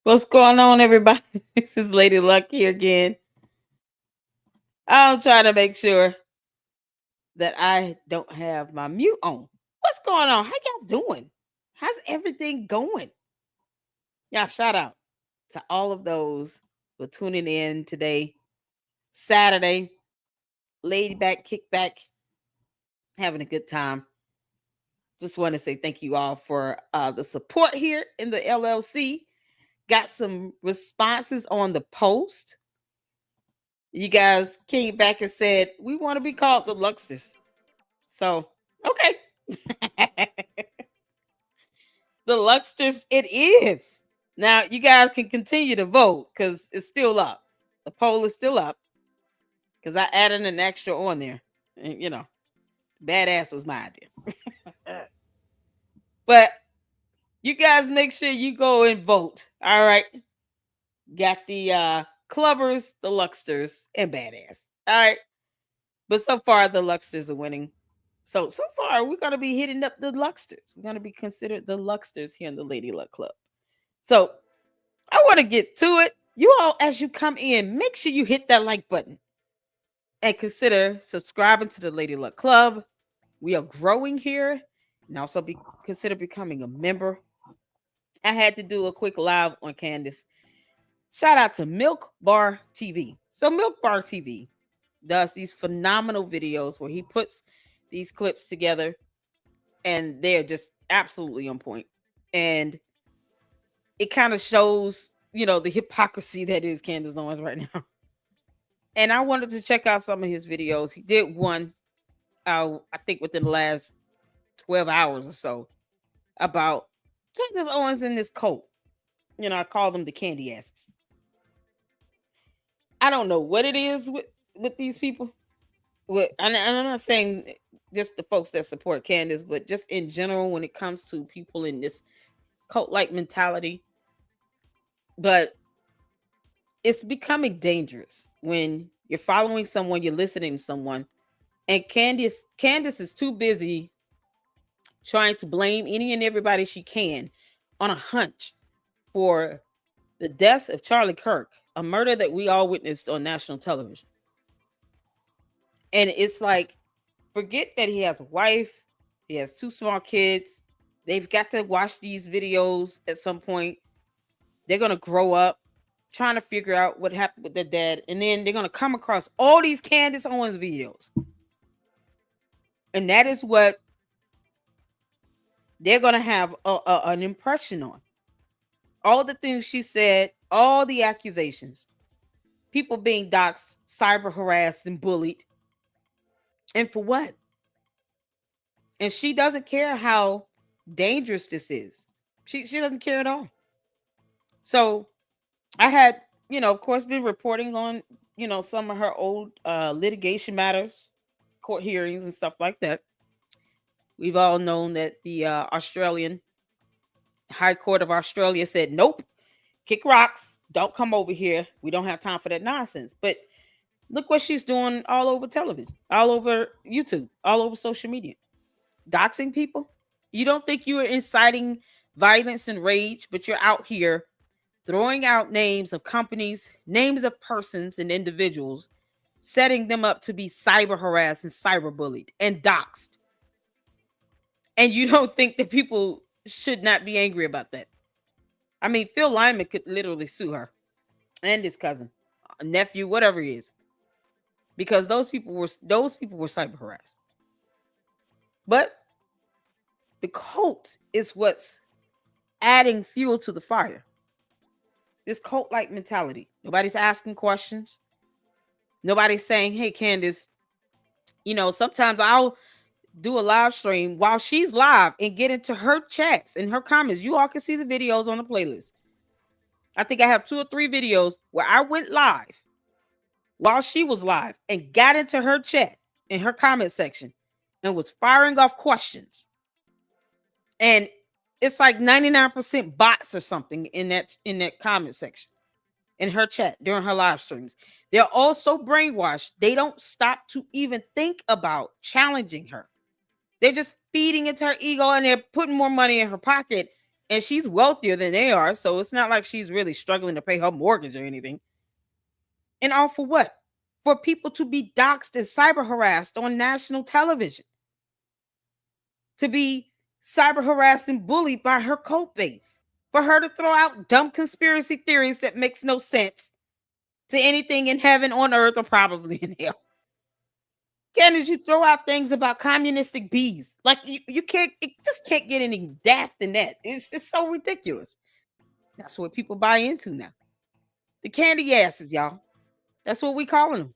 What's going on, everybody? This is Lady Luck here again. I'm trying to make sure that I don't have my mute on. What's going on? How y'all doing? How's everything going? Y'all, shout out to all of those who are tuning in today, Saturday, laid back, kick back, having a good time. Just want to say thank you all for the support here in the LLC. Got some responses on the post. You guys came back and said we want to be called the Luxers. So okay, the Luxters it is. Now you guys can continue to vote because it's still up. The poll is still up because I added an extra on there. And badass was my idea. But you guys make sure you go and vote. All right. Got the clubbers, the Luxters, and badass. All right. But so far the Luxters are winning. So far we're gonna be hitting up the Luxters. We're gonna be considered the Luxters here in the Lady Luck Club. So I want to get to it. You all, as you come in, make sure you hit that like button and consider subscribing to the Lady Luck Club. We are growing here, and also consider becoming a member. I had to do a quick live on Candace. Shout out to MilkBarTV. So MilkBarTV does these phenomenal videos where he puts these clips together, and they're just absolutely on point. And it kind of shows, the hypocrisy that is Candace Owens right now. And I wanted to check out some of his videos. He did one, I think within the last 12 hours or so, about Candace Owens in this cult. I call them the CandyAsses. I don't know what it is with these people. I'm not saying just the folks that support Candace, but just in general when it comes to people in this cult-like mentality. But it's becoming dangerous when you're following someone, you're listening to someone, and Candace is too busy trying to blame any and everybody she can on a hunch for the death of Charlie Kirk, a murder that we all witnessed on national television. And it's like, forget that he has a wife, he has 2 small kids. They've got to watch these videos at some point. They're going to grow up trying to figure out what happened with their dad. And then they're going to come across all these Candace Owens videos. And that is what they're going to have an impression on. All the things she said, all the accusations, people being doxxed, cyber harassed, and bullied. And for what? And she doesn't care how dangerous this is. She doesn't care at all. So I had, of course, been reporting on, some of her old litigation matters, court hearings and stuff like that. We've all known that the Australian High Court of Australia said, nope, kick rocks, don't come over here. We don't have time for that nonsense. But look what she's doing all over television, all over YouTube, all over social media. Doxing people. You don't think you are inciting violence and rage, but you're out here throwing out names of companies, names of persons and individuals, setting them up to be cyber harassed and cyber bullied and doxed. And you don't think that people should not be angry about that. I mean, Phil Lyman could literally sue her and his cousin, nephew, whatever he is, because those people were cyber harassed. But the cult is what's adding fuel to the fire. This cult-like mentality. Nobody's asking questions. Nobody's saying, hey, Candace, sometimes I'll do a live stream while she's live and get into her chats and her comments. You all can see the videos on the playlist. I think I have 2 or 3 videos where I went live while she was live and got into her chat in her comment section and was firing off questions. And it's like 99% bots or something in that comment section in her chat during her live streams. They're all so brainwashed, they don't stop to even think about challenging her. They're just feeding into her ego and they're putting more money in her pocket And she's wealthier than they are, so it's not like she's really struggling to pay her mortgage or anything. And all for what? For people to be doxxed and cyber harassed on national television, to be cyber harassed and bullied by her cult base, for her to throw out dumb conspiracy theories that makes no sense to anything in heaven, on earth, or probably in hell. Candace, you throw out things about communistic bees. Like you can't, it just can't get any daft than that. It's just so ridiculous. That's what people buy into now. The candy asses, y'all. That's what we calling them.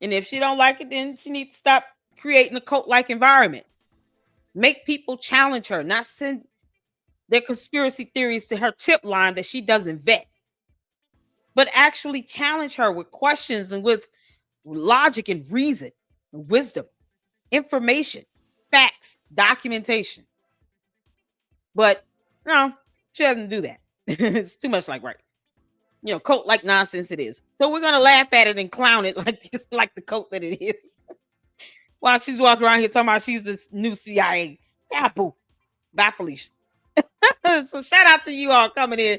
And if she don't like it, then she needs to stop creating a cult-like environment. Make people challenge her, not send their conspiracy theories to her tip line that she doesn't vet, but actually challenge her with questions and with logic and reason, and wisdom, information, facts, documentation. But no, she doesn't do that. It's too much like right. Cult like nonsense it is. So we're gonna laugh at it and clown it like this, like the cult that it is. While she's walking around here talking about she's this new CIA. Boo. Bye, Felicia. So shout out to you all coming in.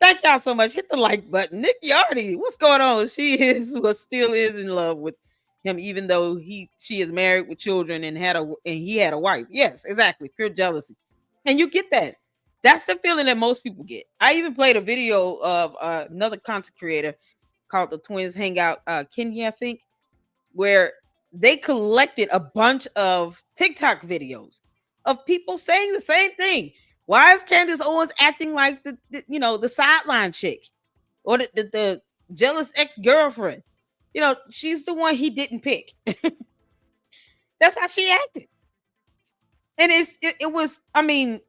Thank y'all so much. Hit the like button. Nick Yardy, what's going on? She still is in love with him, even though she is married with children and he had a wife. Yes, exactly. Pure jealousy. And you get that. That's the feeling that most people get. I even played a video of another content creator called the Twins Hangout, Kenya, I think, where they collected a bunch of TikTok videos of people saying the same thing. Why is Candace Owens acting like the sideline chick or the jealous ex-girlfriend? She's the one he didn't pick. That's how she acted. And it was, I mean,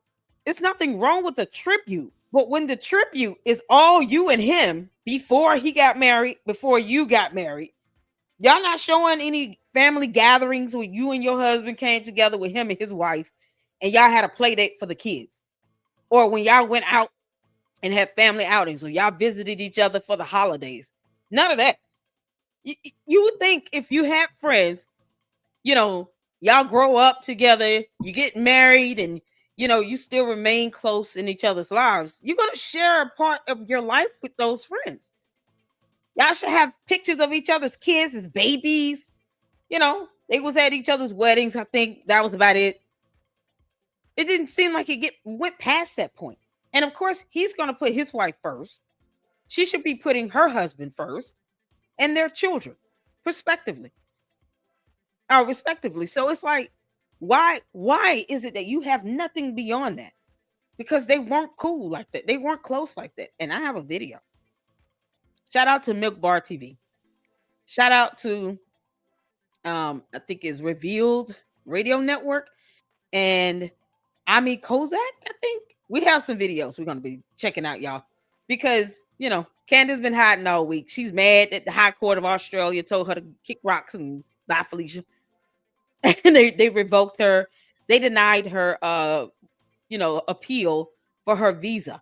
it's nothing wrong with the tribute, but when the tribute is all you and him before he got married, before you got married, y'all not showing any family gatherings where you and your husband came together with him and his wife and y'all had a play date for the kids, or when y'all went out and had family outings, or y'all visited each other for the holidays. None of that. You would think if you have friends, y'all grow up together, you get married, and you still remain close in each other's lives, you're going to share a part of your life with those friends. Y'all should have pictures of each other's kids as babies. They was at each other's weddings. I think that was about it. It didn't seem like it went past that point. And of course, he's going to put his wife first. She should be putting her husband first and their children, respectively. So it's like, why is it that you have nothing beyond that? Because they weren't cool like that. They weren't close like that. And I have a video. Shout out to MilkBarTV. Shout out to I think it's Revealed Radio Network and Ami Kozak. I think we have some videos we're going to be checking out, y'all, because Candace been hiding all week. She's mad that the High Court of Australia told her to kick rocks and bye, Felicia. And they revoked her. They denied her appeal for her visa.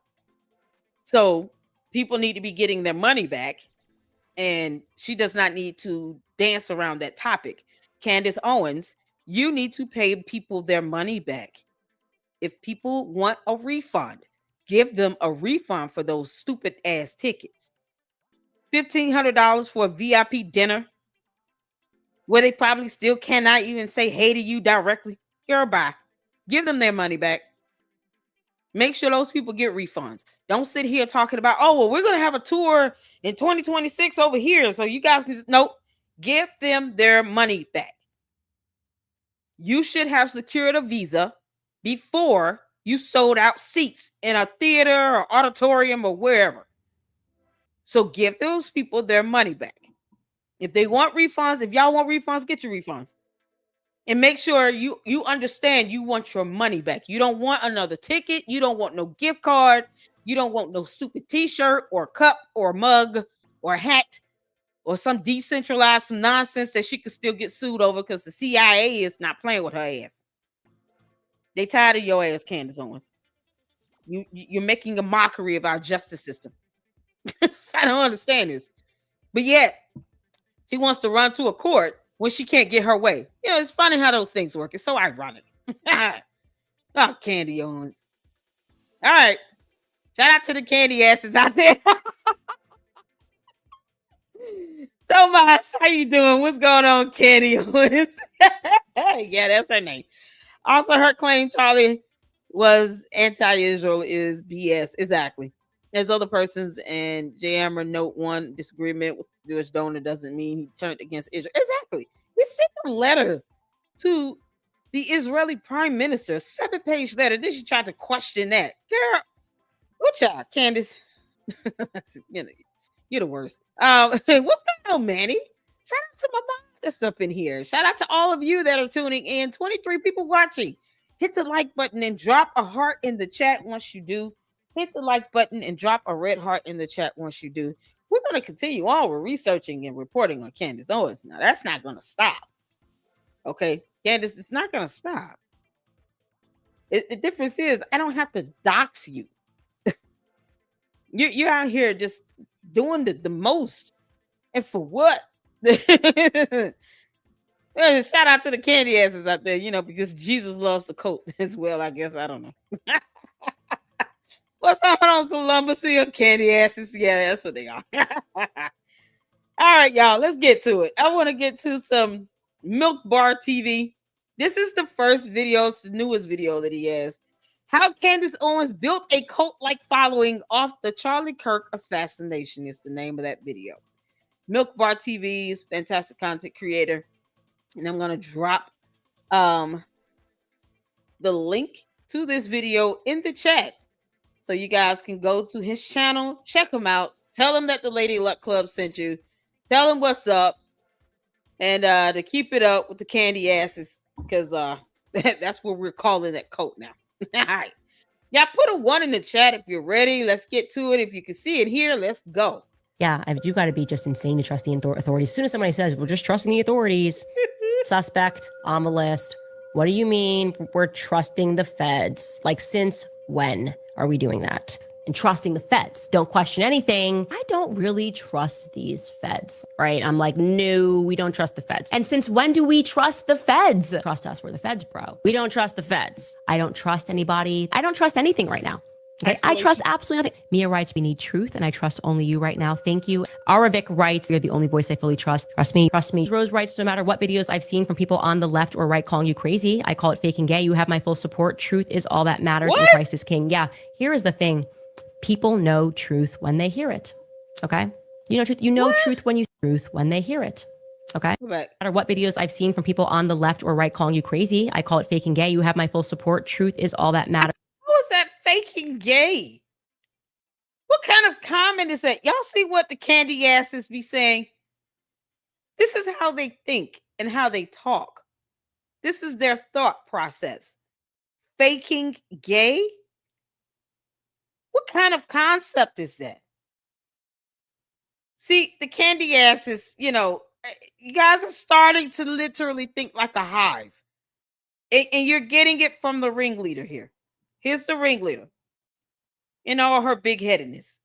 So people need to be getting their money back, and she does not need to dance around that topic. Candace Owens, you need to pay people their money back. If people want a refund, give them a refund for those stupid ass tickets. $1,500 for a VIP dinner where they probably still cannot even say hey to you directly. Girl, bye. Give them their money back. Make sure those people get refunds. Don't sit here talking about, oh, well, we're going to have a tour in 2026 over here, so you guys can just, nope. Give them their money back. You should have secured a visa before you sold out seats in a theater or auditorium or wherever. So give those people their money back. If they want refunds, if y'all want refunds, get your refunds. And make sure you understand you want your money back. You don't want another ticket. You don't want no gift card. You don't want no stupid t-shirt or cup or mug or hat or some decentralized some nonsense that she could still get sued over because the CIA is not playing with her ass. They tired of your ass, Candace Owens. You're making a mockery of our justice system. I don't understand this. But yet, she wants to run to a court when she can't get her way. It's funny how those things work. It's so ironic. Oh, Candy Owens. All right. Shout out to the candy asses out there. Tomas, how you doing? What's going on, Candy? Yeah, that's her name. Also, her claim Charlie was anti-Israel is BS. Exactly. There's other persons, and JMR note one disagreement with the Jewish donor doesn't mean he turned against Israel. Exactly. He sent a letter to the Israeli prime minister, a 7-page letter. Then she tried to question that. Girl, good job, Candace. you know, you're the worst. What's going on, Manny? Shout out to my mom that's up in here. Shout out to all of you that are tuning in. 23 people watching. Hit the like button and drop a heart in the chat once you do. Hit the like button and drop a red heart in the chat once you do. We're going to continue on with researching and reporting on Candace Owens. Now, that's not going to stop. Okay, Candace, it's not going to stop. The difference is I don't have to dox you. You're out here just doing the most. And for what? Shout out to the candy asses out there, because Jesus loves the coat as well, I guess. I don't know. What's going on, Columbus? Your candy asses? Yeah, that's what they are. All right, y'all, let's get to it. I want to get to some MilkBarTV. This is the first video, it's the newest video that he has. How Candace Owens built a cult-like following off the Charlie Kirk assassination is the name of that video. MilkBarTV is fantastic content creator. And I'm going to drop the link to this video in the chat so you guys can go to his channel, check him out, tell him that the Lady Luck Club sent you, tell him what's up, and to keep it up with the candy asses, because that's what we're calling that cult now. All right. Y'all put a 1 in the chat if you're ready. Let's get to it. If you can see it here, let's go. Yeah, you got to be just insane to trust the authorities. As soon as somebody says, we're just trusting the authorities, suspect on the list. What do you mean we're trusting the feds? Like, since when are we doing that? And trusting the feds. Don't question anything. I don't really trust these feds, right? I'm like, no, we don't trust the feds. And since when do we trust the feds? Trust us, we're the feds, bro. We don't trust the feds. I don't trust anybody. I don't trust anything right now. Okay, I trust absolutely nothing. Mia writes, we need truth, and I trust only you right now. Thank you. Aravik writes, you're the only voice I fully trust. Trust me, trust me. Rose writes, no matter what videos I've seen from people on the left or right calling you crazy, I call it fake and gay. You have my full support. Truth is all that matters, and Christ is king. Yeah, here is the thing. People know truth when they hear it. Okay? You know truth. You know truth when you truth when they hear it. Okay? No matter what videos I've seen from people on the left or right calling you crazy, I call it fake and gay. You have my full support. Truth is all that matters. How is that faking gay? What kind of comment is that? Y'all see what the candy asses be saying? This is how they think and how they talk. This is their thought process. Faking gay? What kind of concept is that? See, the candy asses, you guys are starting to literally think like a hive. And you're getting it from the ringleader here. Here's the ringleader in all her big headedness.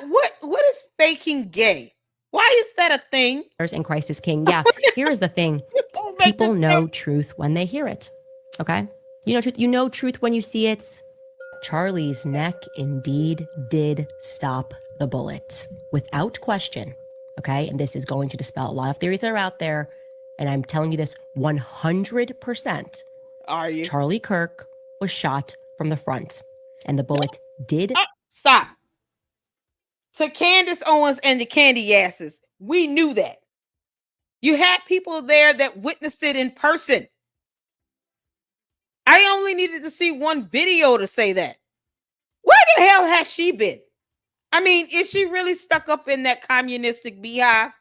What is faking gay? Why is that a thing? And Christ is king. Yeah, here is the thing. People know truth when they hear it. Okay? You know truth. You know truth when you see it. Charlie's neck indeed did stop the bullet. Without question. Okay? And this is going to dispel a lot of theories that are out there. And I'm telling you this 100%. Are you? Charlie Kirk was shot from the front. And the bullet did. Stop. To Candace Owens and the candy asses, we knew that. You had people there that witnessed it in person. I only needed to see one video to say that. Where the hell has she been? I mean, is she really stuck up in that communistic beehive?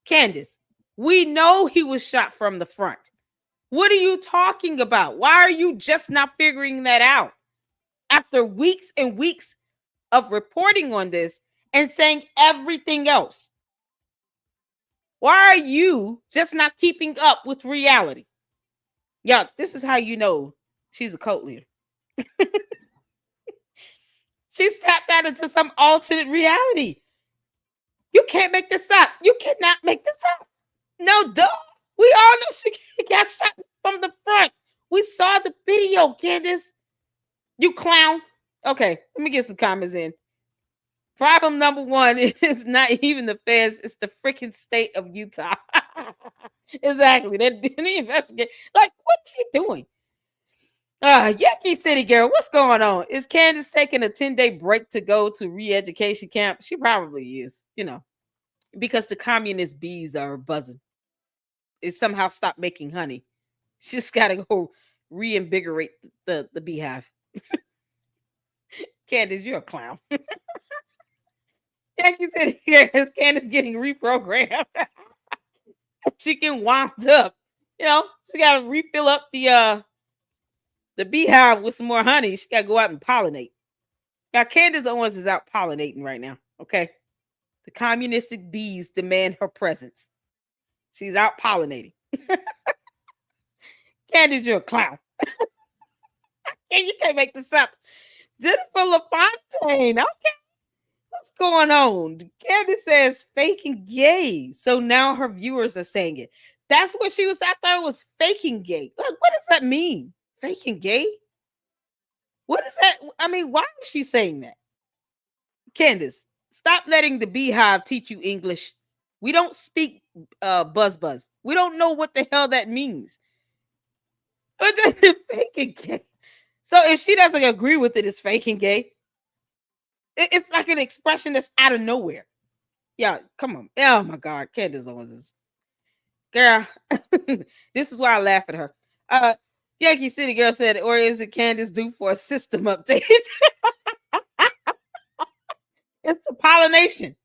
Candace, we know he was shot from the front. What are you talking about? Why are you just not figuring that out? After weeks and weeks of reporting on this and saying everything else. Why are you just not keeping up with reality? Yeah, this is how you know she's a cult leader. She's tapped out into some alternate reality. You can't make this up. You cannot make this up. No, duh. We all know she got shot from the front. We saw the video, Candace. You clown. Okay, let me get some comments in. Problem number one is not even the feds, it's the freaking state of Utah. Exactly. They didn't investigate. Like, what is she doing? Yucky City girl, what's going on? Is Candace taking a 10-day break to go to re-education camp? She probably is, because the communist bees are buzzing. It somehow stopped making honey. She's got to go reinvigorate the beehive. Candace, you're a clown. Yucky City girl, is Candace getting reprogrammed? Chicken wound up. She got to refill up the beehive with some more honey. She got to go out and pollinate. Now, Candace Owens is out pollinating right now. Okay. The communistic bees demand her presence. She's out pollinating. Candace, you're a clown. You can't make this up. Jennifer LaFontaine. Okay. What's going on? Candace says faking gay. So now her viewers are saying it. That's what she was. I thought it was faking gay. Look, what does that mean? Faking gay? What is that? I mean, why is she saying that? Candace, stop letting the beehive teach you English. We don't speak buzz. We don't know what the hell that means. Faking gay. So if she doesn't agree with it, it's faking gay. It's like an expression that's out of nowhere. Yeah, come on. Oh my God, Candace Owens is. Girl, this is why I laugh at her. Yankee City girl said, or is it Candace due for a system update? It's the pollination,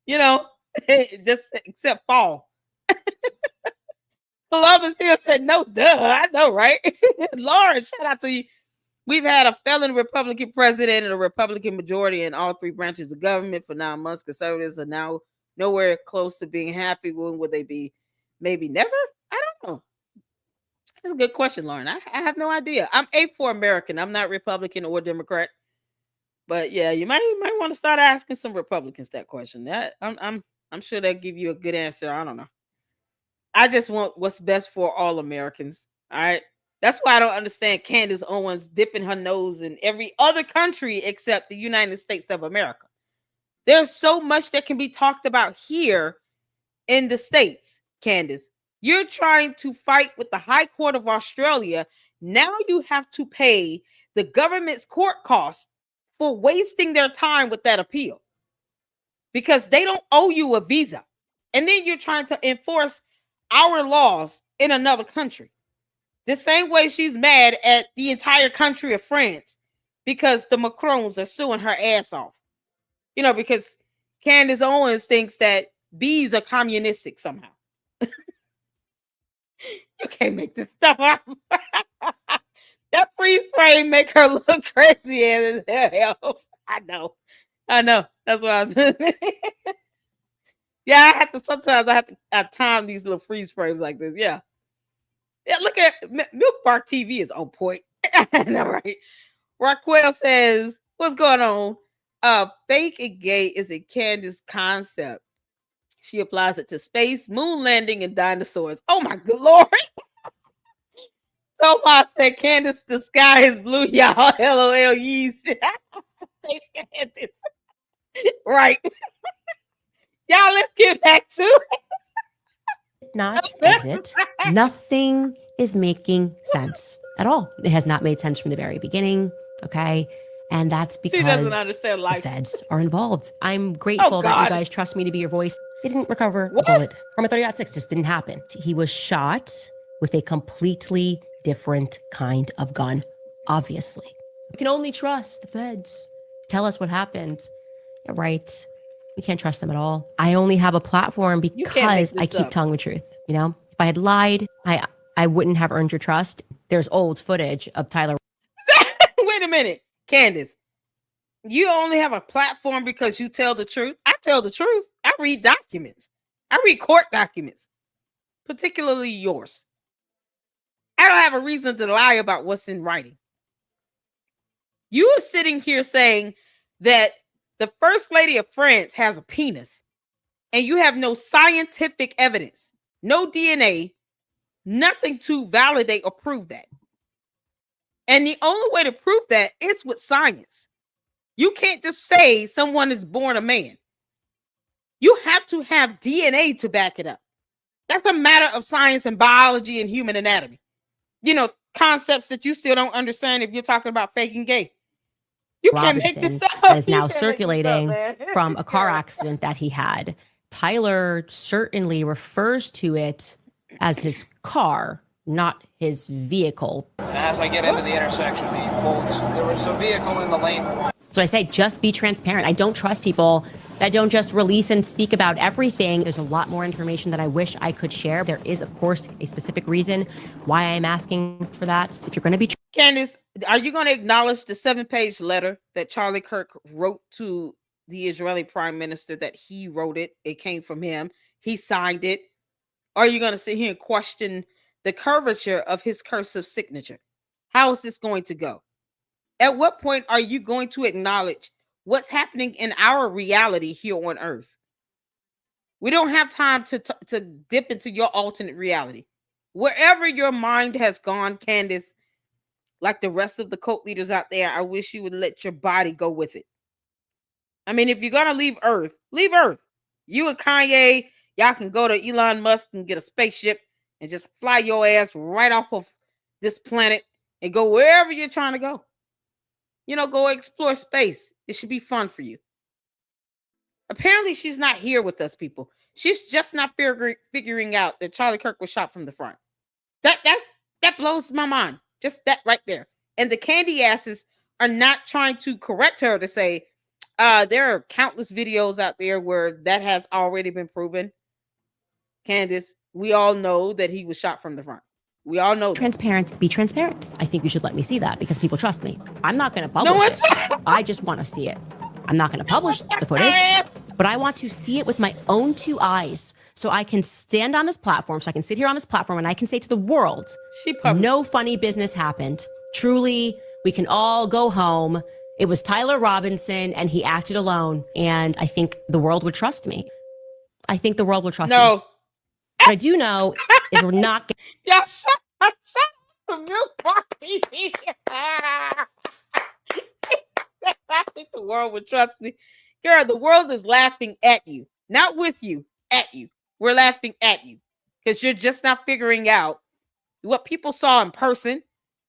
just except fall. Love is here said, no, duh. I know, right? Lauren, shout out to you. We've had a felon Republican president and a Republican majority in all three branches of government for 9 months. Conservatives are now nowhere close to being happy. When would they be? Maybe never? I don't know. That's a good question, Lauren. I have no idea. I'm A4 American. I'm not Republican or Democrat. But yeah, you might want to start asking some Republicans that question. That I'm sure they'll give you a good answer. I don't know. I just want what's best for all Americans. All right. That's why I don't understand Candace Owens dipping her nose in every other country except the United States of America. There's so much that can be talked about here in the States, Candace. You're trying to fight with the High Court of Australia. Now you have to pay the government's court costs for wasting their time with that appeal because they don't owe you a visa. And then you're trying to enforce our laws in another country. The same way she's mad at the entire country of France because the Macrons are suing her ass off. Because Candace Owens thinks that bees are communistic somehow. You can't make this stuff up. That freeze frame make her look crazy as hell. I know. That's what I'm doing. Yeah, sometimes I have to time these little freeze frames like this. Yeah. Yeah, look at MilkBarTV is on point. I know, right? Raquel says, what's going on? Fake and gay is a Candace concept. She applies it to space, moon landing, and dinosaurs. Oh my good Lord. So I said, Candace, the sky is blue, y'all. LOL, yeast. Thanks, Candace. Right. Y'all, let's get back to it. Not exit. Nothing is making sense at all. It has not made sense from the very beginning. Okay. And that's because she doesn't understand life. The feds are involved. I'm grateful that you guys trust me to be your voice. They didn't recover a bullet from a 30-06. Just didn't happen. He was shot with a completely different kind of gun, obviously. We can only trust the feds. Tell us what happened. Right. We can't trust them at all. I only have a platform because I keep telling the truth. If I had lied, I wouldn't have earned your trust. There's old footage of Tyler. Wait a minute, Candace. You only have a platform because you tell the truth. I tell the truth. I read documents. I read court documents, particularly yours. I don't have a reason to lie about what's in writing. You are sitting here saying that the First Lady of France has a penis, and you have no scientific evidence, no DNA, nothing to validate or prove that. And the only way to prove that is with science. You can't just say someone is born a man. You have to have DNA to back it up. That's a matter of science and biology and human anatomy. You know, concepts that you still don't understand if you're talking about faking gay. You can't make this up. That is now circulating from a car accident that he had. Tyler certainly refers to it as his car, not his vehicle. As I get into the intersection, there was a vehicle in the lane. So I say, just be transparent. I don't trust people that don't just release and speak about everything. There's a lot more information that I wish I could share. There is, of course, a specific reason why I'm asking for that. If you're going to be... Candace, are you going to acknowledge the 7-page letter that Charlie Kirk wrote to the Israeli prime minister, that he wrote it? It came from him. He signed it. Or are you going to sit here and question the curvature of his cursive signature? How is this going to go? At what point are you going to acknowledge what's happening in our reality here on Earth? We don't have time to dip into your alternate reality. Wherever your mind has gone, Candace, like the rest of the cult leaders out there, I wish you would let your body go with it. I mean, if you're going to leave Earth, leave Earth. You and Kanye, y'all can go to Elon Musk and get a spaceship and just fly your ass right off of this planet and go wherever you're trying to go. You know, go explore space. It should be fun for you. Apparently, she's not here with us, people. She's just not figuring out that Charlie Kirk was shot from the front. That blows my mind. Just that right there. And the CandyAsses are not trying to correct her to say, there are countless videos out there where that has already been proven. Candace, we all know that he was shot from the front. We all know that. Transparent, be transparent. I think you should let me see that because people trust me. I'm not going to publish it. I just want to see it. I'm not going to publish the footage, but I want to see it with my own 2 eyes so I can stand on this platform, so I can sit here on this platform and I can say to the world, no funny business happened. Truly, we can all go home. It was Tyler Robinson and he acted alone. And I think the world would trust me. I think the world would trust me. What I do know is we're not... Yeah, shut up the MilkBarTV. I think the world would trust me. Girl, the world is laughing at you. Not with you, at you. We're laughing at you. Because you're just not figuring out what people saw in person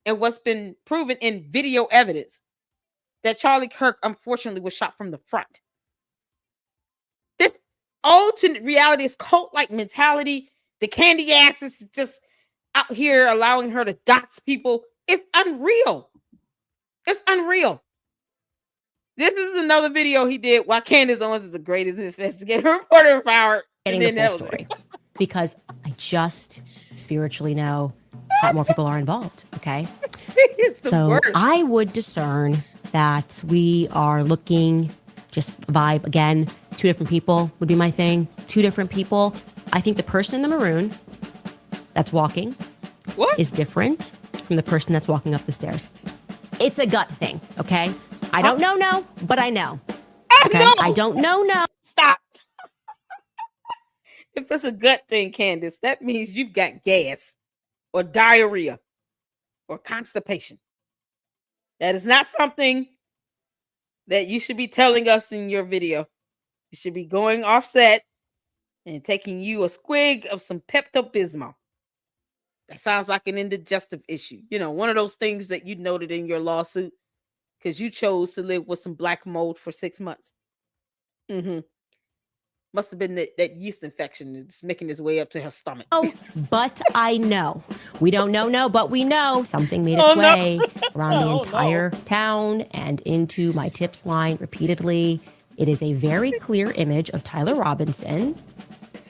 and what's been proven in video evidence that Charlie Kirk, unfortunately, was shot from the front. This alternate reality is cult-like mentality. The CandyAsses is just out here allowing her to dox people. It's unreal. It's unreal. This is another video he did while Candace Owens is the greatest investigative reporter of our... Getting the full story. Because I just spiritually know that more people are involved, okay? So I would discern that we are looking, just vibe, again, 2 different people would be my thing. 2 different people. I think the person in the maroon that's walking is different from the person that's walking up the stairs. It's a gut thing, okay? I don't know, no, but I know. Okay? I don't know, no. Stop. If it's a gut thing, Candace, that means you've got gas or diarrhea or constipation. That is not something that you should be telling us in your video. You should be going offset and taking you a squig of some Pepto-Bismol. That sounds like an indigestive issue. You know, one of those things that you noted in your lawsuit because you chose to live with some black mold for 6 months. Must have been that yeast infection that's making its way up to her stomach. Oh, but I know. We don't know, no, but we know something made its way around the entire town and into my tips line repeatedly. It is a very clear image of Tyler Robinson,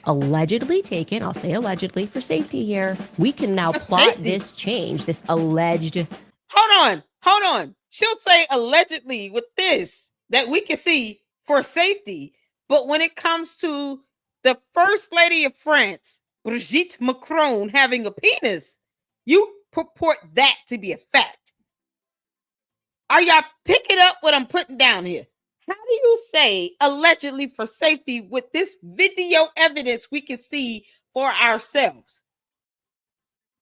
allegedly taken, I'll say allegedly for safety here. We can now plot this change, this alleged... Hold on. She'll say allegedly with this, that we can see for safety. But when it comes to the First Lady of France, Brigitte Macron, having a penis, you purport that to be a fact. Are y'all picking up what I'm putting down here? How do you say allegedly for safety with this video evidence we can see for ourselves?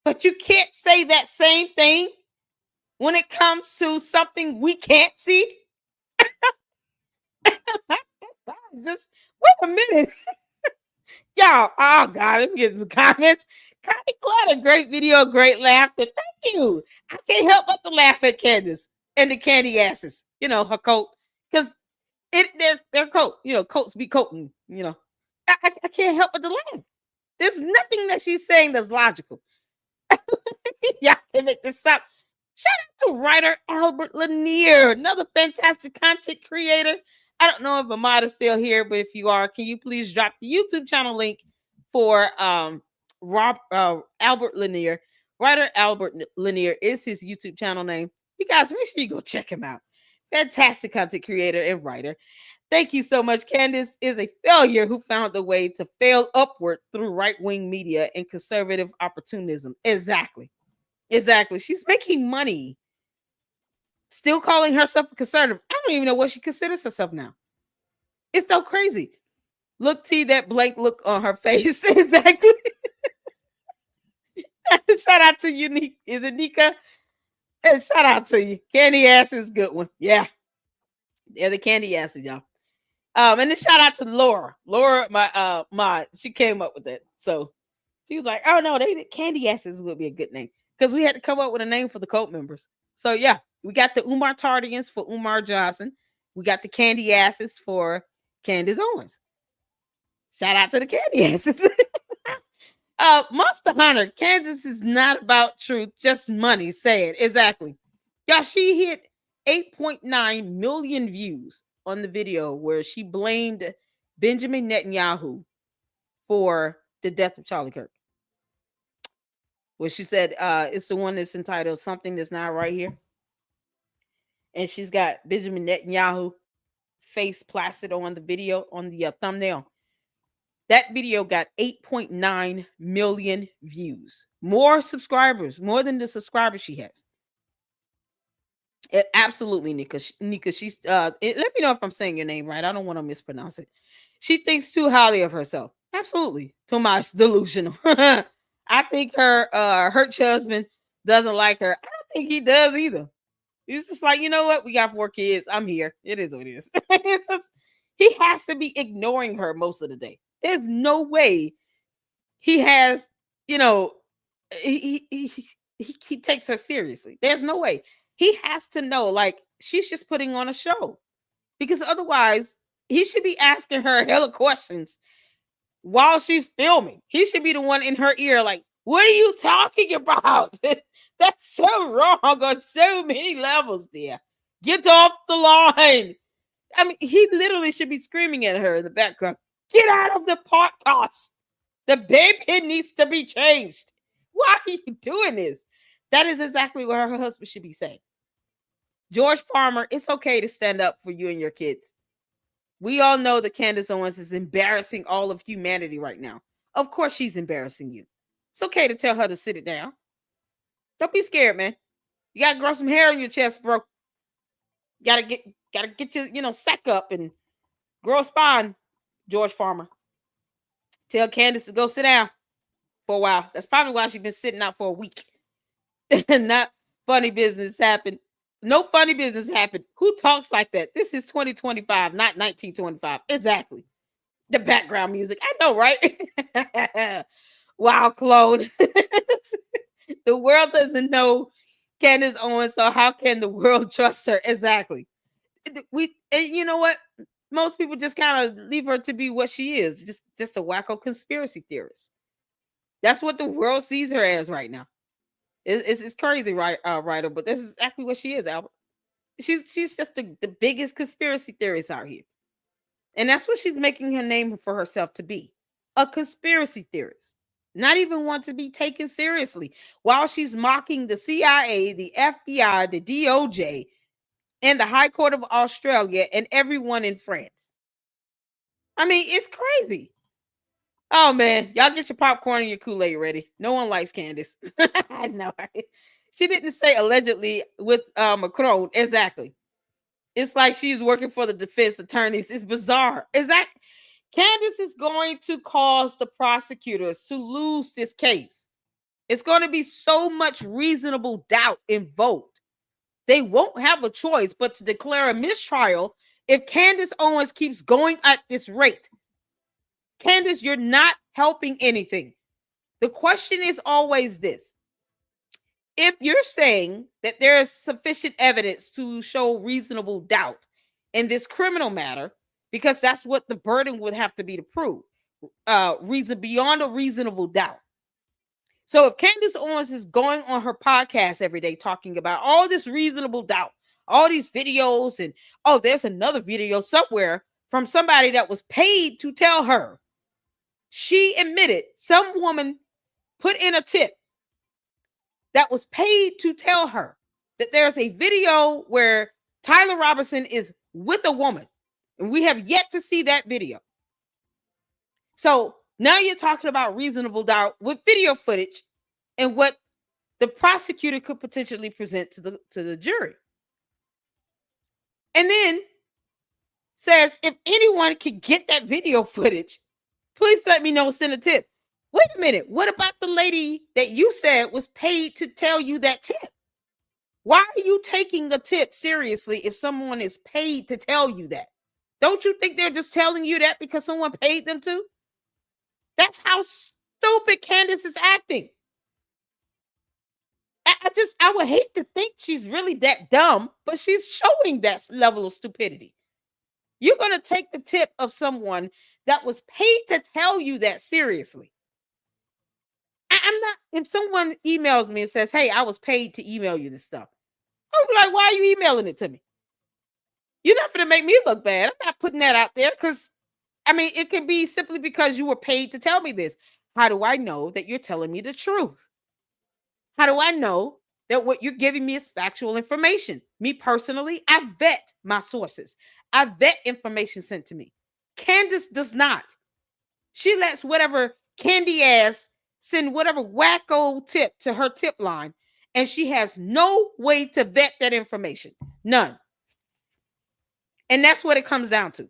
But you can't say that same thing when it comes to something we can't see? Just wait a minute. Y'all, oh God, let me get some comments. Connie Cloud, a great video, great laughter. Thank you. I can't help but to laugh at Candace and the CandyAsses. You know, her coat. Because their coat, you know, coats be coating, you know. I can't help but to laugh. There's nothing that she's saying that's logical. Y'all can make this stop. Shout out to writer Albert Lanier, another fantastic content creator. I don't know if Ahmad is still here, but if you are, can you please drop the YouTube channel link for Albert Lanier? Writer Albert Lanier is his YouTube channel name. You guys, make sure you go check him out. Fantastic content creator and writer. Thank you so much. Candace is a failure who found a way to fail upward through right-wing media and conservative opportunism. Exactly. She's making money. Still calling herself a conservative. I don't even know what she considers herself now. It's so crazy. Look, T, that blank look on her face. Exactly. Shout out to you, is it Nika? And shout out to you. CandyAsses, good one. Yeah. They're the CandyAsses, y'all. And then shout out to Laura. Laura, my mod, she came up with it. So she was like, oh no, CandyAsses would be a good name. Because we had to come up with a name for the cult members. So yeah, we got the Umar Tardians for Umar Johnson. We got the CandyAsses for Candace Owens. Shout out to the CandyAsses. Monster Hunter, Kansas is not about truth, just money. Say it. Exactly. Y'all, she hit 8.9 million views on the video where she blamed Benjamin Netanyahu for the death of Charlie Kirk. Well, she said it's the one that's entitled Something That's Not Right Here. And she's got Benjamin Netanyahu face plastered on the video, on the thumbnail. That video got 8.9 million views. More subscribers, more than the subscribers she has. Absolutely, Nika. She's let me know if I'm saying your name right. I don't want to mispronounce it. She thinks too highly of herself. Absolutely. Too much delusional. I think her hurt husband doesn't like her. I don't think he does either. He's just like, you know what? We got 4 kids. I'm here. It is what it is. He has to be ignoring her most of the day. There's no way he has, you know, he takes her seriously. There's no way. He has to know, like, she's just putting on a show. Because otherwise, he should be asking her hella questions while she's filming. He should be the one in her ear, like, what are you talking about? That's so wrong on so many levels, dear. Get off the line. I mean, he literally should be screaming at her in the background. Get out of the podcast. The baby needs to be changed. Why are you doing this? That is exactly what her husband should be saying. George Farmer, it's okay to stand up for you and your kids. We all know that Candace Owens is embarrassing all of humanity right now. Of course she's embarrassing you. It's okay to tell her to sit it down. Don't be scared, man. You gotta grow some hair on your chest, bro. Gotta get your, sack up and grow a spine, George Farmer. Tell Candace to go sit down for a while. That's probably why she's been sitting out for a week. Not funny business happened. No funny business happened. Who talks like that? This is 2025, not 1925. Exactly. The background music. I know, right? Wow, clone. The world doesn't know Candace Owens, so how can the world trust her? Exactly. And you know what? Most people just kind of leave her to be what she is, just a wacko conspiracy theorist. That's what the world sees her as right now. It's crazy, right, writer? But this is exactly what she is, Albert. She's just the biggest conspiracy theorist out here, and that's what she's making her name for herself to be, a conspiracy theorist. Not even want to be taken seriously, while she's mocking the CIA, the FBI, the DOJ, and the High Court of Australia, and everyone in France. I mean, it's crazy. Oh man, y'all get your popcorn and your Kool-Aid ready. No one likes Candace. I know. Right? She didn't say allegedly with Macron. Exactly. It's like she's working for the defense attorneys. It's bizarre. Candace is going to cause the prosecutors to lose this case. It's going to be so much reasonable doubt invoked they won't have a choice but to declare a mistrial if Candace Owens keeps going at this rate. Candace, you're not helping anything. The question is always this. If you're saying that there is sufficient evidence to show reasonable doubt in this criminal matter, because that's what the burden would have to be to prove, reason beyond a reasonable doubt. So if Candace Owens is going on her podcast every day talking about all this reasonable doubt, all these videos, and there's another video somewhere from somebody that was paid to tell her, she admitted some woman put in a tip that was paid to tell her that there's a video where Tyler Robinson is with a woman, and we have yet to see that video. So now you're talking about reasonable doubt with video footage and what the prosecutor could potentially present to the jury. And then says, if anyone can get that video footage, please let me know, send a tip. Wait a minute. What about the lady that you said was paid to tell you that tip? Why are you taking a tip seriously if someone is paid to tell you that? Don't you think they're just telling you that because someone paid them to? That's how stupid Candace is acting. I would hate to think she's really that dumb, but she's showing that level of stupidity. You're going to take the tip of someone that was paid to tell you that seriously. I'm not, if someone emails me and says, hey, I was paid to email you this stuff, I'll be like, why are you emailing it to me? You're not going to make me look bad. I'm not putting that out there because, it could be simply because you were paid to tell me this. How do I know that you're telling me the truth? How do I know that what you're giving me is factual information? Me personally, I vet my sources. I vet information sent to me. Candace does not. She lets whatever CandyAsses send whatever wacko tip to her tip line, and she has no way to vet that information. None. And that's what it comes down to.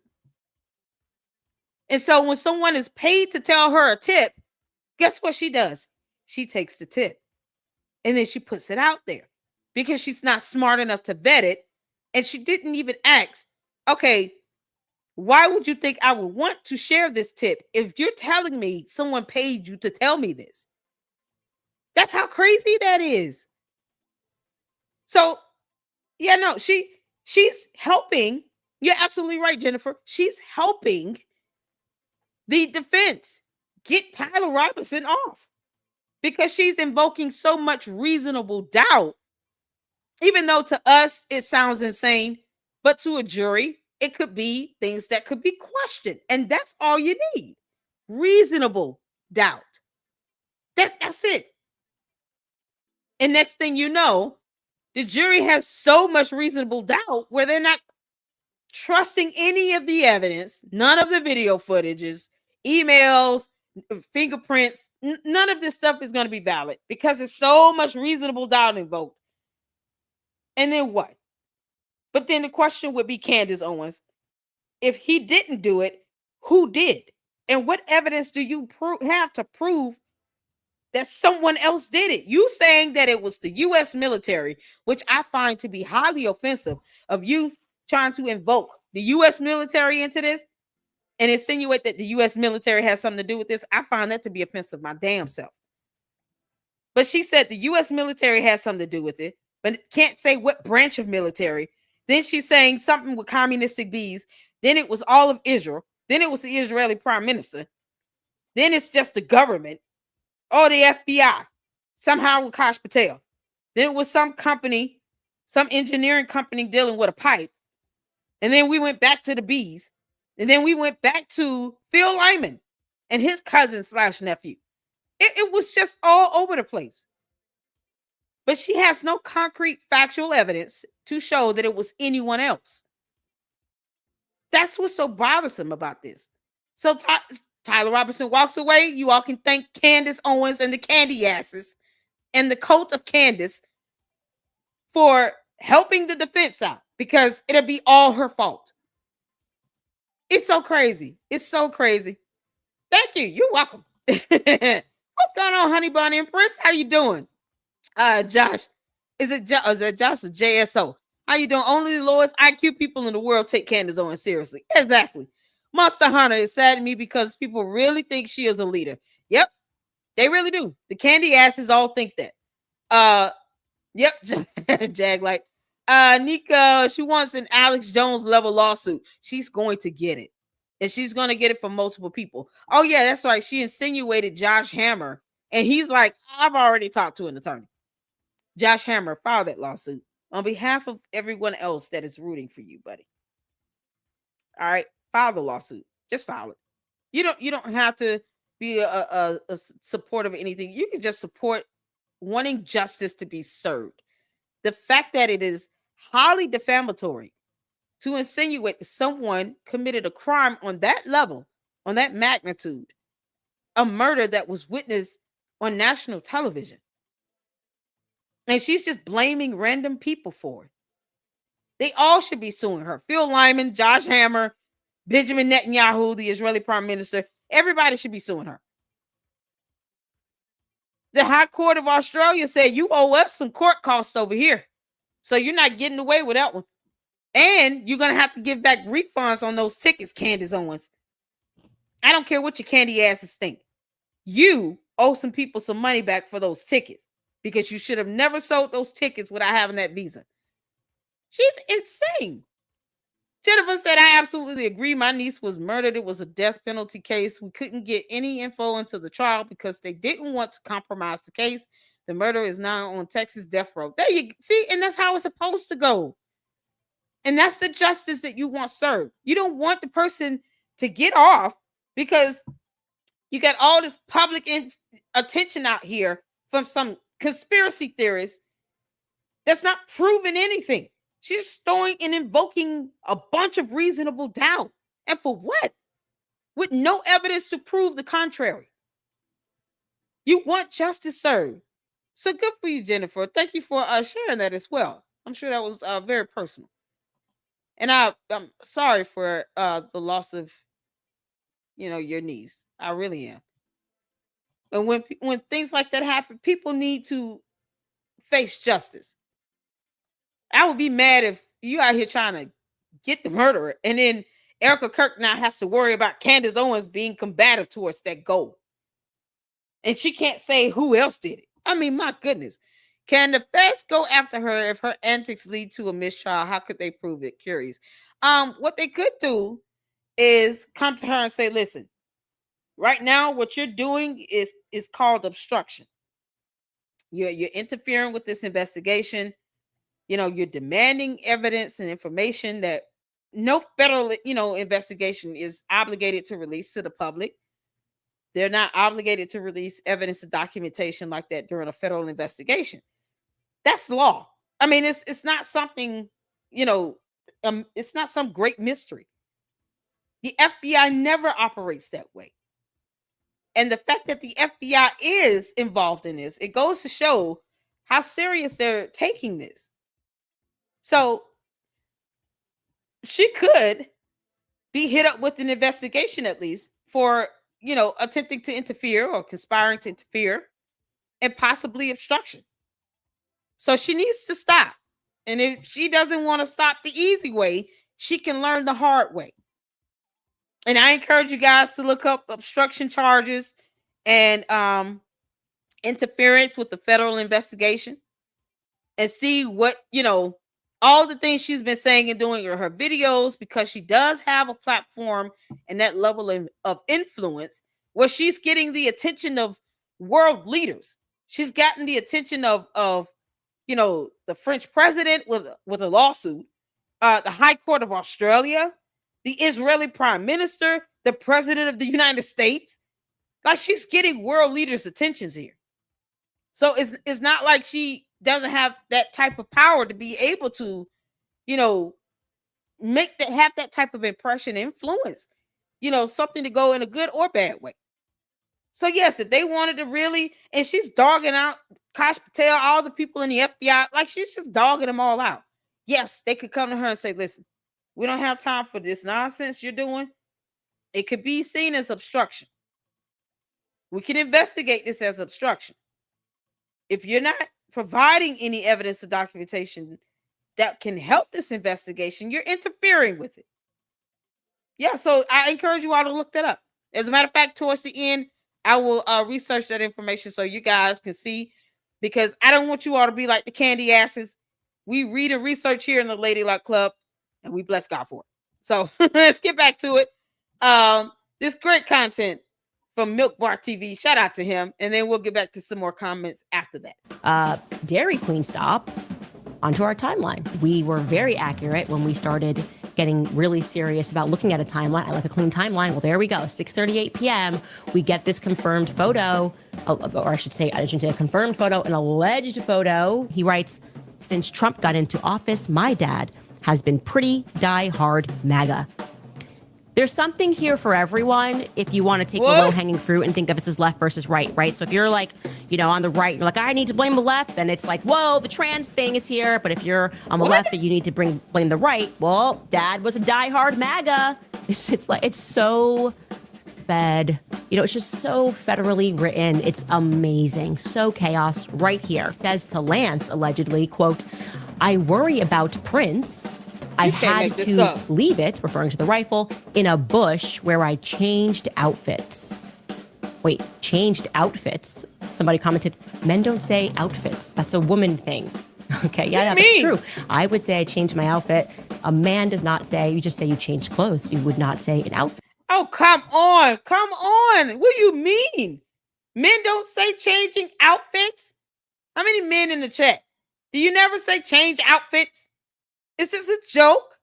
And so when someone is paid to tell her a tip, guess what she does? She takes the tip and then she puts it out there because she's not smart enough to vet it. And she didn't even ask, okay, why would you think I would want to share this tip if you're telling me someone paid you to tell me this? That's how crazy that is. So, yeah, no, she's helping. You're absolutely right, Jennifer. She's helping the defense get Tyler Robinson off because she's invoking so much reasonable doubt, even though to us it sounds insane, but to a jury, it could be things that could be questioned. And that's all you need. Reasonable doubt. That's it. And next thing you know, the jury has so much reasonable doubt where they're not trusting any of the evidence, none of the video footages, emails, fingerprints, none of this stuff is going to be valid because there's so much reasonable doubt invoked. And then what? But then the question would be, Candace Owens, if he didn't do it, who did? And what evidence do you have to prove that someone else did it? You saying that it was the U.S. military, which I find to be highly offensive of you trying to invoke the U.S. military into this and insinuate that the U.S. military has something to do with this. I find that to be offensive my damn self. But she said the U.S. military has something to do with it, but can't say what branch of military. Then she's saying something with communistic bees. Then it was all of Israel. Then it was the Israeli prime minister. Then it's just the government. Or the FBI. Somehow with Kash Patel. Then it was some company, some engineering company dealing with a pipe. And then we went back to the bees. And then we went back to Phil Lyman and his cousin / nephew. It was just all over the place. But she has no concrete factual evidence to show that it was anyone else. That's what's so bothersome about this. So Tyler Robinson walks away. You all can thank Candace Owens and the CandyAsses and the cult of Candace for helping the defense out because it'll be all her fault. It's so crazy. It's so crazy. Thank you. You're welcome. What's going on, Honey Bunny and Prince? How you doing? Josh, Is it just a JSO? How you doing? Only the lowest IQ people in the world take Candace Owens seriously. Exactly. Monster Hunter is sad to me because people really think she is a leader. Yep, they really do. The CandyAsses all think that. Yep, Jag like Nika, she wants an Alex Jones level lawsuit. She's going to get it. And she's going to get it from multiple people. Oh, yeah, that's right. She insinuated Josh Hammer. And he's like, I've already talked to an attorney. Josh Hammer filed that lawsuit on behalf of everyone else that is rooting for you, buddy. All right, file the lawsuit. Just file it. You don't have to be a support of anything. You can just support wanting justice to be served. The fact that it is highly defamatory to insinuate that someone committed a crime on that level, on that magnitude, a murder that was witnessed on national television. And she's just blaming random people for it. They all should be suing her. Phil Lyman, Josh Hammer, Benjamin Netanyahu, the Israeli prime minister. Everybody should be suing her. The High Court of Australia said you owe us some court costs over here. So you're not getting away with that one. And you're going to have to give back refunds on those tickets, Candace Owens. I don't care what your candy asses think. You owe some people some money back for those tickets because you should have never sold those tickets without having that visa. She's insane. Jennifer said, I absolutely agree. My niece was murdered. It was a death penalty case. We couldn't get any info into the trial because they didn't want to compromise the case. The murder is now on Texas death row. There you see, and that's how it's supposed to go. And that's the justice that you want served. You don't want the person to get off because you got all this public attention out here from some conspiracy theorists that's not proving anything. She's throwing and invoking a bunch of reasonable doubt. And for what? With no evidence to prove the contrary. You want justice served. So good for you, Jennifer. Thank you for sharing that as well. I'm sure that was very personal. And I'm sorry for the loss of, your niece. I really am. And when things like that happen, people need to face justice. I would be mad if you out here trying to get the murderer, and then Erica Kirk now has to worry about Candace Owens being combative towards that goal. And she can't say who else did it. I mean, my goodness. Can the feds go after her if her antics lead to a mistrial? How could they prove it? Curious. What they could do is come to her and say, listen, right now what you're doing is called obstruction. You're interfering with this investigation. You're demanding evidence and information that no federal, investigation is obligated to release to the public. They're not obligated to release evidence and documentation like that during a federal investigation. That's law. I mean, it's not something, it's not some great mystery. The FBI never operates that way. And the fact that the FBI is involved in this, it goes to show how serious they're taking this. So she could be hit up with an investigation at least for, attempting to interfere or conspiring to interfere and possibly obstruction. So she needs to stop. And if she doesn't want to stop the easy way, she can learn the hard way. And I encourage you guys to look up obstruction charges and interference with the federal investigation and see what, all the things she's been saying and doing in her videos, because she does have a platform and that level of influence where she's getting the attention of world leaders. She's gotten the attention of the French president with a lawsuit, the High Court of Australia, the Israeli prime minister, the president of the United States. Like, she's getting world leaders' attentions here. So it's not like she doesn't have that type of power to be able to, have that type of impression, influence, something to go in a good or bad way. So yes, if they wanted to really, and she's dogging out Kash Patel, all the people in the FBI, like she's just dogging them all out. Yes, they could come to her and say, listen, we don't have time for this nonsense you're doing. It could be seen as obstruction. We can investigate this as obstruction. If you're not providing any evidence or documentation that can help this investigation, you're interfering with it. Yeah, so I encourage you all to look that up. As a matter of fact, towards the end, I will research that information so you guys can see, because I don't want you all to be like the candy asses. We read and research here in the Lady Luck Club, and we bless God for it. So let's get back to it. This great content from MilkBarTV. Shout out to him, and then we'll get back to some more comments after that. Dairy Queen stop onto our timeline. We were very accurate when we started getting really serious about looking at a timeline. I like a clean timeline. Well, there we go. 6:38 p.m. We get this confirmed photo, or I shouldn't say a confirmed photo, an alleged photo. He writes, since Trump got into office, my dad has been pretty die-hard MAGA. There's something here for everyone if you want to take the low-hanging fruit and think of this as left versus right, right? So if you're like, on the right, you're like, I need to blame the left, then it's like, whoa, the trans thing is here. But if you're on the left, that you need to blame the right, well, dad was a diehard MAGA. It's like, it's so fed. It's just so federally written. It's amazing. So chaos right here. Says to Lance, allegedly, quote, I worry about Prince. I had to leave it, referring to the rifle, in a bush where I changed outfits. Wait, changed outfits? Somebody commented, men don't say outfits. That's a woman thing. Okay, yeah, that's true. I would say I changed my outfit. A man does not say, you just say you changed clothes. You would not say an outfit. Oh, come on. Come on. What do you mean? Men don't say changing outfits? How many men in the chat? Do you never say change outfits? Is this a joke?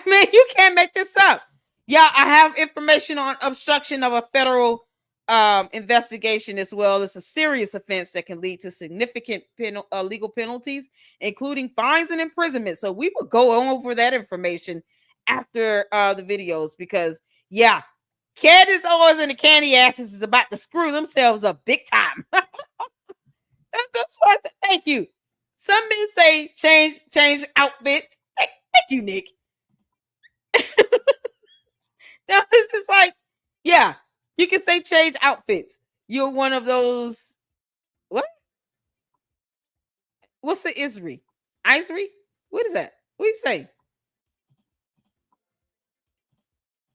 You can't make this up. Yeah, I have information on obstruction of a federal investigation as well. It's a serious offense that can lead to significant legal penalties, including fines and imprisonment. So we will go over that information after the videos, because yeah, Candace, Owens, and the Candy Asses is about to screw themselves up big time. That's why I said thank you. Some men say change outfits. Thank you, Nick. Now it's just like, yeah, you can say change outfits. You're one of those. What? What's the Isri? What is that? What are you saying?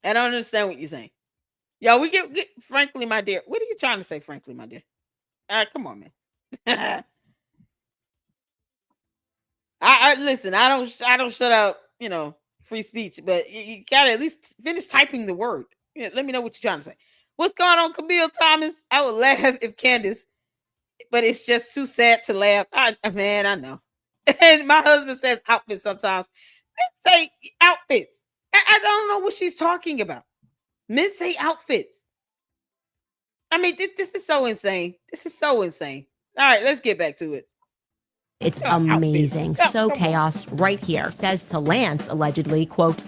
I don't understand what you're saying. Y'all, we get frankly, my dear. What are you trying to say, frankly, my dear? Come on, man. I listen. I don't shut out. Free speech, but you gotta at least finish typing the word. Let me know what you're trying to say. What's going on, Camille Thomas? I would laugh if Candace, but it's just too sad to laugh. I know. And my husband says outfits sometimes. Men say outfits. I don't know what she's talking about. Men say outfits. This is so insane. This is so insane. All right, let's get back to it. It's amazing. So chaos right here. Says to Lance, allegedly, quote,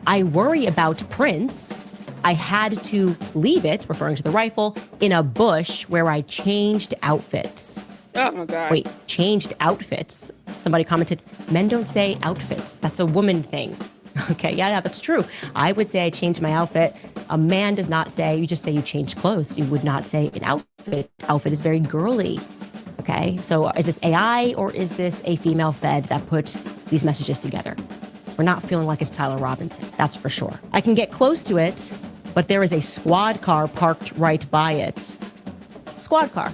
I worry about Prince. I had to leave it, referring to the rifle, in a bush where I changed outfits. Oh, my God. Wait, changed outfits? Somebody commented, men don't say outfits. That's a woman thing. Okay, yeah, that's true. I would say I changed my outfit. A man does not say, you just say you changed clothes. You would not say an outfit. Outfit is very girly. Okay, so is this AI or is this a female fed that put these messages together? We're not feeling like it's Tyler Robinson, that's for sure. I can get close to it, but there is a squad car parked right by it. Squad car.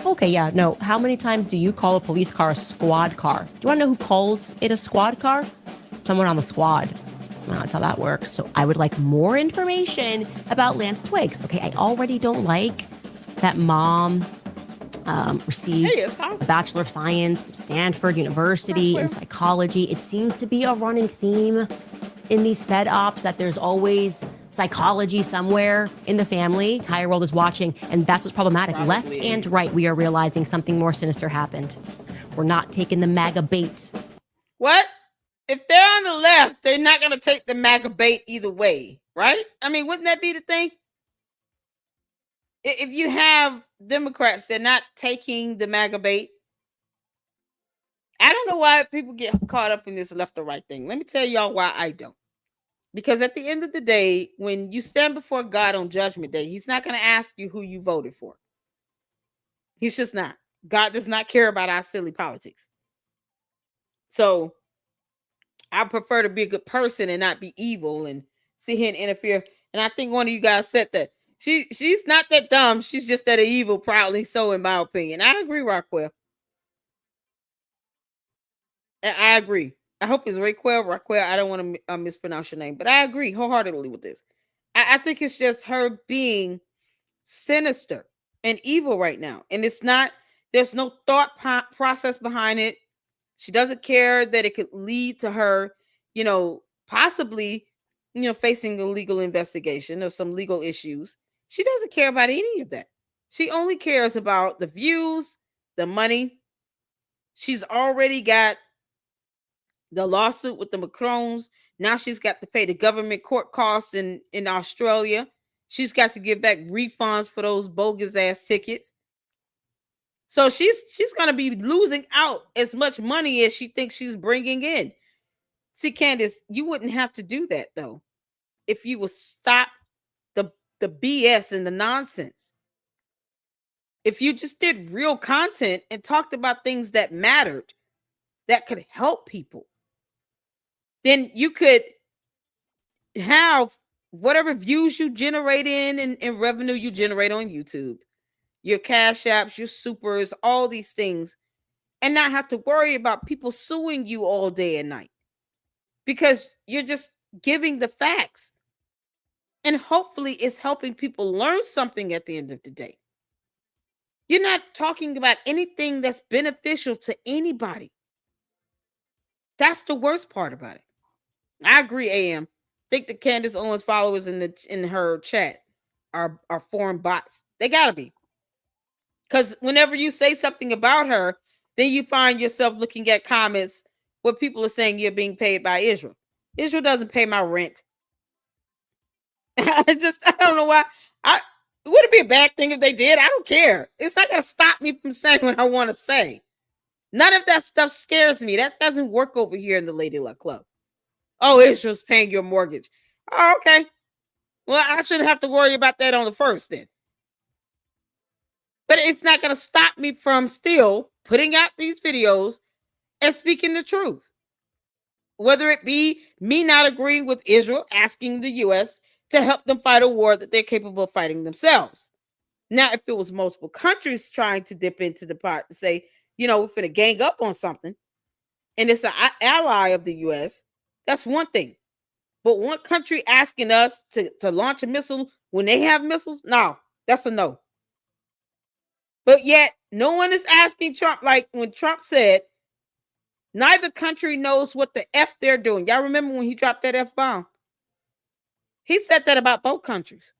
Okay, yeah, no. How many times do you call a police car a squad car? Do you want to know who calls it a squad car? Someone on the squad. Well, that's how that works. So I would like more information about Lance Twigs. Okay, I already don't like that mom received a Bachelor of Science from Stanford University in psychology. It seems to be a running theme in these Fed ops that there's always psychology somewhere in the family. Entire world is watching, and that's what's problematic. Left and right, we are realizing something more sinister happened. We're not taking the MAGA bait. What? If they're on the left, they're not going to take the MAGA bait either way, right? Wouldn't that be the thing? If you have Democrats, they're not taking the MAGA bait. I don't know why people get caught up in this left or right thing. Let me tell y'all why I don't. Because at the end of the day, when you stand before God on Judgment Day, he's not going to ask you who you voted for. He's just not. God does not care about our silly politics. So I prefer to be a good person and not be evil and sit here and interfere. And I think one of you guys said that she's not that dumb. She's just that evil, proudly so, in my opinion. I agree, Rockwell. I agree. I hope it's Raquel. Raquel, I don't want to mispronounce your name, but I agree wholeheartedly with this. I think it's just her being sinister and evil right now. And it's not, there's no thought process behind it. She doesn't care that it could lead to her, possibly, facing a legal investigation or some legal issues. She doesn't care about any of that. She only cares about the views, the money. She's already got the lawsuit with the Macrons. Now she's got to pay the government court costs in Australia. She's got to give back refunds for those bogus ass tickets. So she's going to be losing out as much money as she thinks she's bringing in. See, Candace, you wouldn't have to do that though if you would stop the BS and the nonsense. If you just did real content and talked about things that mattered, that could help people, then you could have whatever views you generate and revenue you generate on YouTube, your cash apps, your supers, all these things, and not have to worry about people suing you all day and night because you're just giving the facts. And hopefully it's helping people learn something at the end of the day. You're not talking about anything that's beneficial to anybody. That's the worst part about it. I agree, AM. Think the Candace Owens followers in her chat are foreign bots. They gotta be. Because whenever you say something about her, then you find yourself looking at comments where people are saying you're being paid by Israel. Israel doesn't pay my rent. I don't know why. Would it be a bad thing if they did? I don't care. It's not gonna stop me from saying what I want to say. None of that stuff scares me. That doesn't work over here in the Lady Luck Club. Oh, Israel's paying your mortgage. Oh, okay. Well, I shouldn't have to worry about that on the first then. But it's not going to stop me from still putting out these videos and speaking the truth. Whether it be me not agreeing with Israel, asking the U.S. to help them fight a war that they're capable of fighting themselves. Now, if it was multiple countries trying to dip into the pot and say, we're finna gang up on something, and it's an ally of the U.S., that's one thing. But one country asking us to launch a missile when they have missiles, no, that's a no. But yet, no one is asking Trump, like when Trump said, neither country knows what the F they're doing. Y'all remember when he dropped that F-bomb? He said that about both countries.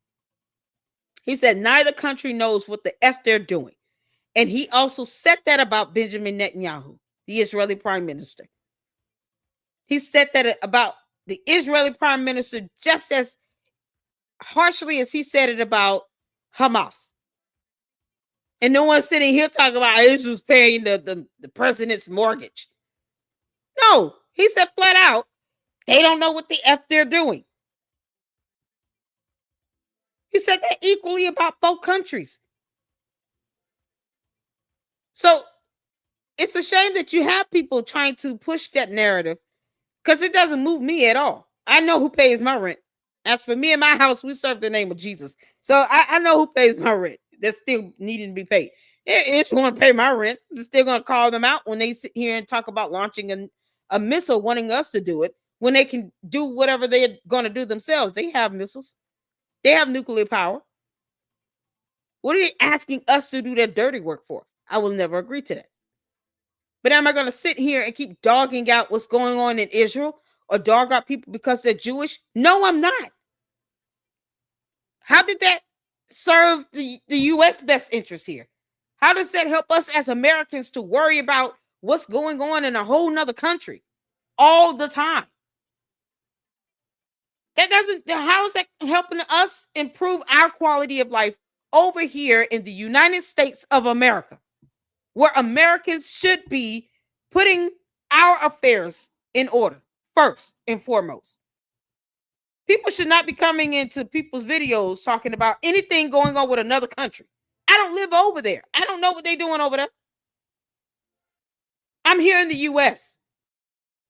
He said neither country knows what the F they're doing. And he also said that about Benjamin Netanyahu, the Israeli prime minister. He said that about the Israeli prime minister just as harshly as he said it about Hamas. And no one's sitting here talking about Israel's paying the president's mortgage. No, he said flat out, they don't know what the F they're doing. He said that equally about both countries. So it's a shame that you have people trying to push that narrative because it doesn't move me at all. I know who pays my rent. As for me and my house, we serve the name of Jesus. So I know who pays my rent. That's still needing to be paid. If you want to pay my rent, I'm still going to call them out when they sit here and talk about launching a missile, wanting us to do it, when they can do whatever they're going to do themselves. They have missiles. They have nuclear power. What are they asking us to do that dirty work for? I will never agree to that. But am I going to sit here and keep dogging out what's going on in Israel or dog out people because they're Jewish? No, I'm not. How did that serve the U.S. best interest here? How does that help us as Americans to worry about what's going on in a whole nother country all the time? How is that helping us improve our quality of life over here in the United States of America, where Americans should be putting our affairs in order first and foremost? People should not be coming into people's videos talking about anything going on with another country. I don't live over there. I don't know what they're doing over there. I'm here in the U.S.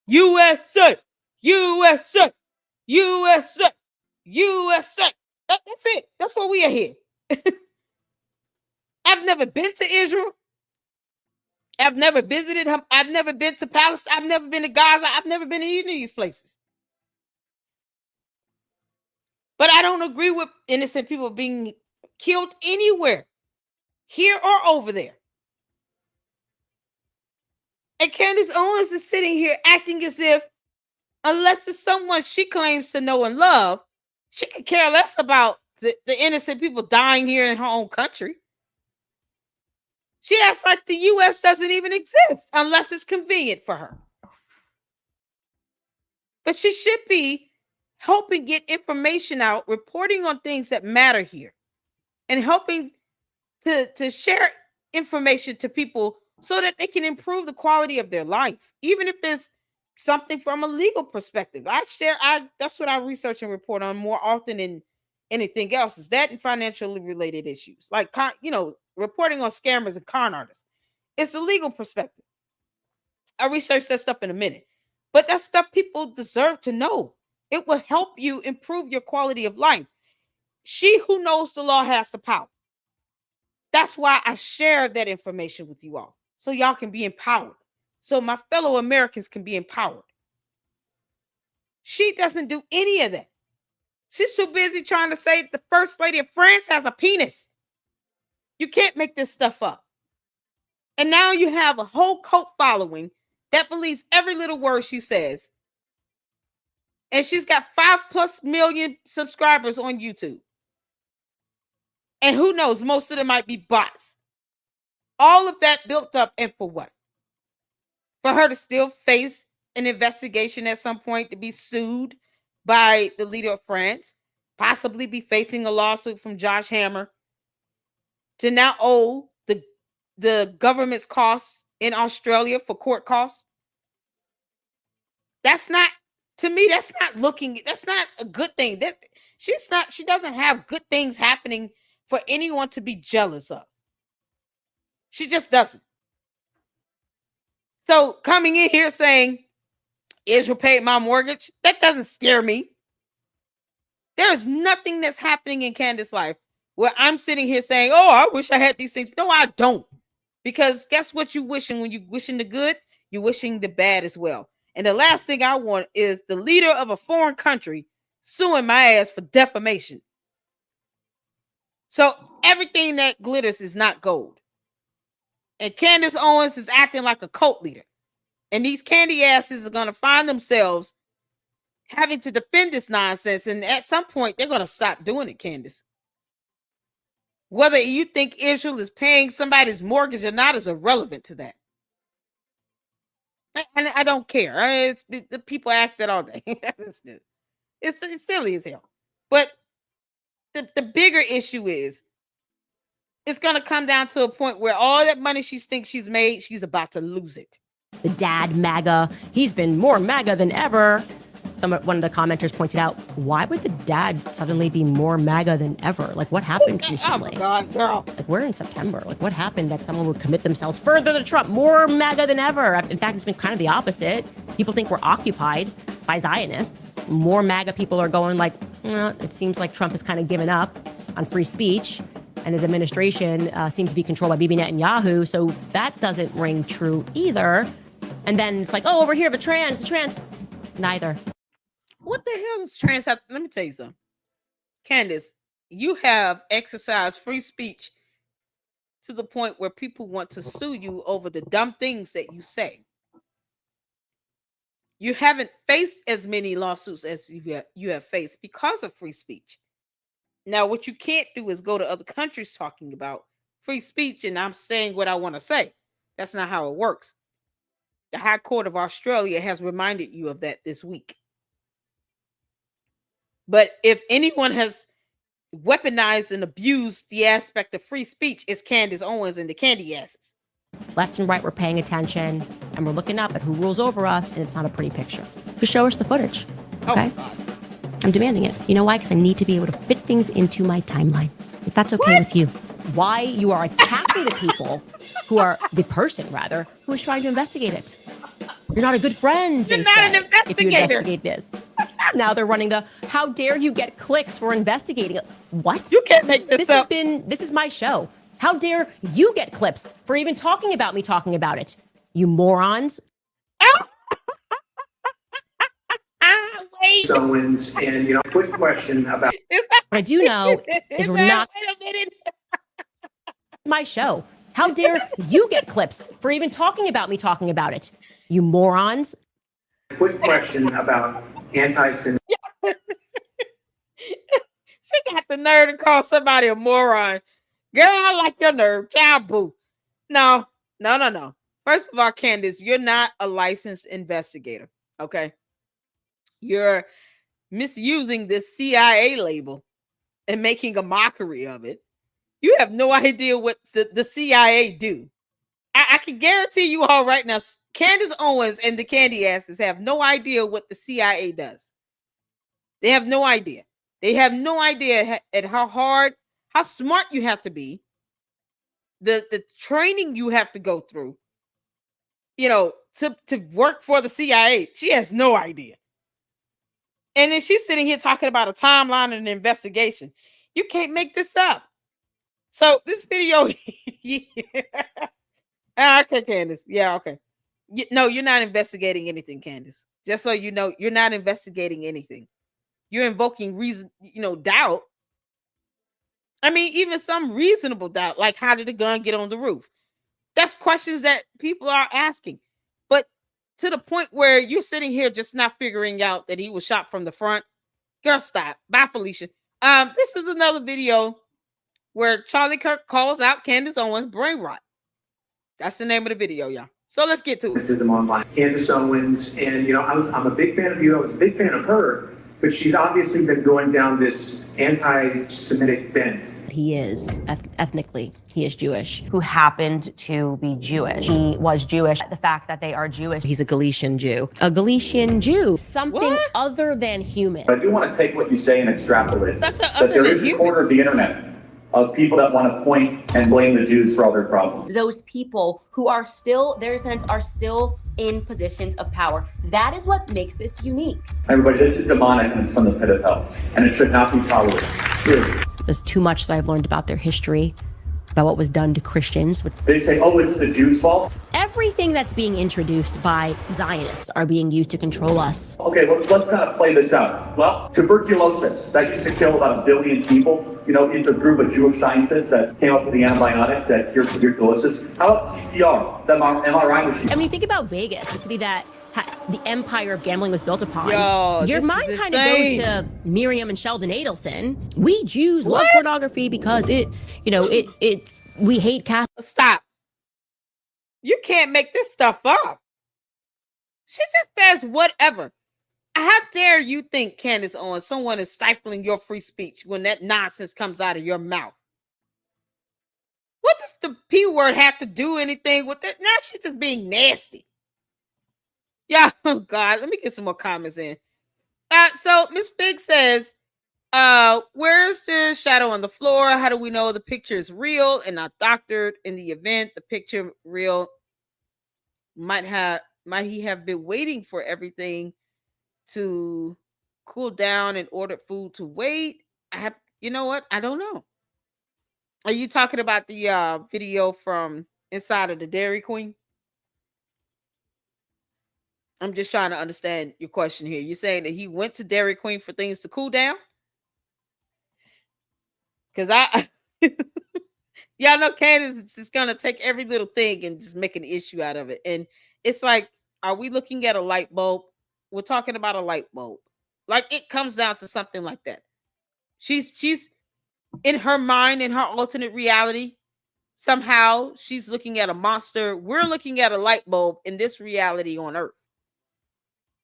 USA, USA, USA, USA. That's it. That's where we are here. I've never been to Israel. I've never visited him. I've never been to Palestine. I've never been to Gaza. I've never been to any of these places. But I don't agree with innocent people being killed anywhere, here or over there. And Candace Owens is sitting here acting as if, unless it's someone she claims to know and love, she could care less about the innocent people dying here in her own country. She acts like the U.S. doesn't even exist unless it's convenient for her. But she should be helping get information out, reporting on things that matter here, and helping to share information to people so that they can improve the quality of their life, even if it's something from a legal perspective. That's what I research and report on more often than anything else, is that and financially related issues, like, reporting on scammers and con artists. It's a legal perspective. I'll research that stuff in a minute. But that's stuff people deserve to know. It will help you improve your quality of life. She who knows the law has the power. That's why I share that information with you all, so y'all can be empowered, so my fellow Americans can be empowered. She doesn't do any of that. She's too busy trying to say the First Lady of France has a penis. You can't make this stuff up. And now you have a whole cult following that believes every little word she says. And she's got 5+ million subscribers on YouTube. And who knows, most of them might be bots. All of that built up, and for what? For her to still face an investigation at some point, to be sued by the leader of France, possibly be facing a lawsuit from Josh Hammer, to now owe the government's costs in Australia for court costs. That's not, to me, that's not a good thing. She doesn't have good things happening for anyone to be jealous of. She just doesn't. So coming in here saying Israel paid my mortgage, that doesn't scare me. There is nothing that's happening in Candace's life where I'm sitting here saying, oh, I wish I had these things. No, I don't. Because guess what you're wishing when you're wishing the good? You're wishing the bad as well. And the last thing I want is the leader of a foreign country suing my ass for defamation. So everything that glitters is not gold. And Candace Owens is acting like a cult leader. And these candy asses are going to find themselves having to defend this nonsense. And at some point, they're going to stop doing it, Candace. Whether you think Israel is paying somebody's mortgage or not is irrelevant to that. And I don't care. The people ask that all day. It's silly as hell. But the bigger issue is, it's going to come down to a point where all that money she thinks she's made, she's about to lose it. The dad MAGA, he's been more MAGA than ever. One of the commenters pointed out, why would the dad suddenly be more MAGA than ever? Like, what happened recently? Oh, God, girl. Like, we're in September. Like, what happened that someone would commit themselves further to Trump, more MAGA than ever? In fact, it's been kind of the opposite. People think we're occupied by Zionists. More MAGA people are going like, it seems like Trump has kind of given up on free speech, and his administration seems to be controlled by Bibi Netanyahu. So that doesn't ring true either. And then it's like, oh, over here, the trans. Neither. What the hell is trans? Let me tell you something. Candace, you have exercised free speech to the point where people want to sue you over the dumb things that you say. You haven't faced as many lawsuits as you have faced because of free speech. Now, what you can't do is go to other countries talking about free speech and I'm saying what I want to say. That's not how it works. The High Court of Australia has reminded you of that this week. But if anyone has weaponized and abused the aspect of free speech, it's Candace Owens and the CandyAsses. Left and right, we're paying attention, and we're looking up at who rules over us, and it's not a pretty picture. Just show us the footage, okay? Oh, I'm demanding it. You know why? Because I need to be able to fit things into my timeline. If that's okay with you. Why you are attacking the people who are the person, rather, who is trying to investigate it. You're not a good friend, You're they not an say, if you investigator. investigate this. Now they're running the, how dare you get clicks for investigating it. What? You can't make this up. This is my show. How dare you get clips for even talking about me talking about it? You morons. Wait. Owens, and quick question about. What I do know is we're not. Wait a minute. My show. How dare you get clips for even talking about me talking about it? You morons. Quick question about anti-Semitic. She got the nerve to call somebody a moron. Girl, I like your nerve. Child boo. No. First of all, Candace, you're not a licensed investigator. Okay. You're misusing this CIA label and making a mockery of it. You have no idea what the CIA do. I can guarantee you all right now, Candace Owens and the CandyAsses have no idea what the CIA does. They have no idea. They have no idea at how hard, how smart you have to be, the training you have to go through, to work for the CIA. She has no idea. And then she's sitting here talking about a timeline and an investigation. You can't make this up. So this video, okay, Candace. Yeah, okay. No, you're not investigating anything, Candace. Just so you know, you're not investigating anything. You're invoking reason, doubt. I mean, even some reasonable doubt, like how did the gun get on the roof? That's questions that people are asking. But to the point where you're sitting here just not figuring out that he was shot from the front. Girl, stop. Bye, Felicia. This is another video where Charlie Kirk calls out Candace Owens brain rot. That's the name of the video, y'all. So let's get to it. To them online. Candace Owens, and I'm a big fan of you. I was a big fan of her, but she's obviously been going down this anti-Semitic bent. He is ethnically, he is Jewish. Who happened to be Jewish. He was Jewish. The fact that they are Jewish, he's a Galician Jew. A Galician Jew, something other than human. But I do want to take what you say and extrapolate. Something that other there than is a human. corner of the internet of people that want to point and blame the Jews for all their problems. Those people who are still, their sense, are still in positions of power. That is what makes this unique. Everybody, this is demonic and it's from the pit of hell, and it should not be tolerated. Period. There's too much that I've learned about their history, about what was done to Christians. They say, oh, it's the Jews' fault. Everything that's being introduced by Zionists are being used to control us. Okay, let's kind of play this out. Well, tuberculosis, that used to kill about 1 billion people. It's a group of Jewish scientists that came up with the antibiotic that cured tuberculosis. How about CPR, the MRI machine? I mean, think about Vegas, the city that the empire of gambling was built upon. Yo, your this mind is kind of goes insane. to Miriam and Sheldon Adelson. We Jews love pornography because we hate Catholics. Stop. You can't make this stuff up. She just says whatever. How dare you think, Candace Owens, someone is stifling your free speech when that nonsense comes out of your mouth? What does the P word have to do anything with it? Now she's just being nasty. Yeah, oh God, let me get some more comments in. So Miss Fig says, where's the shadow on the floor? How do we know the picture is real and not doctored? In the event the picture real, might he have been waiting for everything to cool down and ordered food to wait? You know what? I don't know. Are you talking about the video from inside of the Dairy Queen? I'm just trying to understand your question here. You're saying that he went to Dairy Queen for things to cool down? Because y'all know Candace is just going to take every little thing and just make an issue out of it. And it's like, are we looking at a light bulb? We're talking about a light bulb. Like, it comes down to something like that. She's in her mind, in her alternate reality. Somehow she's looking at a monster. We're looking at a light bulb in this reality on Earth.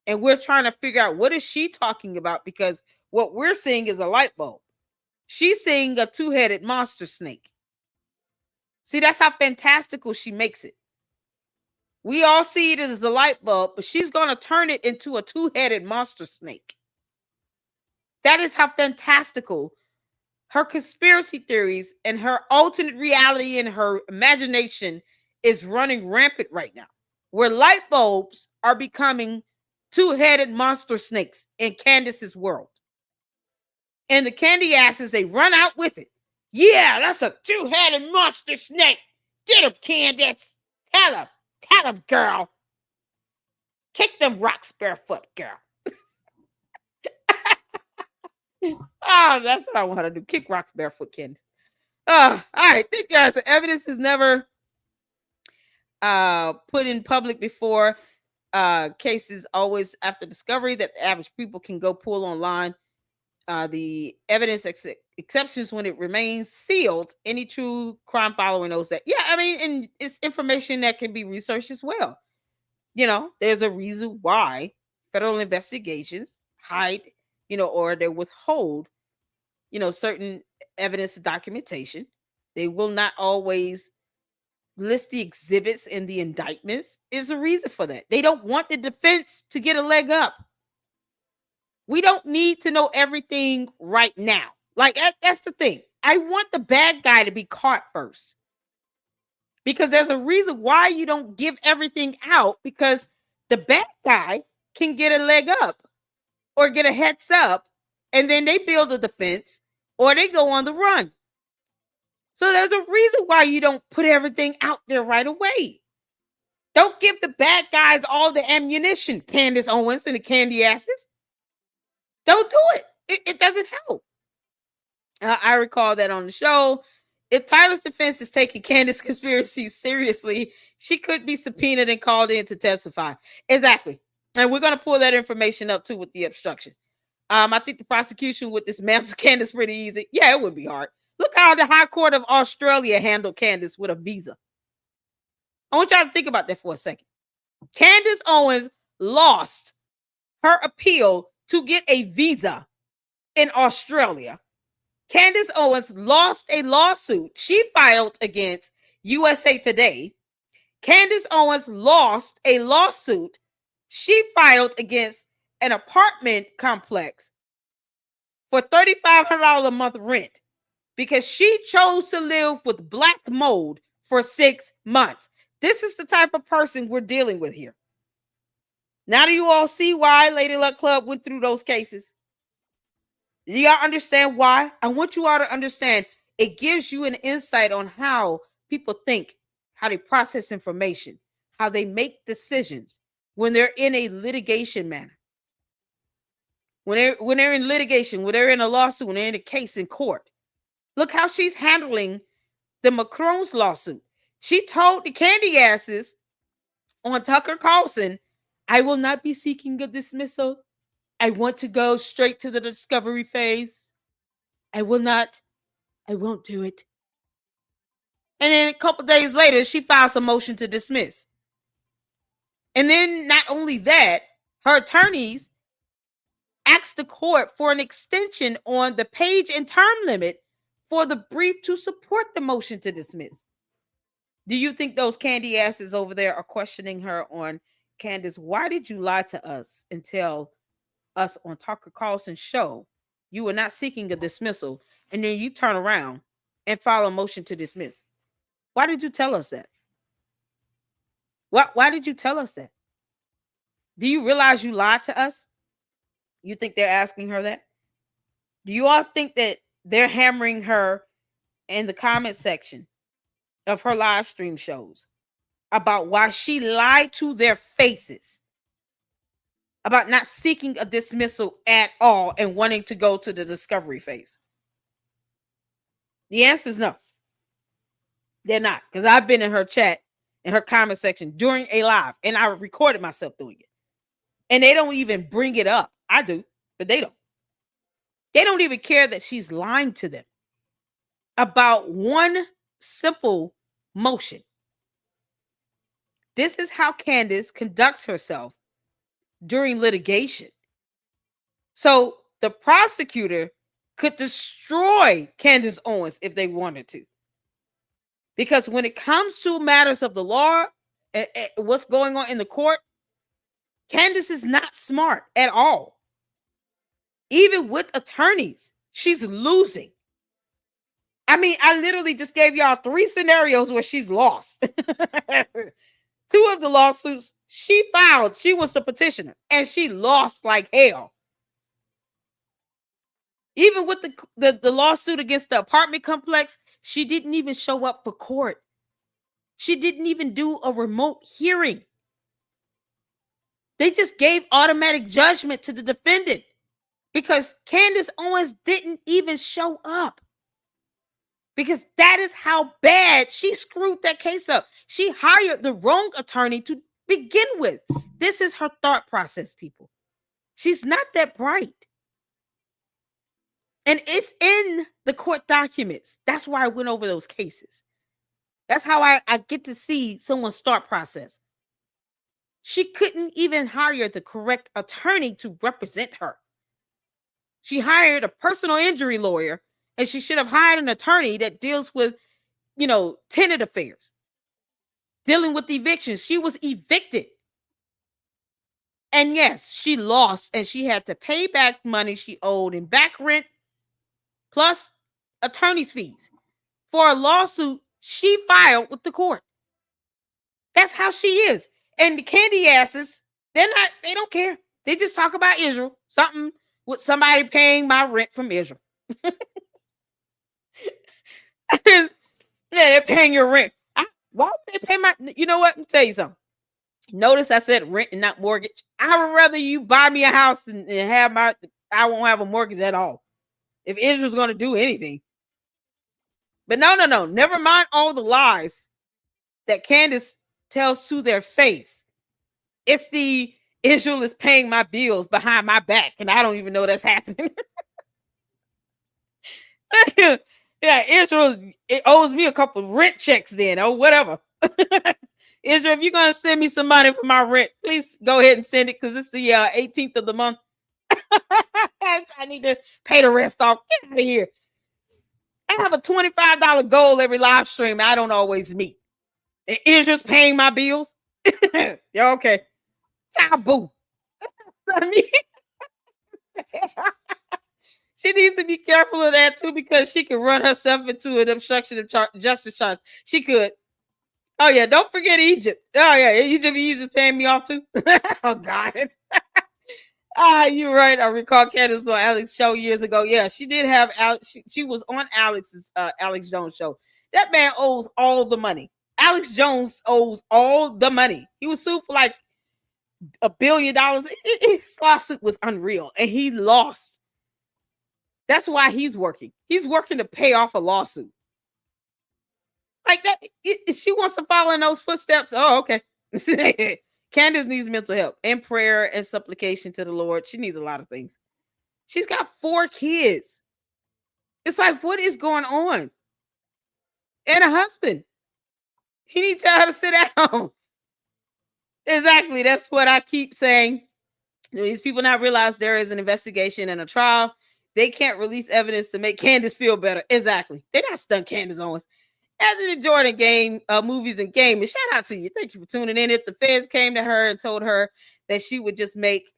And we're trying to figure out what is she talking about, because what we're seeing is a light bulb. She's seeing a two-headed monster snake. See, that's how fantastical she makes it. We all see it as a light bulb, but she's going to turn it into a two-headed monster snake. That is how fantastical her conspiracy theories and her alternate reality and her imagination is running rampant right now, where light bulbs are becoming two-headed monster snakes in Candace's world. And the CandyAsses, they run out with it. Yeah, that's a two-headed monster snake. Get him, Candace. Tell him, girl. Kick them rocks barefoot, girl. Oh, that's what I want to do. Kick rocks barefoot, Candace. All right. Thank you guys. The evidence is never put in public before. Cases always after discovery that the average people can go pull online. The evidence exceptions when it remains sealed. Any true crime follower knows that. Yeah, I mean, and it's information that can be researched as well. You know, there's a reason why federal investigations hide, or they withhold, certain evidence and documentation. They will not always list the exhibits in the indictments. Is a reason for that. They don't want the defense to get a leg up. We don't need to know everything right now. Like, that's the thing. I want the bad guy to be caught first. Because there's a reason why you don't give everything out, because the bad guy can get a leg up or get a heads up, and then they build a defense or they go on the run. So there's a reason why you don't put everything out there right away. Don't give the bad guys all the ammunition, Candace Owens and the CandyAsses. Don't do it. It doesn't help. I recall that on the show. If Tyler's defense is taking Candace's conspiracy seriously, she could be subpoenaed and called in to testify. Exactly. And we're going to pull that information up too with the obstruction. I think the prosecution would dismantle Candace pretty easy. Yeah, it would be hard. Look how the High Court of Australia handled Candace with a visa. I want y'all to think about that for a second. Candace Owens lost her appeal to get a visa in Australia. Candace Owens lost a lawsuit she filed against USA Today. Candace Owens lost a lawsuit she filed against an apartment complex for $3,500 a month rent because she chose to live with black mold for 6 months. This is the type of person we're dealing with here. Now do you all see why Lady Luck Club went through those cases? Do y'all understand why? I want you all to understand. It gives you an insight on how people think, how they process information, how they make decisions when they're in a litigation manner. When they're in litigation, when they're in a lawsuit, when they're in a case in court. Look how she's handling the Macron's lawsuit. She told the CandyAsses on Tucker Carlson, I will not be seeking a dismissal. I want to go straight to the discovery phase. I won't do it. And then a couple days later, she files a motion to dismiss. And then not only that, her attorneys asked the court for an extension on the page and term limit for the brief to support the motion to dismiss. Do you think those CandyAsses over there are questioning her on, Candace, why did you lie to us and tell us on Tucker Carlson's show you were not seeking a dismissal, and then you turn around and file a motion to dismiss? Why did you tell us that? Why did you tell us that? Do you realize you lied to us? You think they're asking her that? Do you all think that they're hammering her in the comment section of her live stream shows about why she lied to their faces about not seeking a dismissal at all and wanting to go to the discovery phase? The answer is no. They're not, because I've been in her chat, in her comment section during a live, and I recorded myself doing it. And they don't even bring it up. I do, but they don't. They don't even care that she's lying to them about one simple motion. This is how Candace conducts herself during litigation. So the prosecutor could destroy Candace Owens if they wanted to. Because when it comes to matters of the law, what's going on in the court, Candace is not smart at all. Even with attorneys, she's losing. I mean, I literally just gave y'all 3 scenarios where she's lost. 2 of the lawsuits she filed, she was the petitioner, and she lost like hell. Even with the lawsuit against the apartment complex, she didn't even show up for court. She didn't even do a remote hearing. They just gave automatic judgment to the defendant because Candace Owens didn't even show up. Because that is how bad she screwed that case up. She hired the wrong attorney to begin with. This is her thought process, people. She's not that bright. And it's in the court documents. That's why I went over those cases. That's how I get to see someone's thought process. She couldn't even hire the correct attorney to represent her. She hired a personal injury lawyer, and she should have hired an attorney that deals with, tenant affairs, dealing with evictions. She was evicted. And yes, she lost, and she had to pay back money she owed in back rent, plus attorney's fees for a lawsuit she filed with the court. That's how she is. And the CandyAsses, they don't care. They just talk about Israel. Something with somebody paying my rent from Israel. Yeah, they're paying your rent. Why would they pay my? You know what? Let me tell you something. Notice I said rent and not mortgage. I would rather you buy me a house and have I won't have a mortgage at all. If Israel's going to do anything. But no. Never mind all the lies that Candace tells to their face. It's the Israel is paying my bills behind my back, and I don't even know that's happening. Yeah, Israel, it owes me a couple of rent checks then, or whatever. Israel, if you're going to send me some money for my rent, please go ahead and send it because it's the 18th of the month. I need to pay the rest off. Get out of here. I have a $25 goal every live stream I don't always meet. And Israel's paying my bills. Yeah, okay. Taboo. I mean, she needs to be careful of that too because she can run herself into an obstruction of justice charge. She could. Oh yeah, don't forget Egypt. Oh yeah, Egypt paying me off too. Oh God. You're right. I recall Candace on Alex's show years ago. Yeah, she did have Alex. She was on Alex's Alex Jones show. That man owes all the money. Alex Jones owes all the money. He was sued for like $1 billion. His lawsuit was unreal, and he lost. That's why he's working. He's working to pay off a lawsuit. Like that, she wants to follow in those footsteps. Oh, okay. Candace needs mental help and prayer and supplication to the Lord. She needs a lot of things. She's got 4 kids. It's like, what is going on? And a husband. He needs to tell her to sit down. Exactly. That's what I keep saying. These people not realize there is an investigation and a trial. They can't release evidence to make Candace feel better. Exactly. They got stunned Candace Owens. After the Jordan game, movies and gaming, shout out to you. Thank you for tuning in. If the feds came to her and told her that she would just make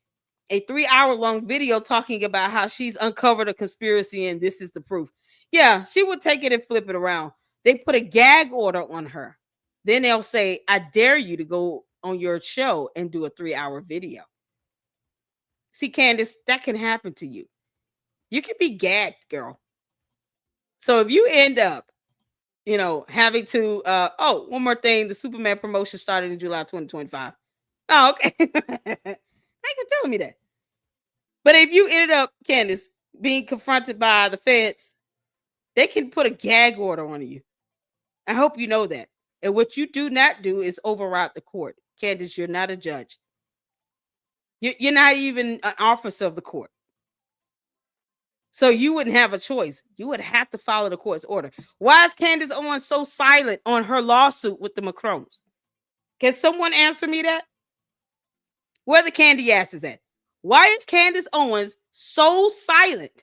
a 3-hour-long video talking about how she's uncovered a conspiracy and this is the proof. Yeah, she would take it and flip it around. They put a gag order on her. Then they'll say, I dare you to go on your show and do a 3-hour video. See, Candace, that can happen to you. You can be gagged, girl. So if you end up, having to, one more thing. The Superman promotion started in July 2025. Oh, okay. Thank you for telling me that. But if you ended up, Candace, being confronted by the feds, they can put a gag order on you. I hope you know that. And what you do not do is override the court. Candace, you're not a judge. You're not even an officer of the court. So you wouldn't have a choice. You would have to follow the court's order. Why is Candace Owens so silent on her lawsuit with the Macrons? Can someone answer me that? Where the CandyAsses at? Why is Candace Owens so silent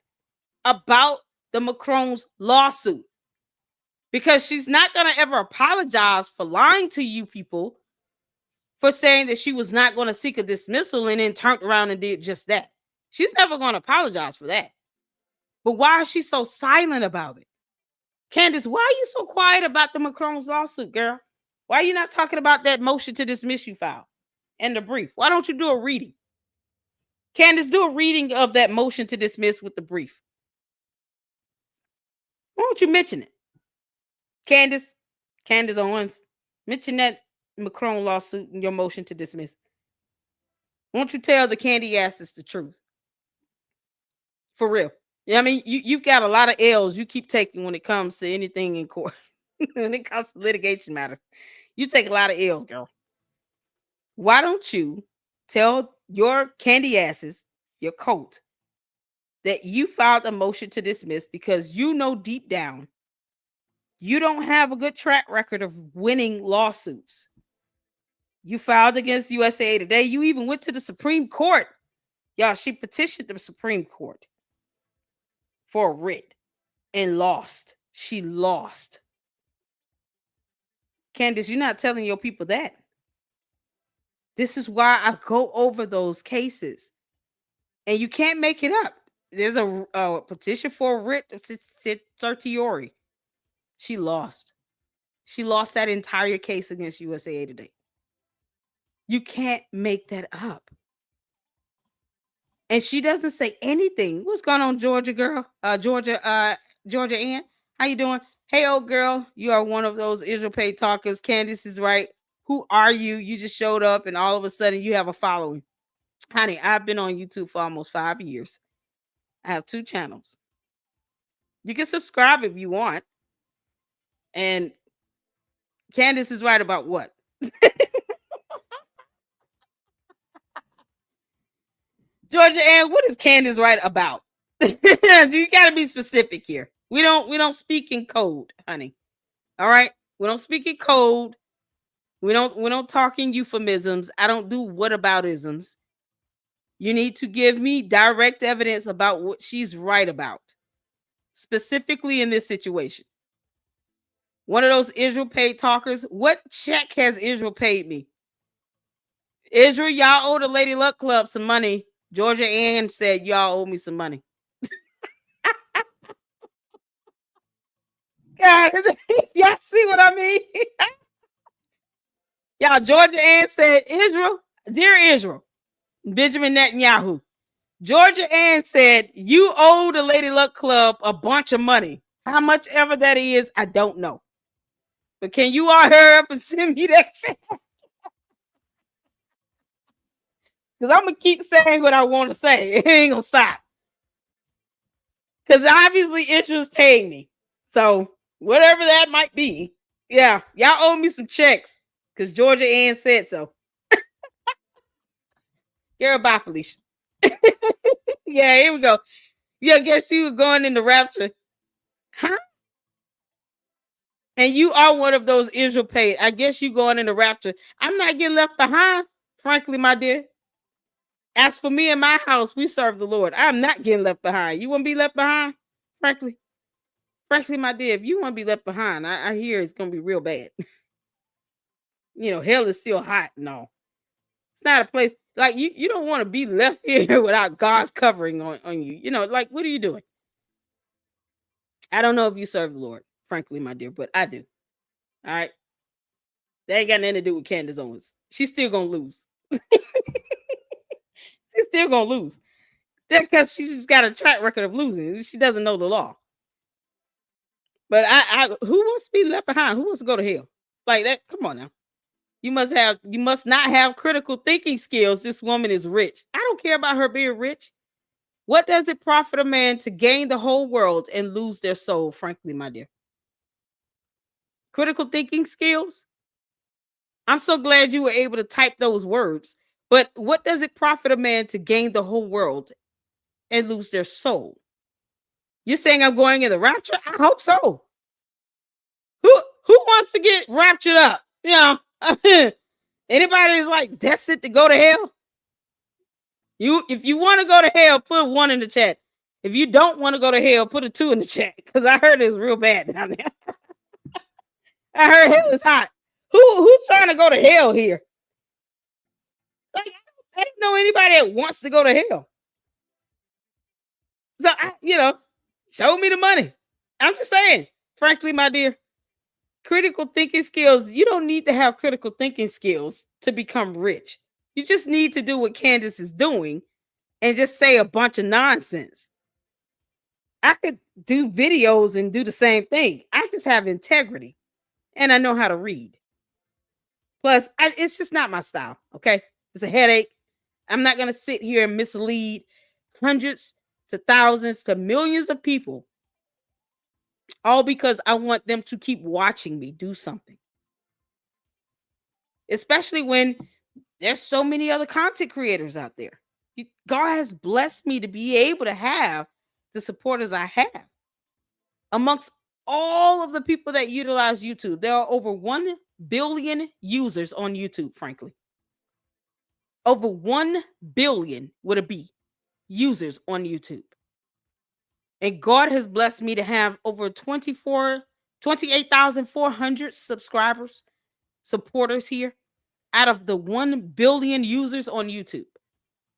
about the Macrons' lawsuit? Because she's not going to ever apologize for lying to you people, for saying that she was not going to seek a dismissal and then turned around and did just that. She's never going to apologize for that. But why is she so silent about it? Candace, why are you so quiet about the Macron's lawsuit, girl? Why are you not talking about that motion to dismiss you filed and the brief? Why don't you do a reading? Candace, do a reading of that motion to dismiss with the brief. Why don't you mention it? Candace Owens, mention that Macron lawsuit in your motion to dismiss. Won't you tell the CandyAsses the truth? For real. Yeah, I mean, you've got a lot of L's you keep taking when it comes to anything in court. When it comes to litigation matters, you take a lot of L's, girl. Why don't you tell your CandyAsses, your cult, that you filed a motion to dismiss because you know deep down you don't have a good track record of winning lawsuits. You filed against USA Today. You even went to the Supreme Court. Y'all, she petitioned the Supreme Court for a writ and lost. She lost. Candace, you're not telling your people that. This is why I go over those cases. And you can't make it up. There's a petition for a writ of certiorari. She lost. She lost that entire case against USA Today. You can't make that up. And she doesn't say anything. What's going on, Georgia girl? Georgia Ann? How you doing? Hey, old girl, you are one of those Israel Pay talkers. Candace is right. Who are you? You just showed up and all of a sudden you have a following. Honey, I've been on YouTube for almost 5 years. I have 2 channels. You can subscribe if you want. And Candace is right about what? Georgia Ann, what is Candace right about? You got to be specific here. We don't speak in code, honey. All right? We don't speak in code. We don't talk in euphemisms. I don't do whataboutisms. You need to give me direct evidence about what she's right about, specifically in this situation. One of those Israel paid talkers. What check has Israel paid me? Israel, y'all owe the Lady Luck Club some money. Georgia Ann said y'all owe me some money. God, y'all see what I mean? Y'all, Georgia Ann said, Israel, dear Israel, Benjamin Netanyahu, Georgia Ann said, you owe the Lady Luck Club a bunch of money. How much ever that is, I don't know. But can you all hurry up and send me that check? Because I'm going to keep saying what I want to say. It ain't going to stop. Because obviously Israel's paying me. So whatever that might be. Yeah, y'all owe me some checks. Because Georgia Ann said so. Girl, bye, Felicia. Yeah, here we go. Yeah, guess you were going in the rapture. Huh? And you are one of those Israel paid. I guess you going in the rapture. I'm not getting left behind, frankly, my dear. As for me and my house, we serve the Lord. I'm not getting left behind. You want to be left behind? Frankly, my dear, if you want to be left behind, I hear it's going to be real bad. You know, hell is still hot. No, it's not a place like you don't want to be left here without God's covering on you. You know, like, what are you doing? I don't know if you serve the Lord, frankly, my dear, but I do. All right. That ain't got nothing to do with Candace Owens. She's still going to lose. She's still going to lose. That's because she just got a track record of losing. She doesn't know the law. But who wants to be left behind? Who wants to go to hell? Like that? Come on now. You must not have critical thinking skills. This woman is rich. I don't care about her being rich. What does it profit a man to gain the whole world and lose their soul? Frankly, my dear. Critical thinking skills? I'm so glad you were able to type those words. But what does it profit a man to gain the whole world and lose their soul? You're saying I'm going in the rapture? I hope so. Who wants to get raptured up? You know, anybody is like destined to go to hell? If you want to go to hell, put a 1 in the chat. If you don't want to go to hell, put a 2 in the chat. Because I heard it's real bad down there. I heard hell is hot. Who's trying to go to hell here? Like, I don't know anybody that wants to go to hell. So, show me the money. I'm just saying. Frankly, my dear, critical thinking skills, you don't need to have critical thinking skills to become rich. You just need to do what Candace is doing and just say a bunch of nonsense. I could do videos and do the same thing. I just have integrity and I know how to read. Plus, it's just not my style. Okay. It's a headache. I'm not going to sit here and mislead hundreds to thousands to millions of people, all because I want them to keep watching me do something. Especially when there's so many other content creators out there. God has blessed me to be able to have the supporters I have. Amongst all of the people that utilize YouTube, there are over 1 billion users on YouTube, frankly. Over 1 billion with a B users on YouTube. And God has blessed me to have over 28,400 subscribers, supporters here out of the 1 billion users on YouTube.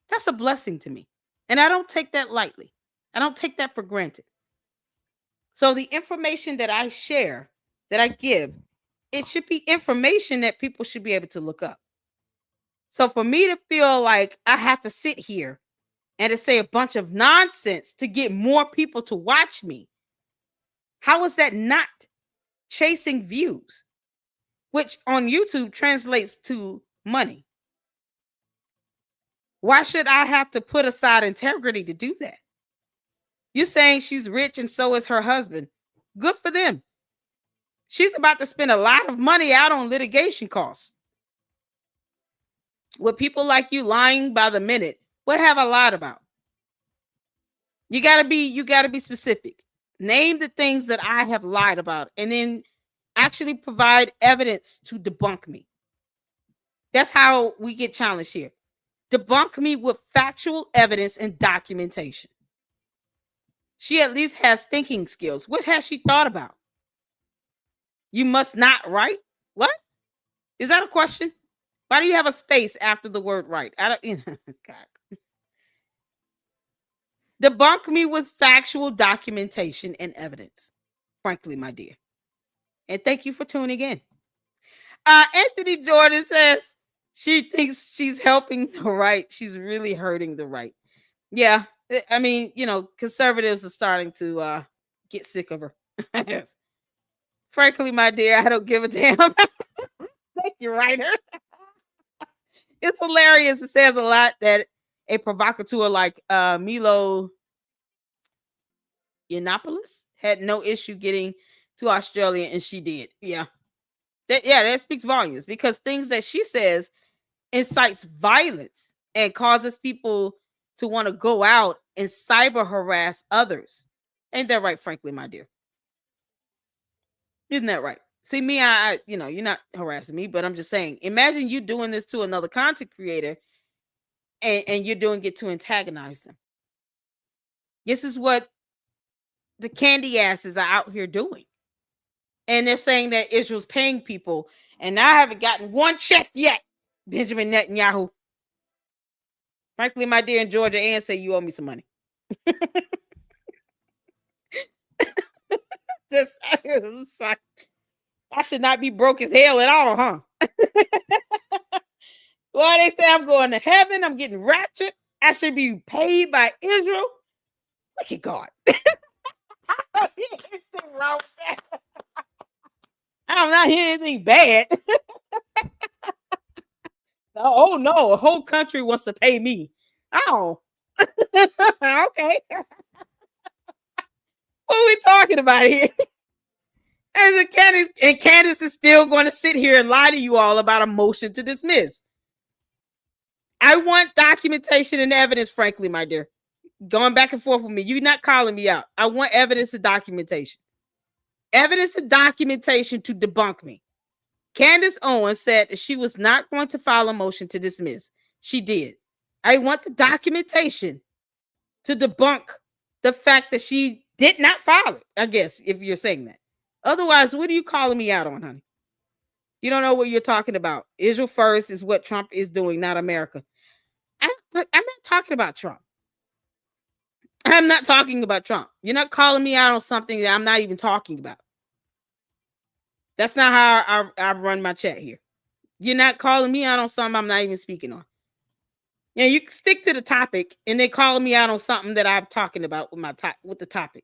That's a blessing to me. And I don't take that lightly. I don't take that for granted. So the information that I share, that I give, it should be information that people should be able to look up. So for me to feel like I have to sit here and to say a bunch of nonsense to get more people to watch me, how is that not chasing views? Which on YouTube translates to money. Why should I have to put aside integrity to do that? You're saying she's rich and so is her husband. Good for them. She's about to spend a lot of money out on litigation costs. With people like you lying by the minute, what have I lied about? You gotta be specific. Name the things that I have lied about and then actually provide evidence to debunk me. That's how we get challenged here. Debunk me with factual evidence and documentation. She at least has thinking skills. What has she thought about? You must not write? What? Is that a question? Why do you have a space after the word right? I don't, God. Debunk me with factual documentation and evidence. Frankly, my dear. And thank you for tuning in. Anthony Jordan says she thinks she's helping the right. She's really hurting the right. Yeah. I mean, conservatives are starting to get sick of her. Frankly, my dear, I don't give a damn. Thank you, writer. It's hilarious. It says a lot that a provocateur like Milo Yiannopoulos had no issue getting to Australia, and she did. Yeah. That speaks volumes, because things that she says incites violence and causes people to want to go out and cyber harass others. Ain't that right, frankly, my dear? Isn't that right? See, me, I you're not harassing me, but I'm just saying, imagine you doing this to another content creator and you're doing it to antagonize them. This is what the CandyAsses are out here doing. And they're saying that Israel's paying people, and I haven't gotten one check yet, Benjamin Netanyahu. Frankly, my dear, in Georgia, Ann say you owe me some money. I should not be broke as hell at all, huh? Well, they say I'm going to heaven. I'm getting raptured. I should be paid by Israel. Look at God. I don't hear anything wrong with that. I'm not hearing anything bad. Oh, no. A whole country wants to pay me. Oh. Okay. What are we talking about here? And Candace is still going to sit here and lie to you all about a motion to dismiss. I want documentation and evidence, frankly, my dear. Going back and forth with me. You're not calling me out. I want evidence and documentation. Evidence and documentation to debunk me. Candace Owens said that she was not going to file a motion to dismiss. She did. I want the documentation to debunk the fact that she did not file it, I guess, if you're saying that. Otherwise, what are you calling me out on, honey? You don't know what you're talking about. Israel first is what Trump is doing, not America. I'm not talking about Trump. I'm not talking about Trump. You're not calling me out on something that I'm not even talking about. That's not how I run my chat here. You're not calling me out on something I'm not even speaking on. Yeah, you can stick to the topic, and they calling me out on something that I'm talking about with the topic.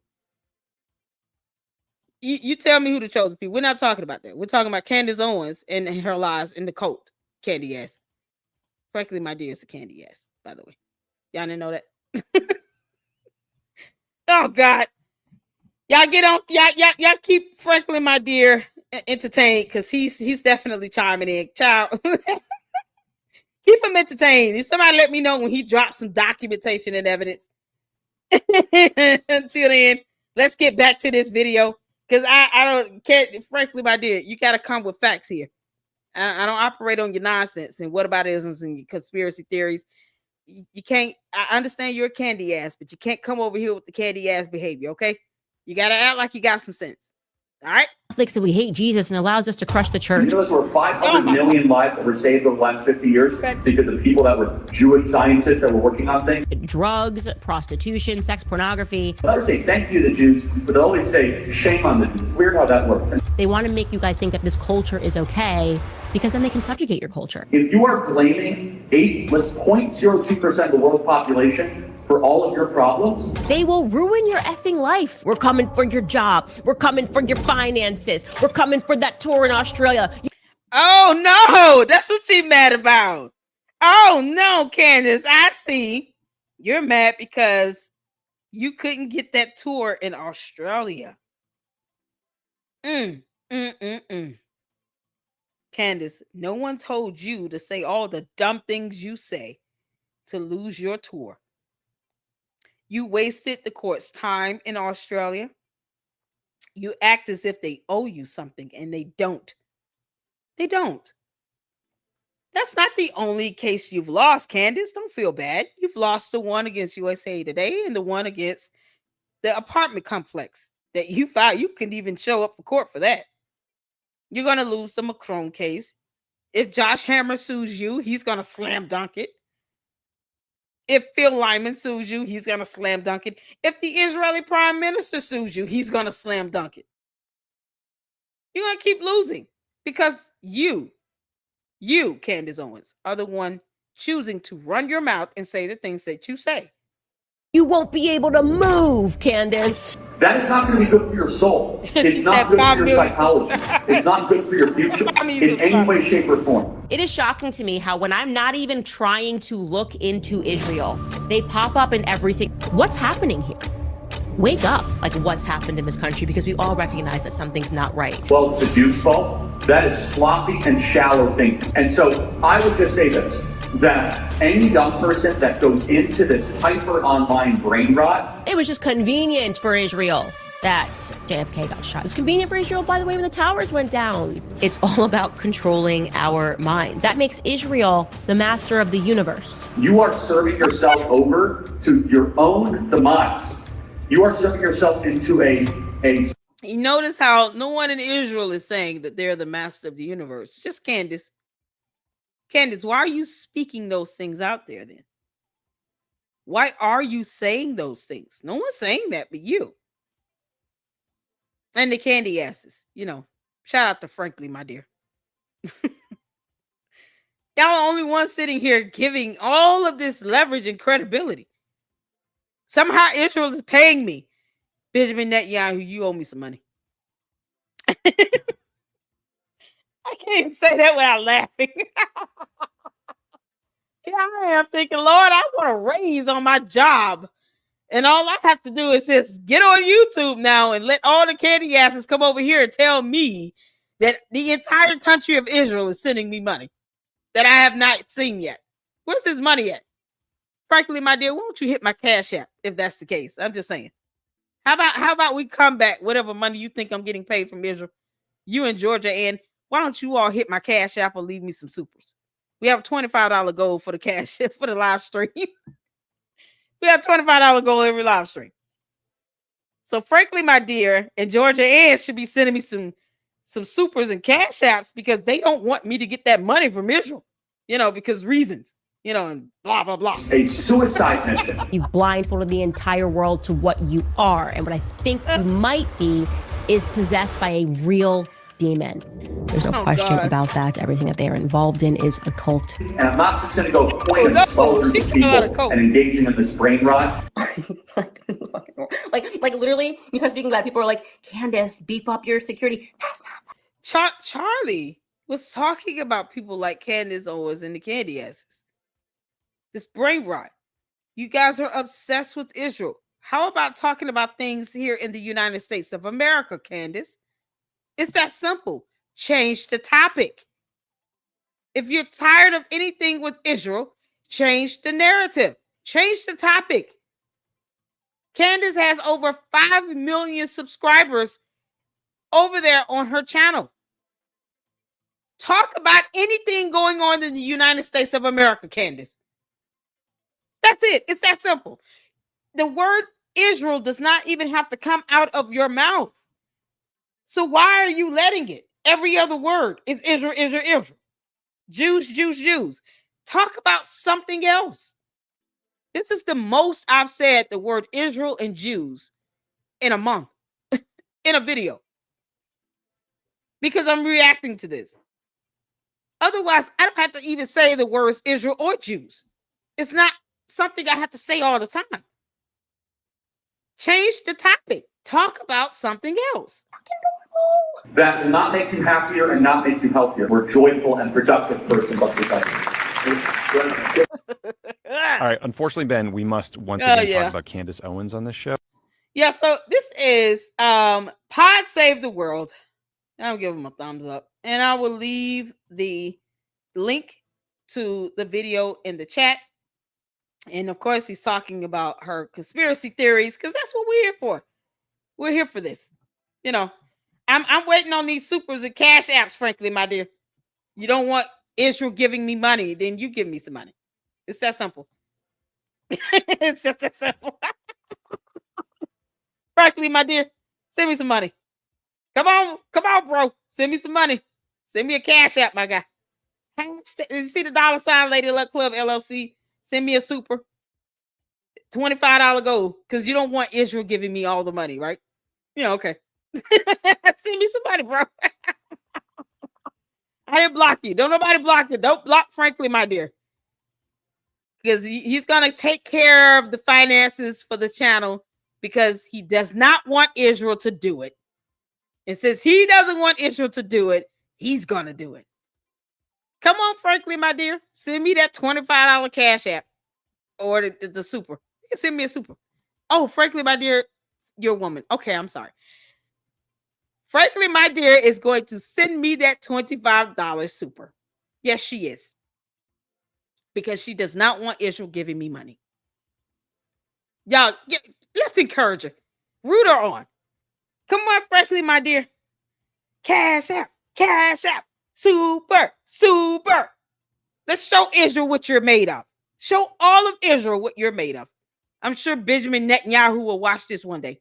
You tell me who the chosen people. We're not talking about that. We're talking about Candace Owens and her lies in the cult. CandyAsses. Frankly, my dear, it's a CandyAsses, by the way. Y'all didn't know that? Oh God. Y'all get on, y'all keep Frankly, my dear, entertained, because he's definitely chiming in. Child. Keep him entertained. Somebody let me know when he drops some documentation and evidence. Until then, let's get back to this video. Because I can't, frankly, my dear, you got to come with facts here. I don't operate on your nonsense and whataboutisms and your conspiracy theories. You can't, I understand you're a candy ass, but you can't come over here with the candy ass behavior, okay? You got to act like you got some sense. All right? Catholics that we hate Jesus and allows us to crush the church. You know, there were 500 million lives that were saved over the last 50 years because of people that were Jewish scientists that were working on things. Drugs, prostitution, sex pornography. I would say thank you to the Jews, but they always say shame on the Jews. It's weird how that works. They want to make you guys think that this culture is okay because then they can subjugate your culture. If you are blaming 0.02% of the world's population for all of your problems, they will ruin your effing life. We're coming for your job. We're coming for your finances. We're coming for that tour in Australia. Oh no, that's what she's mad about. Oh no, Candace, I see. You're mad because you couldn't get that tour in Australia. Candace, no one told you to say all the dumb things you say to lose your tour. You wasted the court's time in Australia. You act as if they owe you something, and they don't. They don't. That's not the only case you've lost, Candace. Don't feel bad. You've lost the one against USA Today and the one against the apartment complex that you filed. You couldn't even show up for court for that. You're going to lose the Macron case. If Josh Hammer sues you, he's going to slam dunk it. If Phil Lyman sues you, he's going to slam dunk it. If the Israeli prime minister sues you, he's going to slam dunk it. You're going to keep losing because you, Candace Owens, are the one choosing to run your mouth and say the things that you say. You won't be able to move, Candace. that is not going to be good for your soul. It's not good for your psychology. It's not good for your future in any way, shape, or form. It is shocking to me how when I'm not even trying to look into Israel, they pop up in everything. What's happening here? Wake up, like what's happened in this country, because we all recognize that something's not right. Well, it's the Jews' fault. That is sloppy and shallow thinking. And so I would just say this, that any young person that goes into this hyper online brain rot. It was just convenient for Israel that JFK got shot. It was convenient for Israel, by the way, when the towers went down. It's all about controlling our minds. That makes Israel the master of the universe. You are serving yourself over to your own demise. You are serving yourself into a You notice how no one in Israel is saying that they're the master of the universe. Just Candace. Candace, why are you speaking those things out there then? Why are you saying those things? No one's saying that but you. And the CandyAsses, you know. Shout out to Frankly, my dear. Y'all are the only ones sitting here giving all of this leverage and credibility. Somehow Israel is paying me. Benjamin Netanyahu, you owe me some money. I can't say that without laughing. Yeah, I am thinking, Lord, I want a raise on my job. And all I have to do is just get on YouTube now and let all the CandyAsses come over here and tell me that the entire country of Israel is sending me money that I have not seen yet. Where's his money at? Frankly, my dear, why don't you hit my Cash App if that's the case? I'm just saying. How about we come back, whatever money you think I'm getting paid from Israel, you in Georgia, and why don't you all hit my Cash App or leave me some supers? We have a $25 goal for the cash for the live stream. We have $25 goal every live stream. So frankly, my dear, and Georgia Ann should be sending me some supers and Cash Apps because they don't want me to get that money from Israel, you know, because reasons, you know, and blah, blah, blah. A suicide mission. You've blindfolded the entire world to what you are. And what I think you might be is possessed by a real demon. There's no Oh, question God. about that. Everything that they are involved in is a cult. And I'm not just going to go point and no, slow through she these came out of people coke. and engaging in this brain rot. like literally, you start speaking about it, people are like, Candace, beef up your security. Charlie was talking about people like Candace Owens and the CandyAsses. This brain rot. You guys are obsessed with Israel. How about talking about things here in the United States of America, Candace? It's that simple. Change the topic. If you're tired of anything with Israel, change the narrative. Change the topic. Candace has over 5 million subscribers over there on her channel. Talk about anything going on in the United States of America, Candace. That's it. It's that simple. The word Israel does not even have to come out of your mouth. So why are you letting it? Every other word is Israel, Israel, Israel. Jews, Jews, Jews. Talk about something else. This is the most I've said the word Israel and Jews in a month in a video because I'm reacting to this. Otherwise, I don't have to even say the words Israel or Jews. It's not something I have to say all the time. Change the topic. Talk about something else. That will not make you happier and not make you healthier. We're joyful and productive persons like this. All right. Unfortunately, Ben, we must once again talk about Candace Owens on this show. Yeah, so this is Pod Save the World. I'll give him a thumbs up. And I will leave the link to the video in the chat. And of course, he's talking about her conspiracy theories because that's what we're here for. We're here for this. You know, I'm waiting on these supers and cash apps, frankly, my dear. You don't want Israel giving me money, then you give me some money. It's that simple. It's just that simple. Frankly, my dear, send me some money. Come on, bro. Send me some money. Send me a cash app, my guy. You see the $ Lady Luck Club LLC? Send me a super. $25 goal. Because you don't want Israel giving me all the money, right? Yeah, okay. Send me some money, bro. I didn't block you. Don't nobody block you. Don't block Frankly, my dear. Because he's going to take care of the finances for the channel because he does not want Israel to do it. And since he doesn't want Israel to do it, he's going to do it. Come on, Frankly, my dear. Send me that $25 cash app or the super. You can send me a super. Oh, Frankly, my dear, you're a woman. Okay, I'm sorry. Frankly, my dear is going to send me that $25 super. Yes, she is. Because she does not want Israel giving me money. Y'all, let's encourage her. Root her on. Come on, Frankly, my dear. Cash app. Super. Let's show Israel what you're made of. Show all of Israel what you're made of. I'm sure Benjamin Netanyahu will watch this one day.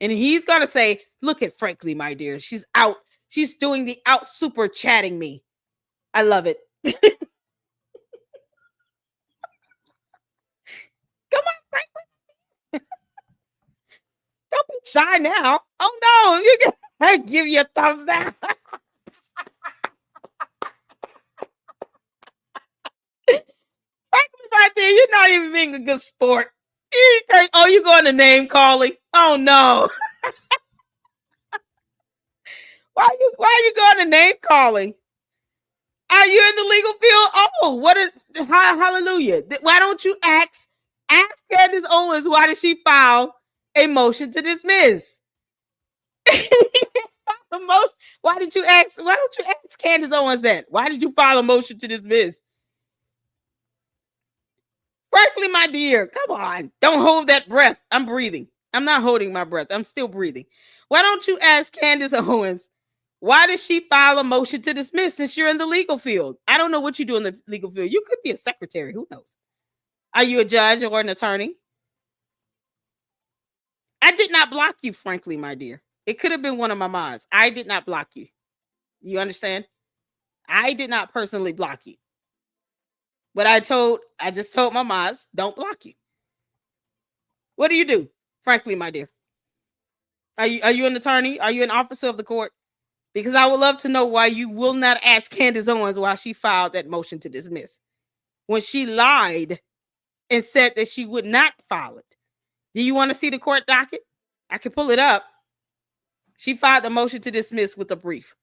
And he's going to say, look at Frankly, my dear. She's out. She's doing the out super chatting me. I love it. Come on, Frankly. Don't be shy now. Oh, no. You can I give you a thumbs down. Frankly, my dear, you're not even being a good sport. Oh, you going to name calling? Oh, no. Why are you going to name calling? Are you in the legal field? Oh, what a hallelujah. Why don't you ask Candace Owens why did she file a motion to dismiss? Why don't you ask Candace Owens that? Why did you file a motion to dismiss? Frankly, my dear, come on. Don't hold that breath. I'm breathing. I'm not holding my breath. I'm still breathing. Why don't you ask Candace Owens, why did she file a motion to dismiss since you're in the legal field? I don't know what you do in the legal field. You could be a secretary. Who knows? Are you a judge or an attorney? I did not block you, frankly, my dear. It could have been one of my mods. I did not block you. You understand? I did not personally block you. But I just told my mods, don't block you. What do you do? Frankly, my dear. Are you an attorney? Are you an officer of the court? Because I would love to know why you will not ask Candace Owens why she filed that motion to dismiss when she lied and said that she would not file it. Do you want to see the court docket? I can pull it up. She filed the motion to dismiss with a brief.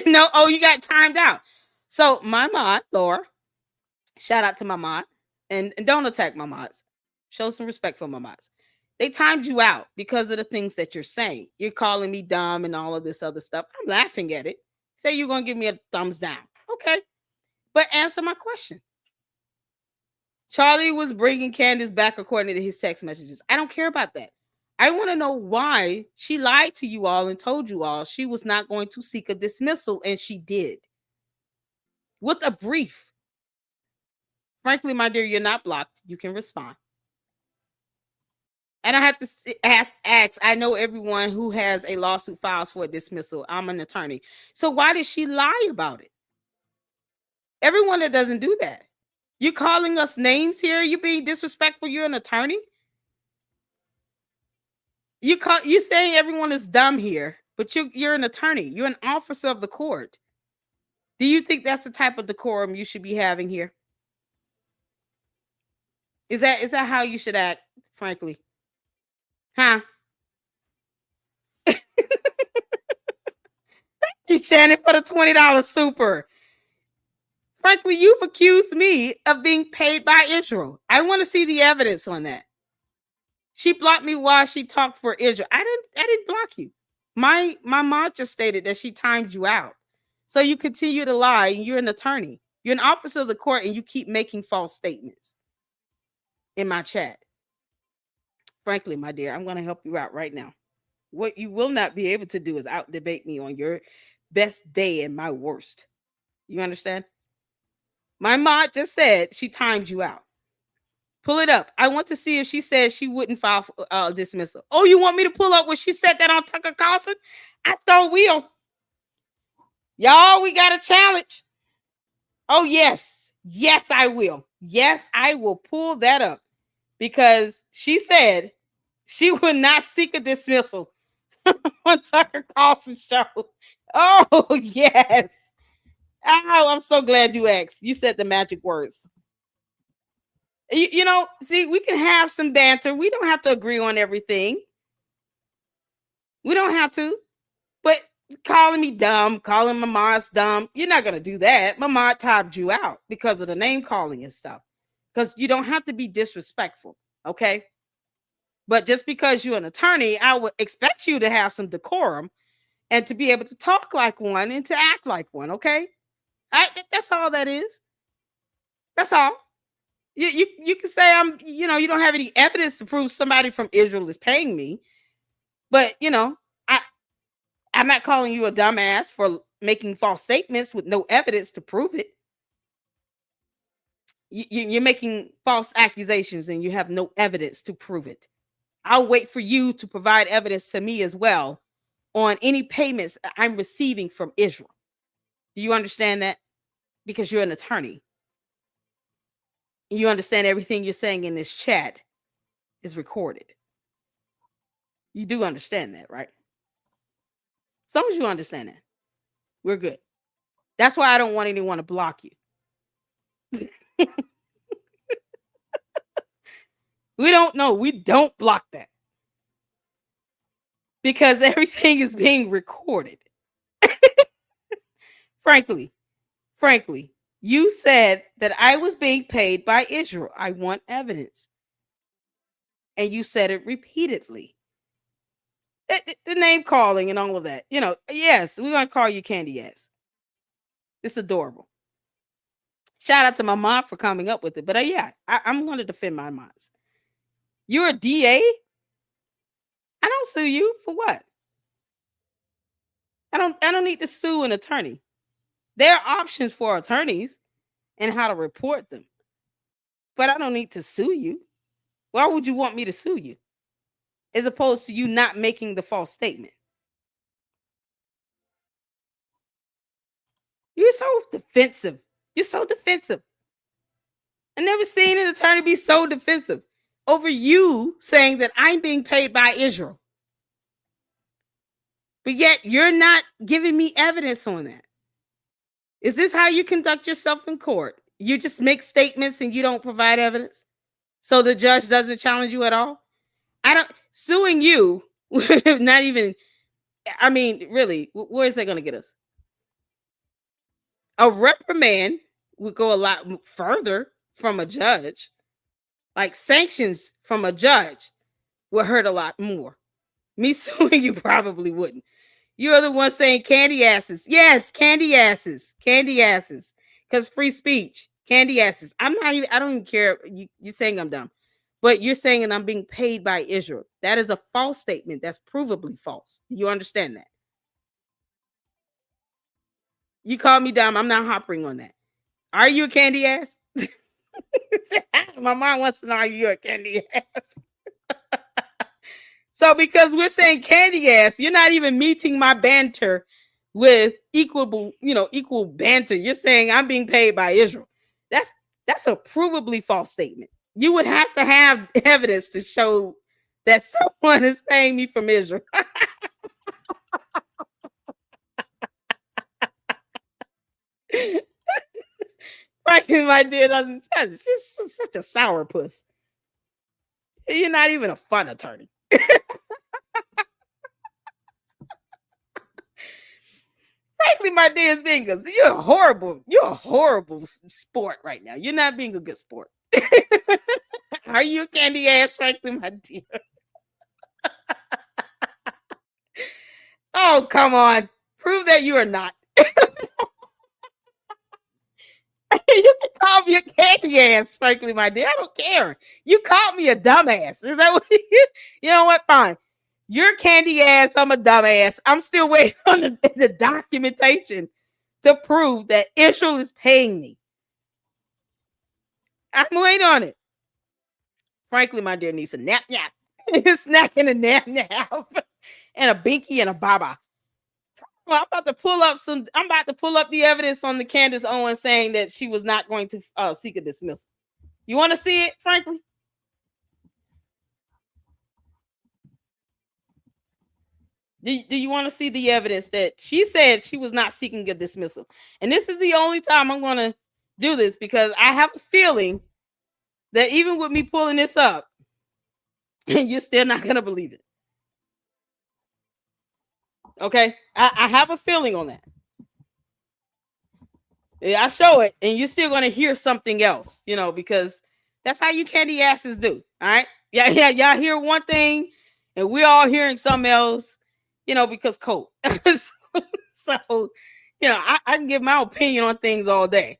No, oh, you got timed out. So my mod, Laura, shout out to my mod, and don't attack my mods. Show some respect for my mods. They timed you out because of the things that you're saying. You're calling me dumb and all of this other stuff. I'm laughing at it. Say you're going to give me a thumbs down. Okay. But answer my question. Charlie was bringing Candace back according to his text messages. I don't care about that. I want to know why she lied to you all and told you all she was not going to seek a dismissal, and she did. With a brief. Frankly, my dear, you're not blocked. You can respond. And I have to ask, I know everyone who has a lawsuit files for a dismissal. I'm an attorney. So why did she lie about it? Everyone that doesn't do that. You're calling us names here. You're being disrespectful. You're an attorney. You saying everyone is dumb here, but you're an attorney. You're an officer of the court. Do you think that's the type of decorum you should be having here? Is that how you should act, frankly? Huh? Thank you, Shannon, for the $20 super. Frankly, you've accused me of being paid by Israel. I want to see the evidence on that. She blocked me while she talked for Israel. I didn't block you. My mod just stated that she timed you out. So you continue to lie, and you're an attorney. You're an officer of the court, and you keep making false statements in my chat. Frankly, my dear, I'm going to help you out right now. What you will not be able to do is out debate me on your best day and my worst. You understand? My mod just said she timed you out. Pull it up. I want to see if she said she wouldn't file for dismissal. Oh, you want me to pull up when she said that on Tucker Carlson? I sure will. Y'all, we got a challenge. Oh, yes. Yes, I will. Yes, I will pull that up because she said she would not seek a dismissal on Tucker Carlson show. Oh, yes. Oh, I'm so glad you asked. You said the magic words. You know, see, we can have some banter. We don't have to agree on everything. We don't have to. But calling me dumb, calling my mods dumb, you're not going to do that. My mod topped you out because of the name calling and stuff. Because you don't have to be disrespectful, okay? But just because you're an attorney, I would expect you to have some decorum and to be able to talk like one and to act like one, okay? That's all that is. That's all. You can say you don't have any evidence to prove somebody from Israel is paying me, but I'm not calling you a dumbass for making false statements with no evidence to prove it. You're making false accusations and you have no evidence to prove it. I'll wait for you to provide evidence to me as well on any payments I'm receiving from Israel. Do you understand that? Because you're an attorney. You understand everything you're saying in this chat is recorded. You do understand that, right? As long as you understand that, we're good. That's why I don't want anyone to block you. We don't block that. Because everything is being recorded. Frankly, you said that I was being paid by Israel. I want evidence. And you said it repeatedly. The name calling and all of that. Yes, we're going to call you CandyAsses. It's adorable. Shout out to my mom for coming up with it. But I'm going to defend my moms. You're a DA? I don't sue you for what? I don't need to sue an attorney. There are options for attorneys and how to report them. But I don't need to sue you. Why would you want me to sue you? As opposed to you not making the false statement. You're so defensive. You're so defensive. I never seen an attorney be so defensive over you saying that I'm being paid by Israel. But yet you're not giving me evidence on that. Is this how you conduct yourself in court? You just make statements and you don't provide evidence? So the judge doesn't challenge you at all? I don't suing you, not even, I mean, really, where is that going to get us? A reprimand would go a lot further from a judge. Like sanctions from a judge would hurt a lot more. Me suing you probably wouldn't. You're the one saying CandyAsses. Yes, CandyAsses. CandyAsses. Because free speech. CandyAsses. I don't even care. You're saying I'm dumb. But you're saying that I'm being paid by Israel. That is a false statement. That's provably false. You understand that? You call me dumb. I'm not hopping on that. Are you a candy ass? My mom wants to know, are you a candy ass? So because we're saying candy ass, you're not even meeting my banter with equal banter. You're saying I'm being paid by Israel. That's a provably false statement. You would have to have evidence to show that someone is paying me from Israel. Frankly, my dear, doesn't sense. It's just such a sourpuss. You're not even a fun attorney. Frankly, my dear Bingers, you're a horrible sport right now. You're not being a good sport. Are you a candy ass, frankly, my dear? Oh, come on. Prove that you are not. You can call me a candy ass, frankly, my dear. I don't care. You called me a dumbass. Is that what you know what? Fine. You're candy ass. I'm a dumbass. I'm still waiting on the documentation to prove that Israel is paying me. I'm waiting on it. Frankly, my dear niece, a nap nap. Snacking a nap nap. And a binky and a baba. Well, I'm about to pull up the evidence on the Candace Owens saying that she was not going to seek a dismissal. You want to see it, frankly? Do you want to see the evidence that she said she was not seeking a dismissal? And this is the only time I'm going to do this because I have a feeling that even with me pulling this up, you're still not going to believe it. Okay, I have a feeling on that. Yeah, I show it, and you're still gonna hear something else, because that's how you candy asses do. All right, yeah, y'all hear one thing, and we're all hearing something else, because code. so, I can give my opinion on things all day.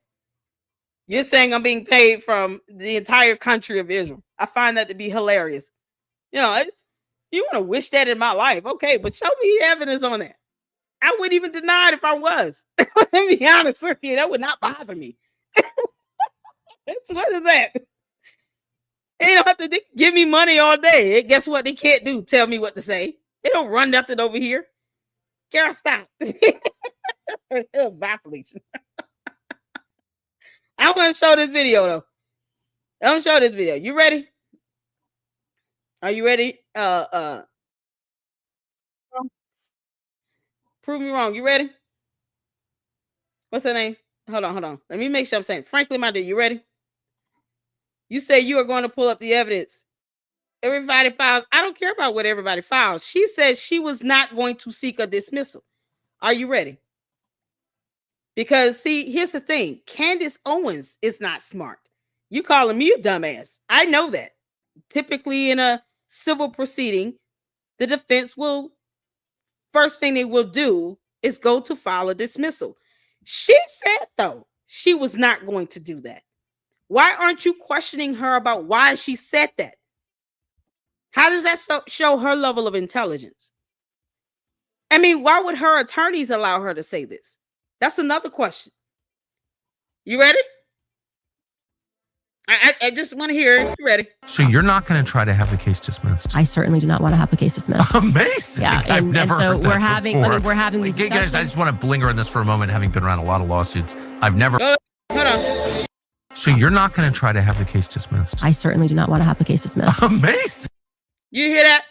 You're saying I'm being paid from the entire country of Israel. I find that to be hilarious. You want to wish that in my life. Okay, but show me evidence on that. I wouldn't even deny it if I was. Let me be honest with you. That would not bother me. What is that? They don't have to give me money all day. Guess what? They can't do. Tell me what to say. They don't run nothing over here. Girl, stop. Bye, Felicia. I want to show this video, though. I'm going to show this video. You ready? Are you ready? Prove me wrong. You ready? What's her name? Hold on. Let me make sure I'm saying. Frankly, my dear, you ready? You say you are going to pull up the evidence. Everybody files. I don't care about what everybody files. She said she was not going to seek a dismissal. Are you ready? Because, see, here's the thing. Candace Owens is not smart. You calling me a dumbass. I know that. Typically in a civil proceeding, the defense first thing they will do is go to file a dismissal. She said, though, she was not going to do that. Why aren't you questioning her about why she said that? How does that show her level of intelligence? I mean, why would her attorneys allow her to say this? That's another question. You ready? I just want to hear it. You ready? So you're not going to try to have the case dismissed? I certainly do not want to have the case dismissed. Amazing. Yeah, I've never heard that we're having. before. I mean, we're having these discussions. Guys, I just want to linger on this for a moment, having been around a lot of lawsuits. I've never. Hold on. So you're not going to try to have the case dismissed? I certainly do not want to have the case dismissed. Amazing. You hear that?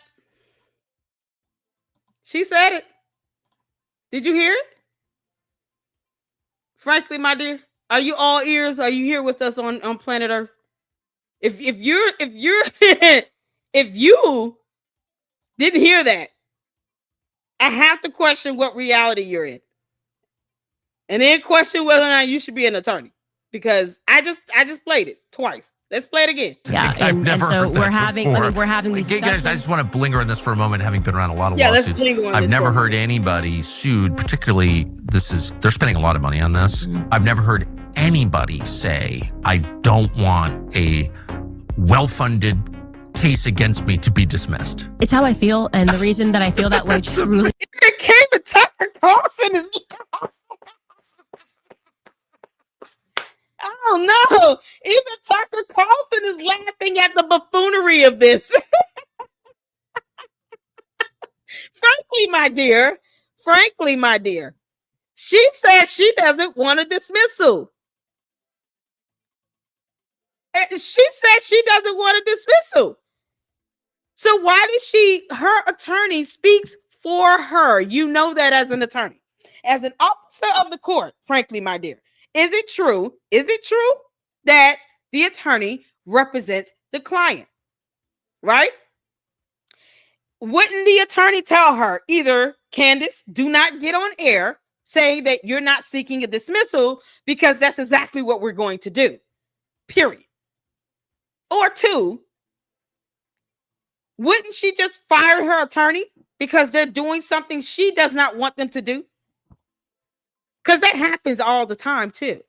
She said it. Did you hear it? Frankly, my dear, are you all ears? Are you here with us on planet Earth? If you're if you didn't hear that, I have to question what reality you're in. And then question whether or not you should be an attorney. Because I just played it twice. Let's play it again. Yeah, and so we're having these Guys, I just want to linger on this for a moment, having been around a lot of let's lawsuits. linger on I've this never for a heard anybody sued, particularly they're spending a lot of money on this. I've never heard anybody say, I don't want a well-funded case against me to be dismissed. It's how I feel, and the reason that I feel that way truly. It came to Tucker Carlson is. Oh no! Even Tucker Carlson is laughing at the buffoonery of this. Frankly, my dear, she says she doesn't want a dismissal. She said she doesn't want a dismissal. So why did her attorney speaks for her? You know that as an attorney, as an officer of the court, frankly, my dear. Is it true that the attorney represents the client? Right? Wouldn't the attorney tell her either, Candace, do not get on air saying that you're not seeking a dismissal because that's exactly what we're going to do, period. Or two, wouldn't she just fire her attorney because they're doing something she does not want them to do? Because that happens all the time too.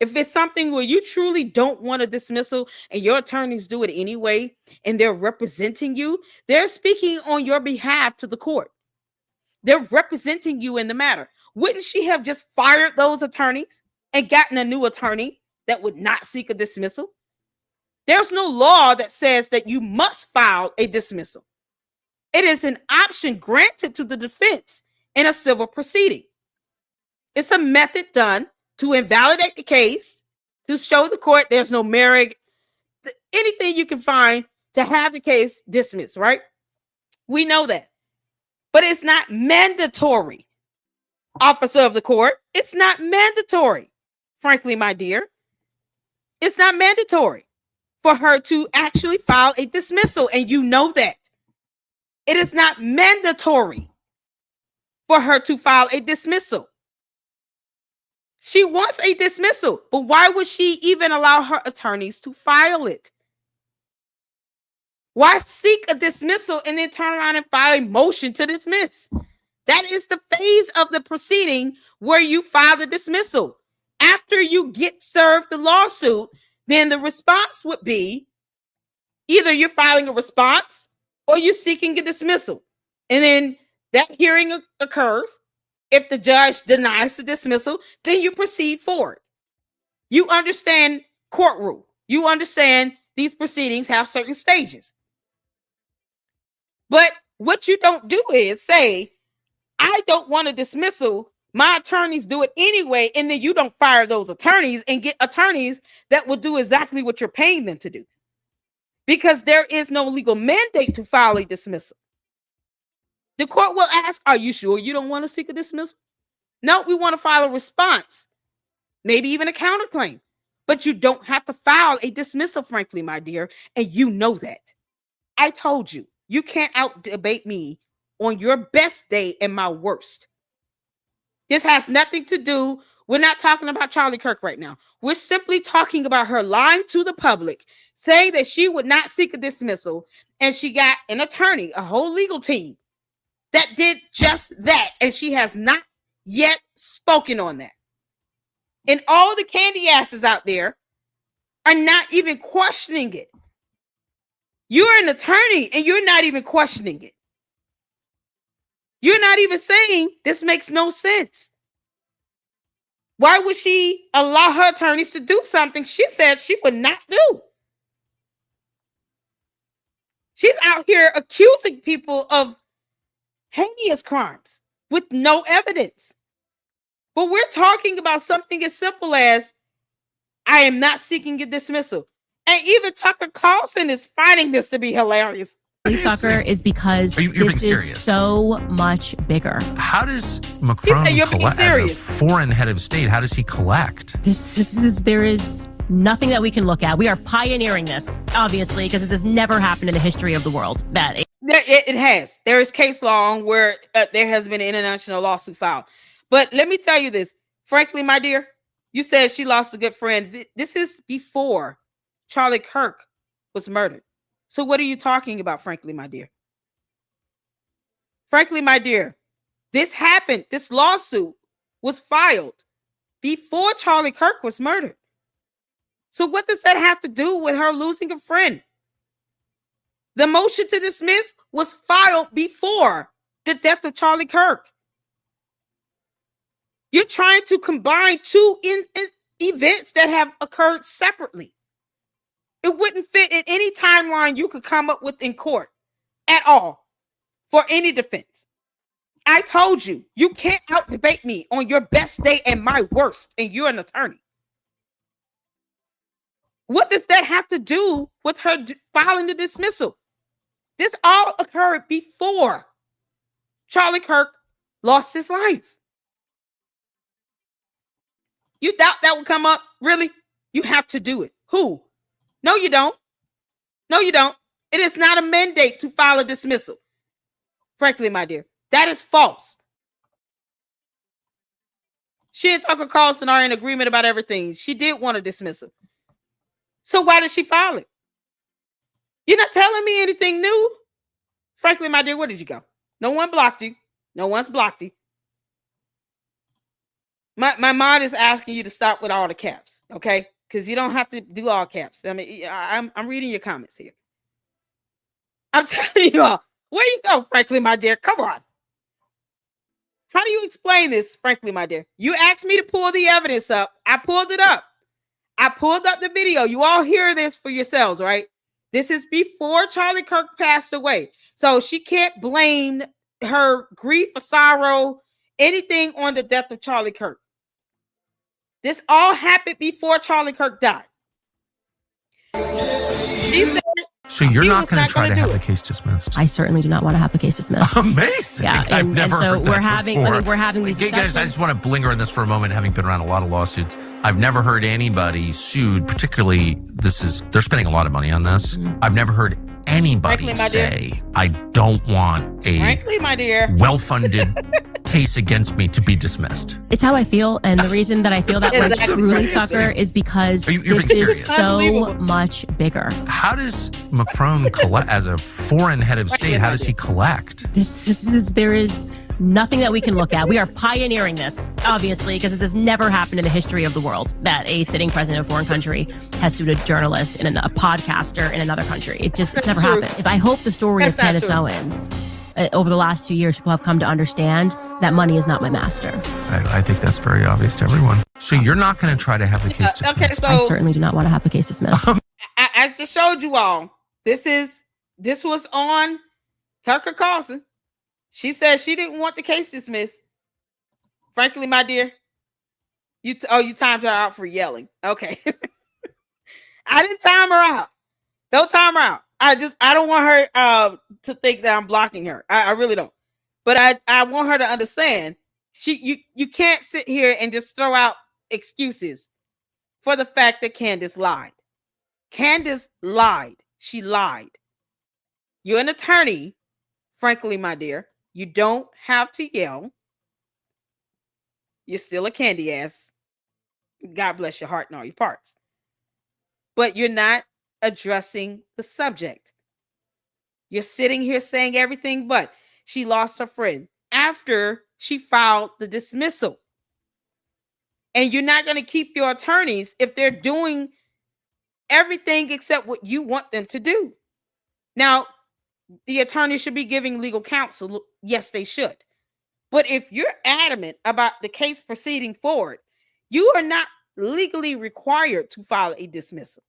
If it's something where you truly don't want a dismissal and your attorneys do it anyway, and they're representing you, they're speaking on your behalf to the court. They're representing you in the matter. Wouldn't she have just fired those attorneys and gotten a new attorney that would not seek a dismissal? There's no law that says that you must file a dismissal. It is an option granted to the defense in a civil proceeding. It's a method done to invalidate the case, to show the court there's no merit, anything you can find to have the case dismissed, right? We know that. But it's not mandatory, officer of the court. It's not mandatory, frankly, my dear. It's not mandatory for her to actually file a dismissal, and you know that. It is not mandatory for her to file a dismissal. She wants a dismissal, but why would she even allow her attorneys to file it? Why seek a dismissal and then turn around and file a motion to dismiss? That is the phase of the proceeding where you file the dismissal. After you get served the lawsuit, then the response would be either you're filing a response or you're seeking a dismissal. And then that hearing occurs. If the judge denies the dismissal, then you proceed forward. You understand court rule. You understand these proceedings have certain stages. But what you don't do is say, I don't want a dismissal. My attorneys do it anyway. And then you don't fire those attorneys and get attorneys that will do exactly what you're paying them to do. Because there is no legal mandate to file a dismissal. The court will ask, are you sure you don't want to seek a dismissal? No, we want to file a response, maybe even a counterclaim. But you don't have to file a dismissal, frankly, my dear, and you know that. I told you, you can't out-debate me on your best day and my worst. This has nothing to do, we're not talking about Charlie Kirk right now. We're simply talking about her lying to the public, saying that she would not seek a dismissal, and she got an attorney, a whole legal team, that did just that, and she has not yet spoken on that. And all the CandyAsses out there are not even questioning it. You're an attorney and you're not even questioning it. You're not even saying this makes no sense. Why would she allow her attorneys to do something she said she would not do? She's out here accusing people of heinous crimes with no evidence. But we're talking about something as simple as, I am not seeking a dismissal. And even Tucker Carlson is finding this to be hilarious. Tucker, is because you're this being is serious. so much bigger. How does Macron collect as a foreign head of state? How does he collect? There is nothing that we can look at. We are pioneering this, obviously, because this has never happened in the history of the world. It has. There is case law on where there has been an international lawsuit filed. But let me tell you this. Frankly, my dear, you said she lost a good friend. This is before Charlie Kirk was murdered. So what are you talking about, frankly, my dear? Frankly, my dear, this happened. This lawsuit was filed before Charlie Kirk was murdered. So what does that have to do with her losing a friend? The motion to dismiss was filed before the death of Charlie Kirk. You're trying to combine two events that have occurred separately. It wouldn't fit in any timeline you could come up with in court at all for any defense. I told you, you can't out-debate me on your best day and my worst, and you're an attorney. What does that have to do with her filing the dismissal? This all occurred before Charlie Kirk lost his life. You doubt that will come up? Really? You have to do it. Who? No, you don't. No, you don't. It is not a mandate to file a dismissal. Frankly, my dear, that is false. She and Tucker Carlson are in agreement about everything. She did want a dismissal. So why did she file it? You're not telling me anything new. Frankly, my dear, where did you go? No one blocked you. No one's blocked you. My mind is asking you to stop with all the caps, okay? Because you don't have to do all caps. I mean, I'm reading your comments here. I'm telling you all, where you go, frankly, my dear? Come on. How do you explain this, frankly, my dear? You asked me to pull the evidence up. I pulled it up. I pulled up the video. You all hear this for yourselves, right? This is before Charlie Kirk passed away. So she can't blame her grief or sorrow, anything on the death of Charlie Kirk. This all happened before Charlie Kirk died. She said, so you're not going to try to have the case dismissed? I certainly do not want to have the case dismissed. Amazing. Yeah, I've never heard that we're having, before. I mean, we're having these discussions. Guys, I just want to linger on this for a moment, having been around a lot of lawsuits. I've never heard anybody sued, particularly they're spending a lot of money on this. Mm-hmm. I've never heard anybody say, I don't want a well-funded case against me to be dismissed. It's how I feel, and the reason that I feel that way truly, Tucker, is because this is so much bigger. How does Macron collect as a foreign head of state? How does he collect? There is nothing that we can look at. We are pioneering this, obviously, because this has never happened in the history of the world, that a sitting president of a foreign country has sued a journalist and a podcaster in another country. It's never happened. If I hope the story of Candace Owens over the last 2 years, people have come to understand that money is not my master. I think that's very obvious to everyone. So you're not going to try to have the case dismissed? Okay, so I certainly do not want to have the case dismissed. I just showed you all. This was on Tucker Carlson. She said she didn't want the case dismissed. Frankly, my dear, you timed her out for yelling. Okay. I didn't time her out. Don't time her out. I don't want her to think that I'm blocking her. I really don't. But I want her to understand you can't sit here and just throw out excuses for the fact that Candace lied. Candace lied. She lied. You're an attorney, frankly, my dear. You don't have to yell. You're still a candy ass. God bless your heart and all your parts. But you're not addressing the subject. You're sitting here saying everything but she lost her friend after she filed the dismissal. And you're not going to keep your attorneys if they're doing everything except what you want them to do. Now, the attorney should be giving legal counsel. Yes, they should. But if you're adamant about the case proceeding forward, you are not legally required to file a dismissal.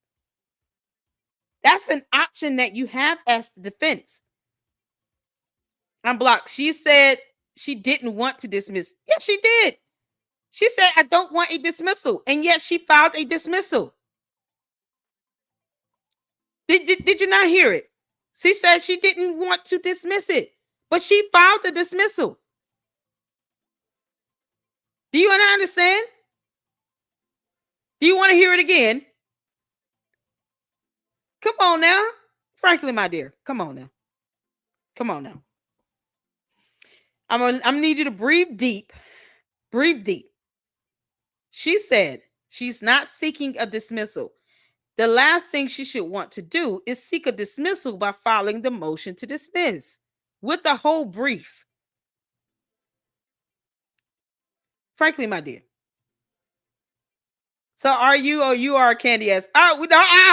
That's an option that you have as the defense. I'm blocked. She said she didn't want to dismiss. Yes, she did. She said, I don't want a dismissal. And yet she filed a dismissal. Did you not hear it? She said she didn't want to dismiss it, but she filed the dismissal. Do you understand? Do you want to hear it again? Come on now. Frankly, my dear, come on now. Come on now. I'm gonna need you to breathe deep. Breathe deep. She said she's not seeking a dismissal. The last thing she should want to do is seek a dismissal by filing the motion to dismiss with the whole brief. Frankly, my dear. So are you or you are a candy ass? Oh,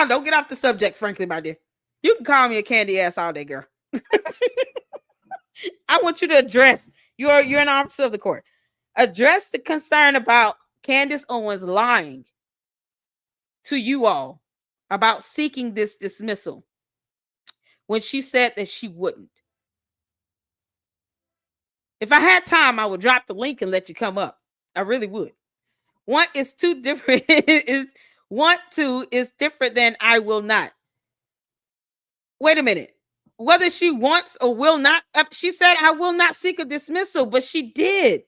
don't get off the subject, frankly, my dear. You can call me a candy ass all day, girl. I want you to address, you're an officer of the court. Address the concern about Candace Owens lying to you all about seeking this dismissal when she said that she wouldn't. If I had time, I would drop the link and let you come up. I really would. Want is too different. Want to is different than I will not. Wait a minute. Whether she wants or will not, she said, I will not seek a dismissal, but she did.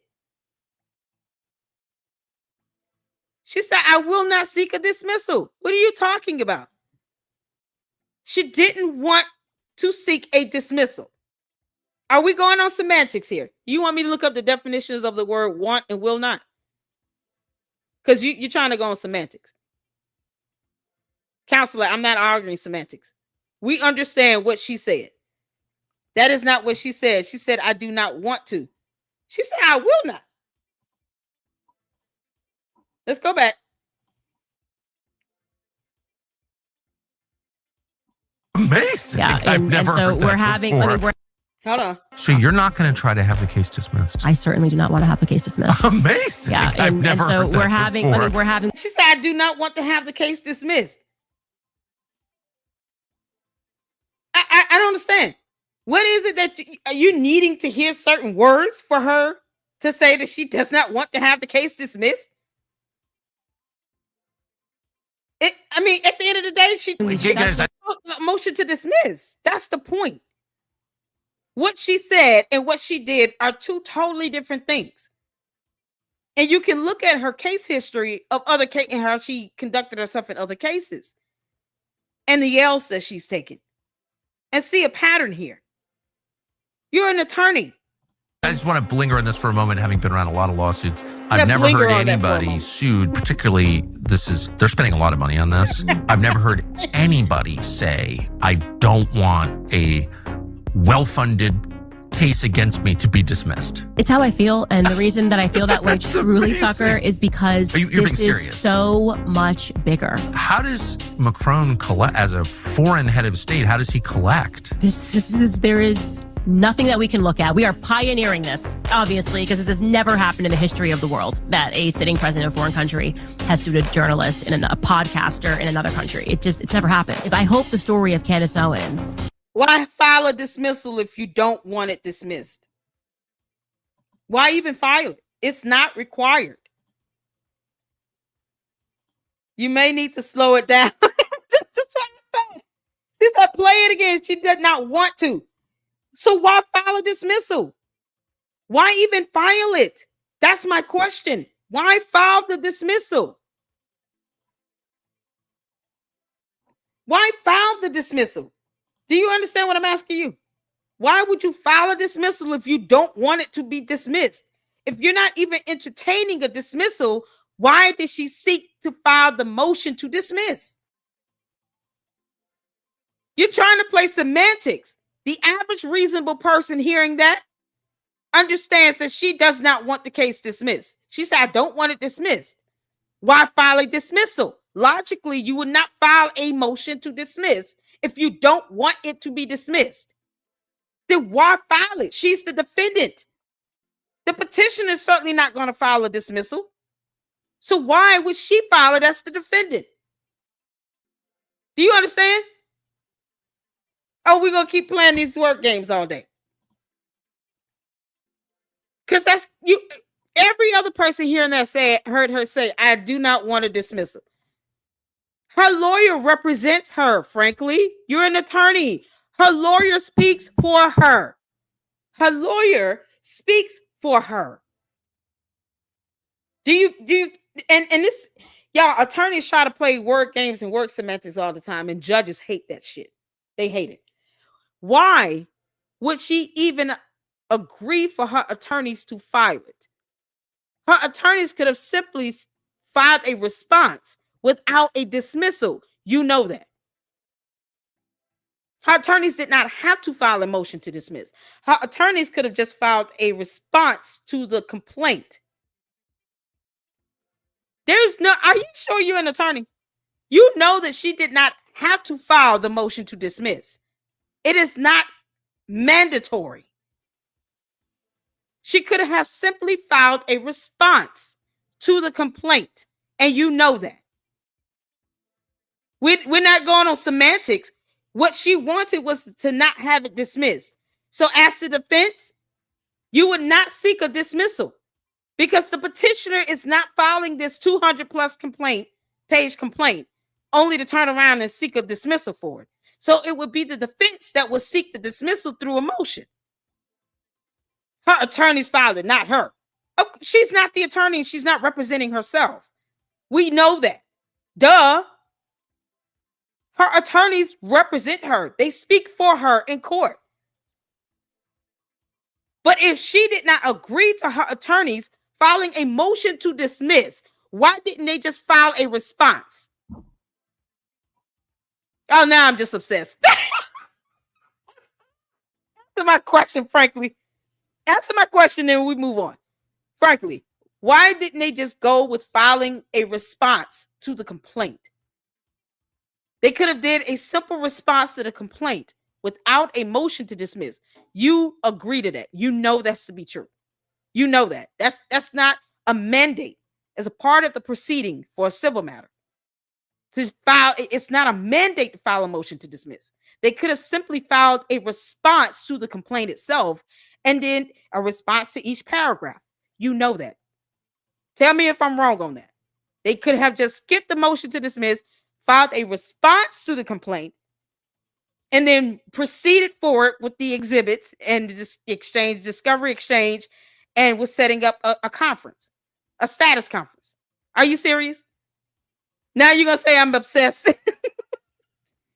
She said, I will not seek a dismissal. What are you talking about? She didn't want to seek a dismissal. Are we going on semantics here? You want me to look up the definitions of the word want and will not? Because you're trying to go on semantics. Counselor, I'm not arguing semantics. We understand what she said. That is not what she said. She said, I do not want to. She said, I will not. Let's go back. Amazing. Yeah, I've never so heard that we're having. before. Hold on. So you're not going to try to have the case dismissed? I certainly do not want to have the case dismissed. Amazing. Yeah, I've never so heard that we're having. before. We're having. She said, I do not want to have the case dismissed. I don't understand. What is it that are you needing to hear certain words for her to say that she does not want to have the case dismissed? I mean, at the end of the day, she motion to dismiss. That's the point. What she said and what she did are two totally different things. And you can look at her case history of other cases and how she conducted herself in other cases and the L's that she's taken and see a pattern here. You're an attorney. I just want to linger on this for a moment, having been around a lot of lawsuits. I've never heard anybody sued, particularly they're spending a lot of money on this. I've never heard anybody say, I don't want a well-funded case against me to be dismissed. It's how I feel. And the reason that I feel that way truly, Tucker, is because this is so much bigger. How does Macron collect, as a foreign head of state, how does he collect? There is nothing that we can look at. We are pioneering this, obviously, because this has never happened in the history of the world that a sitting president of a foreign country has sued a journalist and a podcaster in another country. It's never happened. If I hope the story of Candace Owens. Why file a dismissal if you don't want it dismissed? Why even file it? It's not required. You may need to slow it down. She said, play it again. She did not want to. So why file a dismissal? Why even file it? That's my question. Why file the dismissal? Why file the dismissal? Do you understand what I'm asking you? Why would you file a dismissal if you don't want it to be dismissed? If you're not even entertaining a dismissal, why did she seek to file the motion to dismiss? You're trying to play semantics. The average reasonable person hearing that understands that she does not want the case dismissed. She said, I don't want it dismissed. Why file a dismissal? Logically, you would not file a motion to dismiss if you don't want it to be dismissed. Then why file it? She's the defendant. The petitioner is certainly not going to file a dismissal. So why would she file it as the defendant? Do you understand? Oh, we're going to keep playing these word games all day. Because that's you. Every other person hearing that heard her say, I do not want a dismissal. Her lawyer represents her, frankly. You're an attorney. Her lawyer speaks for her. Her lawyer speaks for her. Do you and this, y'all, attorneys try to play word games and word semantics all the time, and judges hate that shit. They hate it. Why would she even agree for her attorneys to file it? Her attorneys could have simply filed a response without a dismissal. You know that. Her attorneys did not have to file a motion to dismiss. Her attorneys could have just filed a response to the complaint. There's no, are you sure you're an attorney? You know that she did not have to file the motion to dismiss. It is not mandatory. She could have simply filed a response to the complaint, and you know that. We're not going on semantics. What she wanted was to not have it dismissed. So as the defense, you would not seek a dismissal because the petitioner is not filing this 200 plus page complaint only to turn around and seek a dismissal for it. So it would be the defense that would seek the dismissal through a motion. Her attorneys filed it, not her. She's not the attorney. She's not representing herself. We know that. Duh. Her attorneys represent her. They speak for her in court. But if she did not agree to her attorneys filing a motion to dismiss, why didn't they just file a response? Oh, now I'm just obsessed. Answer my question, frankly. Answer my question and we move on. Frankly, why didn't they just go with filing a response to the complaint? They could have did a simple response to the complaint without a motion to dismiss. You agree to that. You know that's to be true. You know that. That's not a mandate as a part of the proceeding for a civil matter. To file, it's not a mandate to file a motion to dismiss. They could have simply filed a response to the complaint itself and then a response to each paragraph. You know that. Tell me if I'm wrong on that. They could have just skipped the motion to dismiss, filed a response to the complaint, and then proceeded forward with the exhibits and this exchange, discovery exchange, and was setting up a conference, a status conference. Are you serious? Now you're going to say I'm obsessed.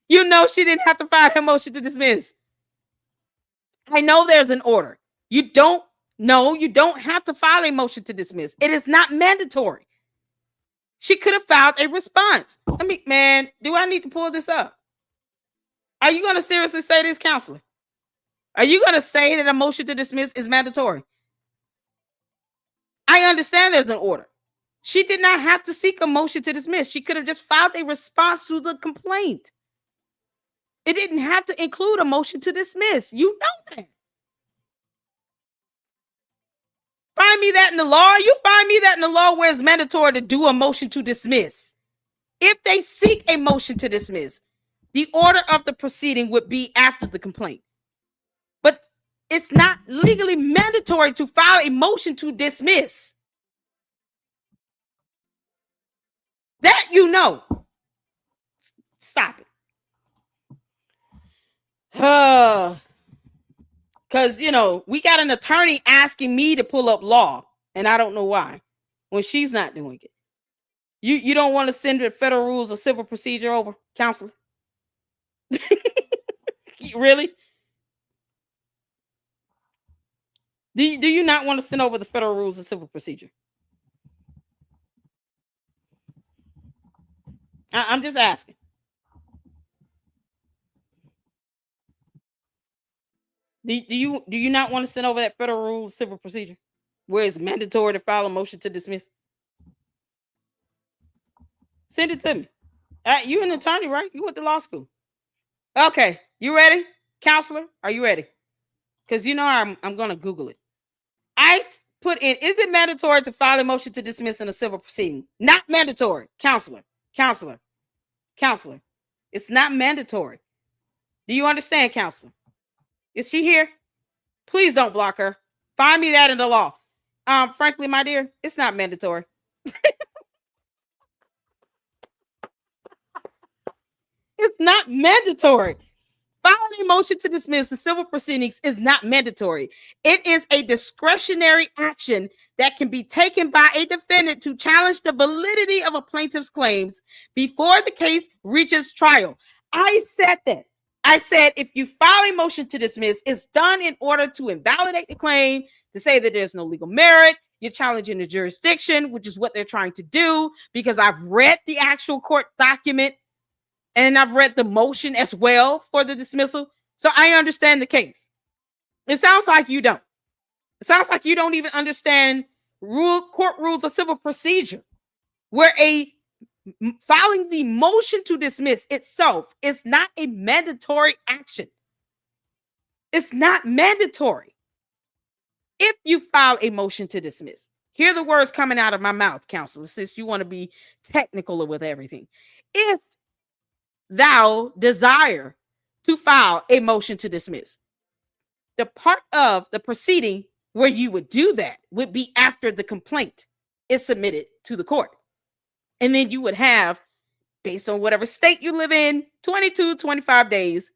You know she didn't have to file her motion to dismiss. I know there's an order. You don't have to file a motion to dismiss. It is not mandatory. She could have filed a response. Man, do I need to pull this up? Are you going to seriously say this, counselor? Are you going to say that a motion to dismiss is mandatory? I understand there's an order. She did not have to seek a motion to dismiss. She could have just filed a response to the complaint. It didn't have to include a motion to dismiss. You know that. Find me that in the law. You find me that in the law where it's mandatory to do a motion to dismiss. If they seek a motion to dismiss, the order of the proceeding would be after the complaint. But it's not legally mandatory to file a motion to dismiss. That you know. Stop it. Because, we got an attorney asking me to pull up law, and I don't know why, when she's not doing it. You don't want to send the federal rules of civil procedure over, counselor? Really? Do you not want to send over the federal rules of civil procedure? I'm just asking. Do you not want to send over that federal rules of civil procedure where it's mandatory to file a motion to dismiss? Send it to me. You an attorney, right? You went to law school. Okay, you ready, counselor? Are you ready? Because I'm going to Google it. I put in, is it mandatory to file a motion to dismiss in a civil proceeding? Not mandatory, counselor. It's not mandatory. Do you understand, counselor? Is she here? Please don't block her. Find me that in the law. Frankly, my dear, it's not mandatory. It's not mandatory Filing a motion to dismiss the civil proceedings is not mandatory. It is a discretionary action that can be taken by a defendant to challenge the validity of a plaintiff's claims before the case reaches trial. I said that. I said if you file a motion to dismiss, it's done in order to invalidate the claim, to say that there's no legal merit. You're challenging the jurisdiction, which is what they're trying to do, because I've read the actual court document and I've read the motion as well for the dismissal. So I understand the case. It sounds like you don't. It sounds like you don't even understand court rules of civil procedure, where filing the motion to dismiss itself is not a mandatory action. It's not mandatory. If you file a motion to dismiss, hear the words coming out of my mouth, counselor, since you want to be technical with everything. If thou desire to file a motion to dismiss, the part of the proceeding where you would do that would be after the complaint is submitted to the court. And then you would have, based on whatever state you live in, 22, 25 days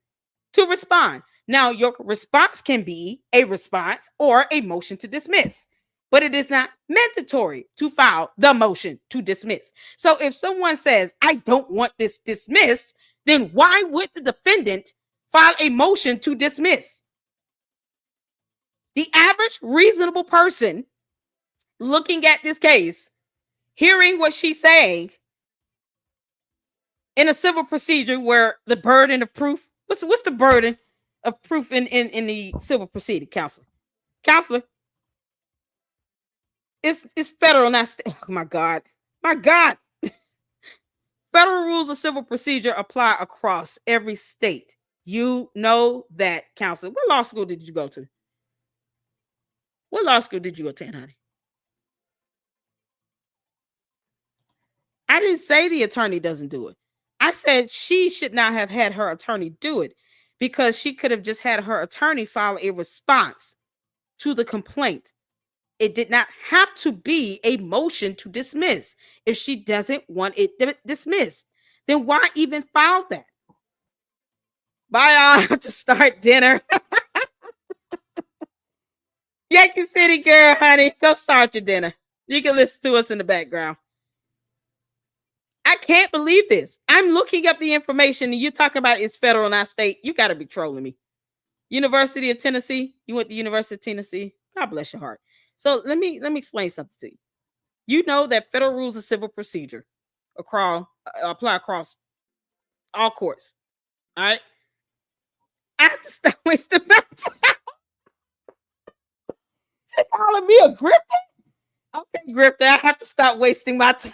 to respond. Now, your response can be a response or a motion to dismiss, but it is not mandatory to file the motion to dismiss. So if someone says, I don't want this dismissed, then why would the defendant file a motion to dismiss? The average reasonable person looking at this case, hearing what she's saying in a civil procedure where the burden of proof, what's the burden of proof in the civil proceeding, counselor? Counselor, it's federal, not state. Oh my God. Federal rules of civil procedure apply across every state. You know that, counselor. What law school did you go to? What law school did you attend, honey? I didn't say the attorney doesn't do it. I said she should not have had her attorney do it, because she could have just had her attorney file a response to the complaint. It did not have to be a motion to dismiss. If she doesn't want it dismissed, then why even file that? Bye, y'all. I have to start dinner. Yankee City girl, honey, go start your dinner. You can listen to us in the background. I can't believe this. I'm looking up the information and you're talking about it's federal, not state. You got to be trolling me. University of Tennessee. You went to University of Tennessee. God bless your heart. So let me explain something to you. You know that federal rules of civil procedure apply across all courts. All right. I have to stop wasting my time. She calling me a grifter? Okay, grifter. I have to stop wasting my time.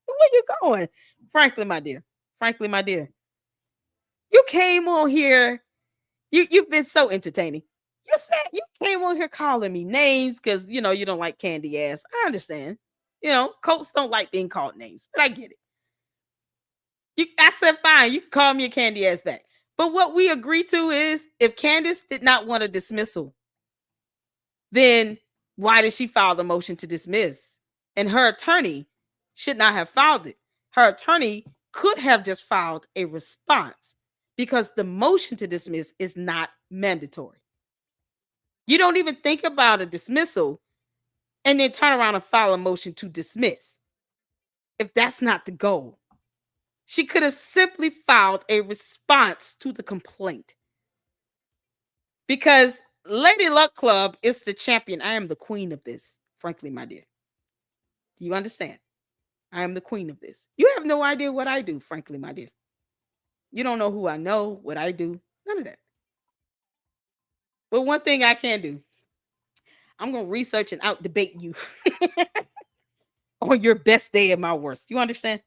Where you going? Frankly, my dear. You came on here. You've been so entertaining. You said you came on here calling me names because you don't like candy ass. I understand. Colts don't like being called names, but I get it. I said fine, you can call me a candy ass back. But what we agreed to is if Candace did not want a dismissal, then why did she file the motion to dismiss? And her attorney should not have filed it. Her attorney could have just filed a response, because the motion to dismiss is not mandatory. You don't even think about a dismissal and then turn around and file a motion to dismiss if that's not the goal. She could have simply filed a response to the complaint, because Lady Luck Club is the champion. I am the queen of this, frankly, my dear. Do you understand? I am the queen of this. You have no idea what I do, frankly, my dear. You don't know who I know, what I do, none of that. But one thing I can do, I'm going to research and out debate you on your best day and my worst. You understand?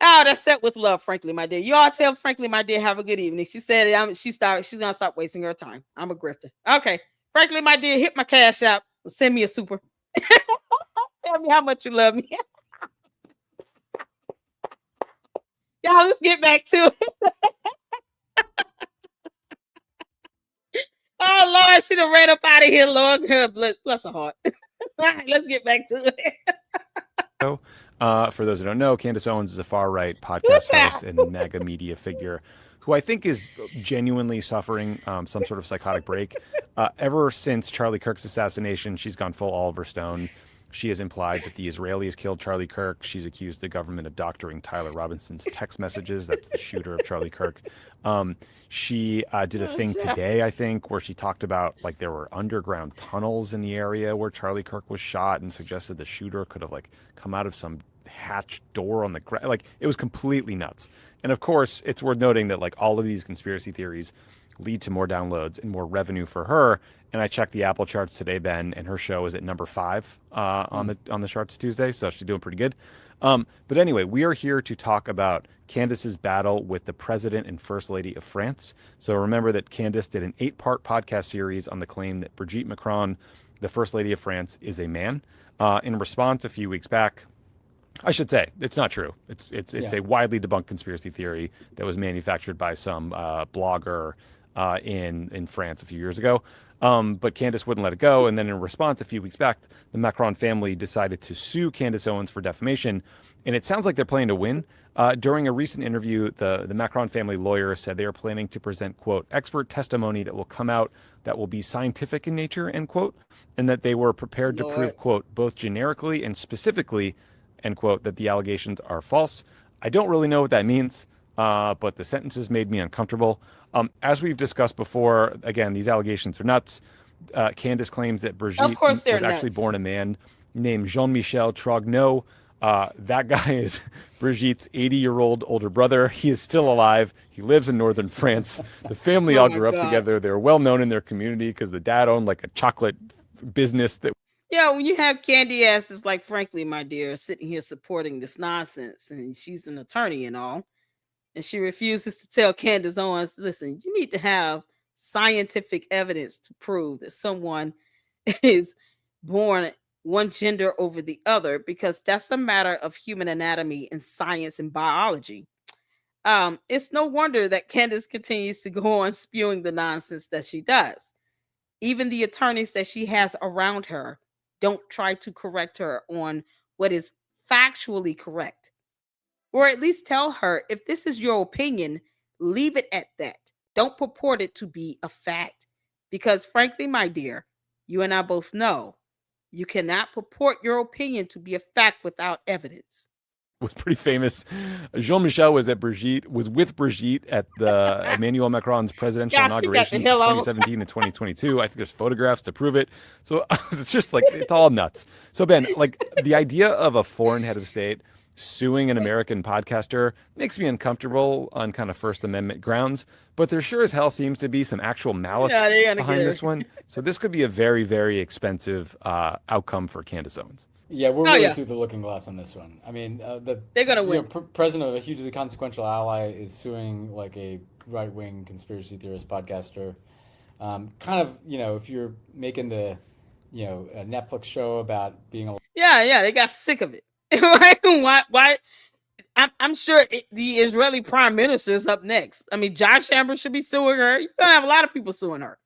Oh, that's set with love, frankly, my dear. You all tell frankly, my dear, have a good evening. She said she's going to stop wasting her time. I'm a grifter. Okay. Frankly, my dear, hit my cash app. Send me a super. Tell me how much you love me. Y'all, let's get back to it. Oh, Lord, she done ran up out of here, Lord. Bless her heart. All right, let's get back to it. For those who don't know, Candace Owens is a far-right podcast host and mega media figure who I think is genuinely suffering some sort of psychotic break. Ever since Charlie Kirk's assassination, she's gone full Oliver Stone. She has implied that the Israelis killed Charlie Kirk. She's accused the government of doctoring Tyler Robinson's text messages. That's the shooter of Charlie Kirk. She did a thing today, I think, where she talked about like there were underground tunnels in the area where Charlie Kirk was shot, and suggested the shooter could have like come out of some hatch door on the ground. Like, it was completely nuts. And of course, it's worth noting that like all of these conspiracy theories lead to more downloads and more revenue for her. And I checked the Apple charts today, Ben, and her show is at number 5 on the charts Tuesday, so she's doing pretty good. But anyway, we are here to talk about Candace's battle with the President and First Lady of France. So remember that Candace did an 8-part podcast series on the claim that Brigitte Macron, the First Lady of France, is a man. In response, a few weeks back, I should say it's not true. It's a widely debunked conspiracy theory that was manufactured by some blogger in France a few years ago. But Candace wouldn't let it go. And then in response, a few weeks back, the Macron family decided to sue Candace Owens for defamation. And it sounds like they're planning to win. During a recent interview, the Macron family lawyer said they are planning to present, quote, expert testimony that will come out that will be scientific in nature, end quote, and that they were prepared to prove, quote, both generically and specifically, end quote, that the allegations are false. I don't really know what that means, but the sentences made me uncomfortable. As we've discussed before, again, these allegations are nuts. Candace claims that Brigitte was actually born a man named Jean-Michel Trogneau. That guy is Brigitte's 80-year-old older brother. He is still alive. He lives in northern France. The family all grew up together. They're well known in their community because the dad owned like a chocolate business that. Yeah, when you have CandyAsses like, frankly, my dear, sitting here supporting this nonsense, and she's an attorney and all, and she refuses to tell Candace Owens, listen, you need to have scientific evidence to prove that someone is born one gender over the other, because that's a matter of human anatomy and science and biology. It's no wonder that Candace continues to go on spewing the nonsense that she does. Even the attorneys that she has around her don't try to correct her on what is factually correct. Or at least tell her, if this is your opinion, leave it at that. Don't purport it to be a fact. Because frankly, my dear, you and I both know you cannot purport your opinion to be a fact without evidence. Was pretty famous. Jean-Michel was with Brigitte at the Emmanuel Macron's presidential inauguration in 2017 and 2022. I think there's photographs to prove it. So it's just like, it's all nuts. So Ben, like the idea of a foreign head of state suing an American podcaster makes me uncomfortable on kind of First Amendment grounds, but there sure as hell seems to be some actual malice behind this one. So this could be a very, very expensive outcome for Candace Owens. Yeah, we're really through the looking glass on this one. I mean, they're going to win. President of a hugely consequential ally is suing like a right-wing conspiracy theorist podcaster. Kind of, if you're making the, a Netflix show about being a... Yeah, they got sick of it. Why? I'm sure the Israeli prime minister is up next. I mean, Josh Chambers should be suing her. You're going to have a lot of people suing her.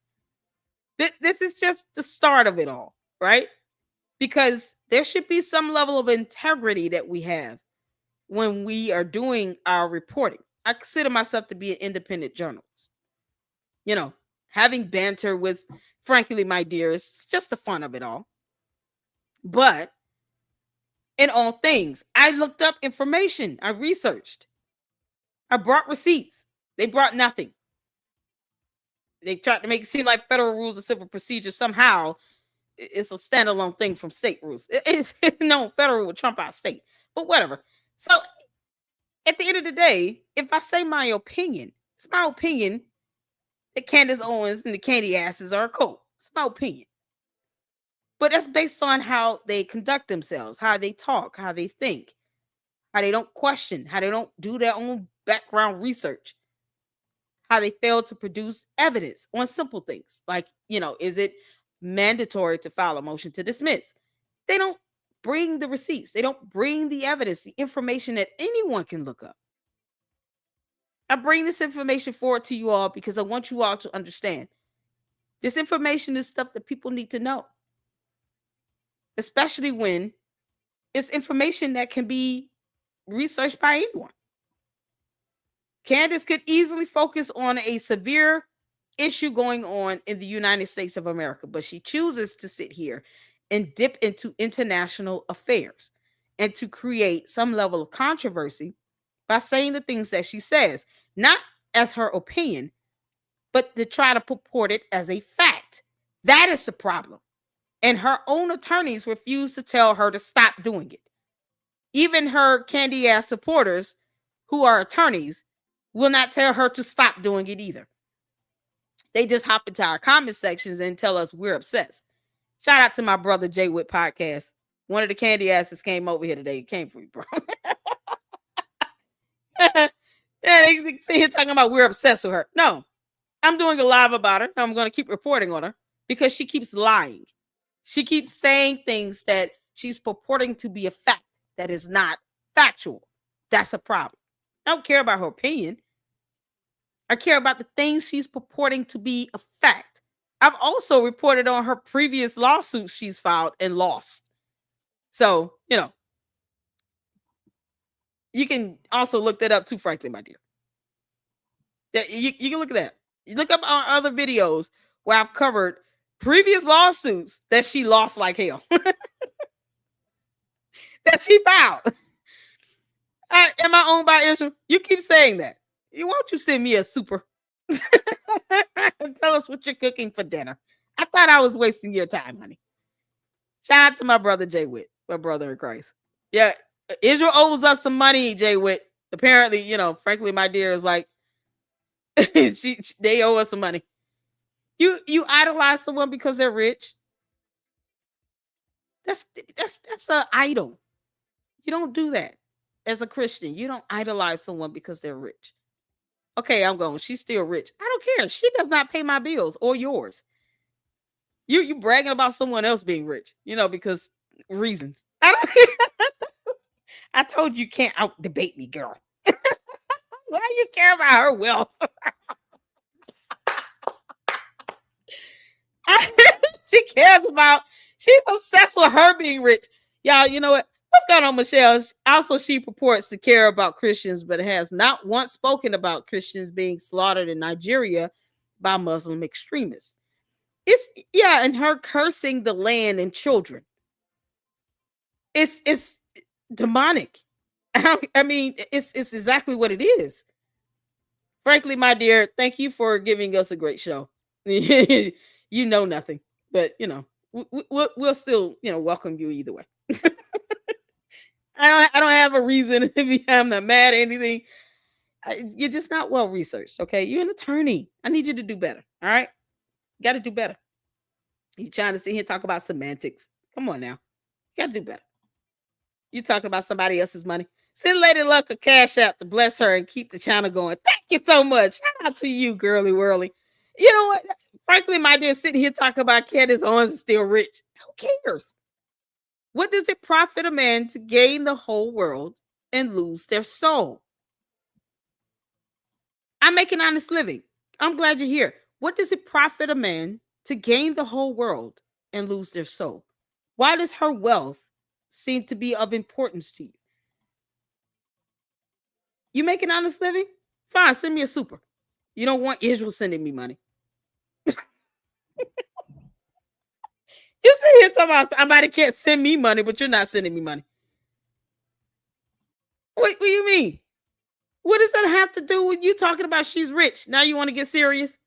This is just the start of it all, right? Because there should be some level of integrity that we have when we are doing our reporting. I consider myself to be an independent journalist. Having banter with, frankly, my dear, it's just the fun of it all. But in all things, I looked up information. I researched. I brought receipts. They brought nothing. They tried to make it seem like federal rules of civil procedure somehow it's a standalone thing from state rules. It's no, federal would trump our state, but whatever. So at the end of the day, if I say my opinion, it's my opinion that Candace Owens and the CandyAsses are a cult. It's my opinion. But that's based on how they conduct themselves, how they talk, how they think, how they don't question, how they don't do their own background research, how they fail to produce evidence on simple things. Like, is it mandatory to file a motion to dismiss? They don't bring the receipts. They don't bring the evidence, the information that anyone can look up. I bring this information forward to you all because I want you all to understand this information is stuff that people need to know, especially when it's information that can be researched by anyone. Candace could easily focus on a severe issue going on in the United States of America, but she chooses to sit here and dip into international affairs and to create some level of controversy by saying the things that she says, not as her opinion, but to try to purport it as a fact. That is the problem. And her own attorneys refuse to tell her to stop doing it. Even her candy ass supporters, who are attorneys, will not tell her to stop doing it either. They just hop into our comment sections and tell us we're obsessed. Shout out to my brother Jay Witt podcast. One of the candy asses came over here today. It came for you, bro. Yeah, they sit here talking about we're obsessed with her. No, I'm doing a live about her. I'm going to keep reporting on her because she keeps lying. She keeps saying things that she's purporting to be a fact that is not factual. That's a problem. I don't care about her opinion. I care about the things she's purporting to be a fact. I've also reported on her previous lawsuits she's filed and lost. So, you know, you can also look that up too, frankly, my dear. Yeah, you can look at that. You look up our other videos where I've covered previous lawsuits that she lost like hell. That she filed. Am I owned by Israel? You keep saying that. Why don't you send me a super? Tell us what you're cooking for dinner. I thought I was wasting your time, honey. Shout out to my brother Jay Witt, my brother in Christ. Yeah, Israel owes us some money, Jay Witt. Apparently, you know, frankly, my dear is like, they owe us some money. You idolize someone because they're rich. That's an idol. You don't do that as a Christian. You don't idolize someone because they're rich. Okay, I'm going. She's still rich. I don't care. She does not pay my bills or yours. You bragging about someone else being rich, you know, because reasons. I told you can't out debate me, girl. Why do you care about her wealth? She cares about, she's obsessed with her being rich. Y'all, you know what? What's going on, Michelle? Also, she purports to care about Christians, but has not once spoken about Christians being slaughtered in Nigeria by Muslim extremists. And her cursing the land and children. It's demonic. I mean, it's exactly what it is. Frankly, my dear, thank you for giving us a great show. You know nothing, but you know we'll still welcome you either way. I don't have a reason to be. I'm not mad at anything. You're just not well researched. Okay, you're an attorney. I need you to do better. All right, got to do better. You trying to sit here and talk about semantics? Come on now, you got to do better. You talking about somebody else's money? Send Lady Luck a cash app to bless her and keep the channel going. Thank you so much. Shout out to you, girly whirly. You know what? Frankly, my dear, sitting here talking about Candace Owens is still rich. Who cares? What does it profit a man to gain the whole world and lose their soul? I make an honest living. I'm glad you're here. What does it profit a man to gain the whole world and lose their soul? Why does her wealth seem to be of importance to you? You make an honest living? Fine, send me a super. You don't want Israel sending me money. You sit here talking about somebody can't send me money, but you're not sending me money. What do you mean? What does that have to do with you talking about she's rich? Now you want to get serious?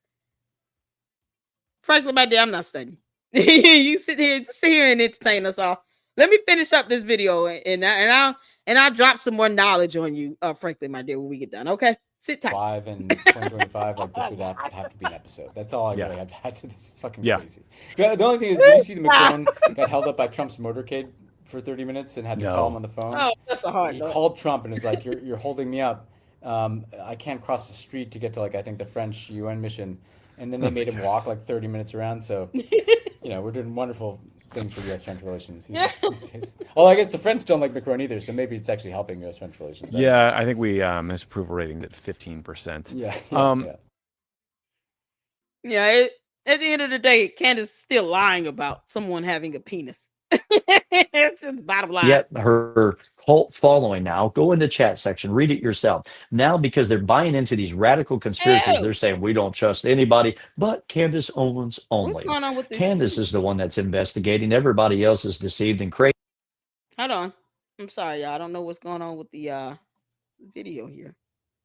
Frankly, my dear, I'm not studying. You sit here and entertain us all. Let me finish up this video and I'll drop some more knowledge on you. Frankly, my dear, when we get done. Okay, sit tight. Live in 2025, like this would have to be an episode. That's all I really have had to. This is fucking crazy. The only thing is, did you see the Macron got held up by Trump's motorcade for 30 minutes and had to call him on the phone? Oh, that's a hard. He called Trump and was like, "You're holding me up. I can't cross the street to get to I think the French UN mission." And then they made him walk 30 minutes around. So, we're doing wonderful things for U.S.-French relations these days. Although I guess the French don't like Macron either, so maybe it's actually helping U.S.-French relations. Right? Yeah, I think we his approval rating at 15%. Yeah. At the end of the day, Candace is still lying about someone having a penis. It's the bottom line. Yet her cult following now, go in the chat section, read it yourself. Now, because they're buying into these radical conspiracies, they're saying we don't trust anybody but Candace Owens What's only. going on with this? Candace is the one that's investigating. Everybody else is deceived and crazy. Hold on. I'm sorry, y'all. I don't know what's going on with the video here.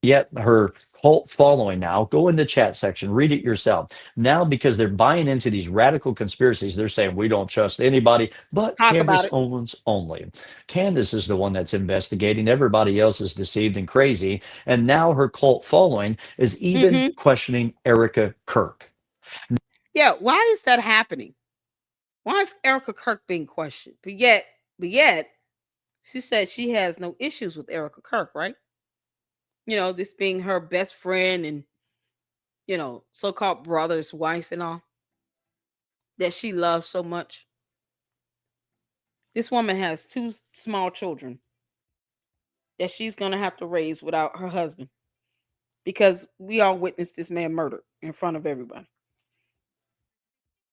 Yet her cult following now, go in the chat section, read it yourself. Now, because they're buying into these radical conspiracies, they're saying we don't trust anybody but Talk Candace about it. Owens only. Candace is the one that's investigating. Everybody else is deceived and crazy. And now her cult following is even questioning Erica Kirk. Yeah, why is that happening? Why is Erica Kirk being questioned? But yet, she said she has no issues with Erica Kirk, right? You know, this being her best friend and, you know, so-called brother's wife and all that she loves so much. This woman has 2 small children that she's going to have to raise without her husband because we all witnessed this man murdered in front of everybody.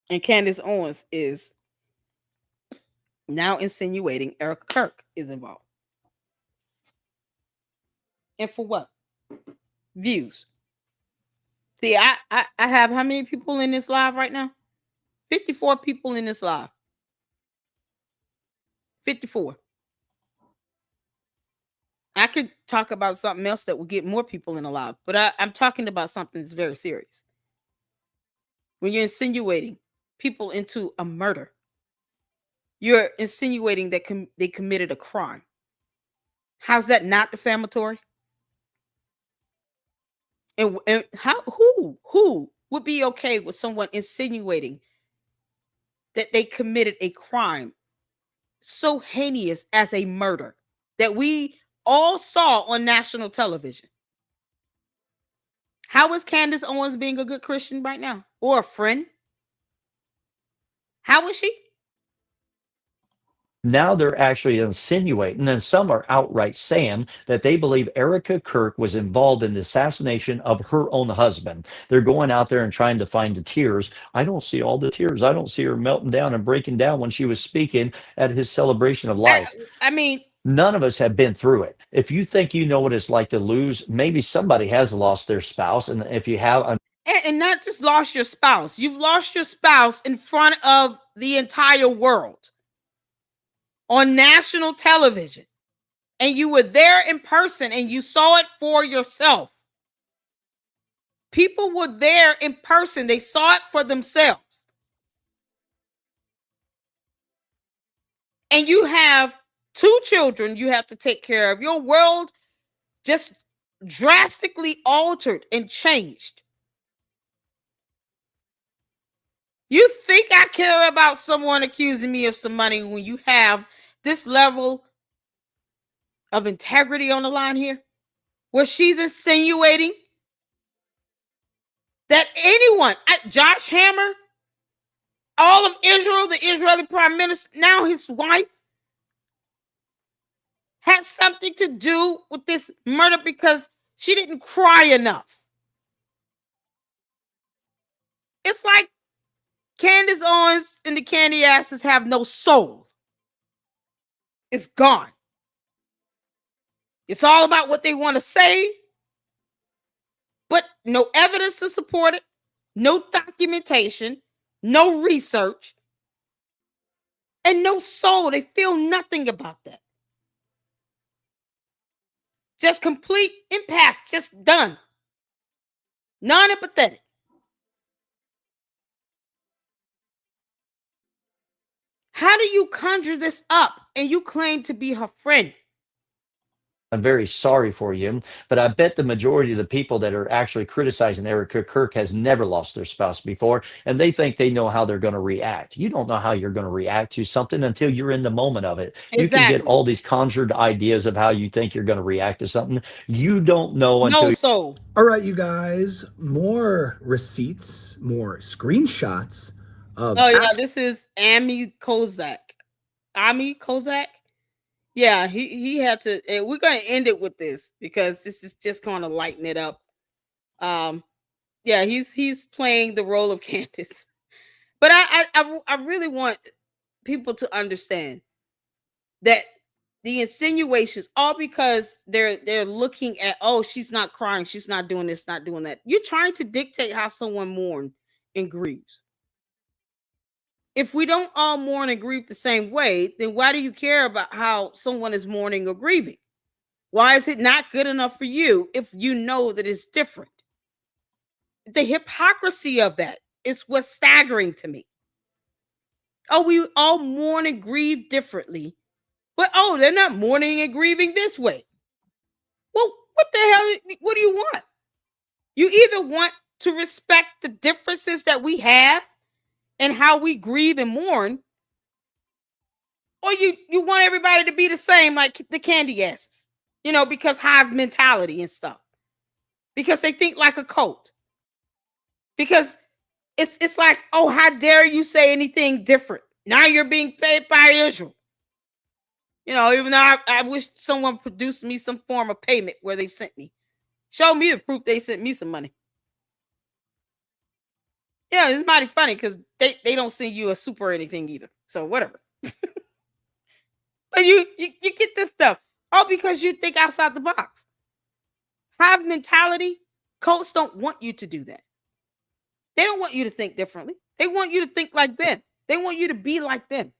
And Candace Owens is now insinuating Erica Kirk is involved. And for what? Views. See, I have how many people in this live right now? 54 people in this live. 54. I could talk about something else that will get more people in the live, but I'm talking about something that's very serious. When you're insinuating people into a murder, you're insinuating that they committed a crime. How's that not defamatory? And who would be okay with someone insinuating that they committed a crime so heinous as a murder that we all saw on national television? How is Candace Owens being a good Christian right now? Or a friend? How is she? Now they're actually insinuating, and some are outright saying that they believe Erica Kirk was involved in the assassination of her own husband. They're going out there and trying to find the tears. I don't see all the tears. I don't see her melting down and breaking down when she was speaking at his celebration of life. I mean, none of us have been through it. If you think you know what it's like to lose, maybe somebody has lost their spouse. And if you have, and not just lost your spouse, you've lost your spouse in front of the entire world on national television, and you were there in person and you saw it for yourself. People were there in person. They saw it for themselves. And you have 2 children you have to take care of. Your world just drastically altered and changed. You think I care about someone accusing me of some money when you have this level of integrity on the line here, where she's insinuating that anyone, Josh Hammer, all of Israel, the Israeli prime minister, now his wife, has something to do with this murder because she didn't cry enough. It's like Candace Owens and the CandyAsses have no soul. It's gone. It's all about what they want to say, but no evidence to support it, no documentation, no research, and no soul. They feel nothing about that. Just complete impact, just done. Non-empathetic. How do you conjure this up and you claim to be her friend? I'm very sorry for you, but I bet the majority of the people that are actually criticizing Erica Kirk has never lost their spouse before, and they think they know how they're going to react. You don't know how you're going to react to something until you're in the moment of it. Exactly. You can get all these conjured ideas of how you think you're going to react to something. You don't know until. No soul. All right, you guys, more receipts, more screenshots of. Oh yeah, this is Ami Kozak. Yeah, he had to. And we're gonna end it with this because this is just gonna lighten it up. Yeah, he's playing the role of Candace, but I really want people to understand that the insinuations, all because they're looking at, oh, she's not crying, she's not doing this, not doing that. You're trying to dictate how someone mourns and grieves. If we don't all mourn and grieve the same way, then why do you care about how someone is mourning or grieving? Why is it not good enough for you if you know that it's different? The hypocrisy of that is what's staggering to me. Oh, we all mourn and grieve differently, but oh, they're not mourning and grieving this way. Well, what the hell? What do you want? You either want to respect the differences that we have and how we grieve and mourn, or you want everybody to be the same, like the CandyAsses, because hive mentality and stuff, because they think like a cult, because it's like, oh, how dare you say anything different? Now you're being paid by Israel. Even though I wish someone produced me some form of payment where they've sent me. Show me the proof they sent me some money. Yeah, it's mighty funny because they don't send you a super or anything either. So whatever. But you get this stuff all because you think outside the box. Hive mentality, cults don't want you to do that. They don't want you to think differently. They want you to think like them. They want you to be like them.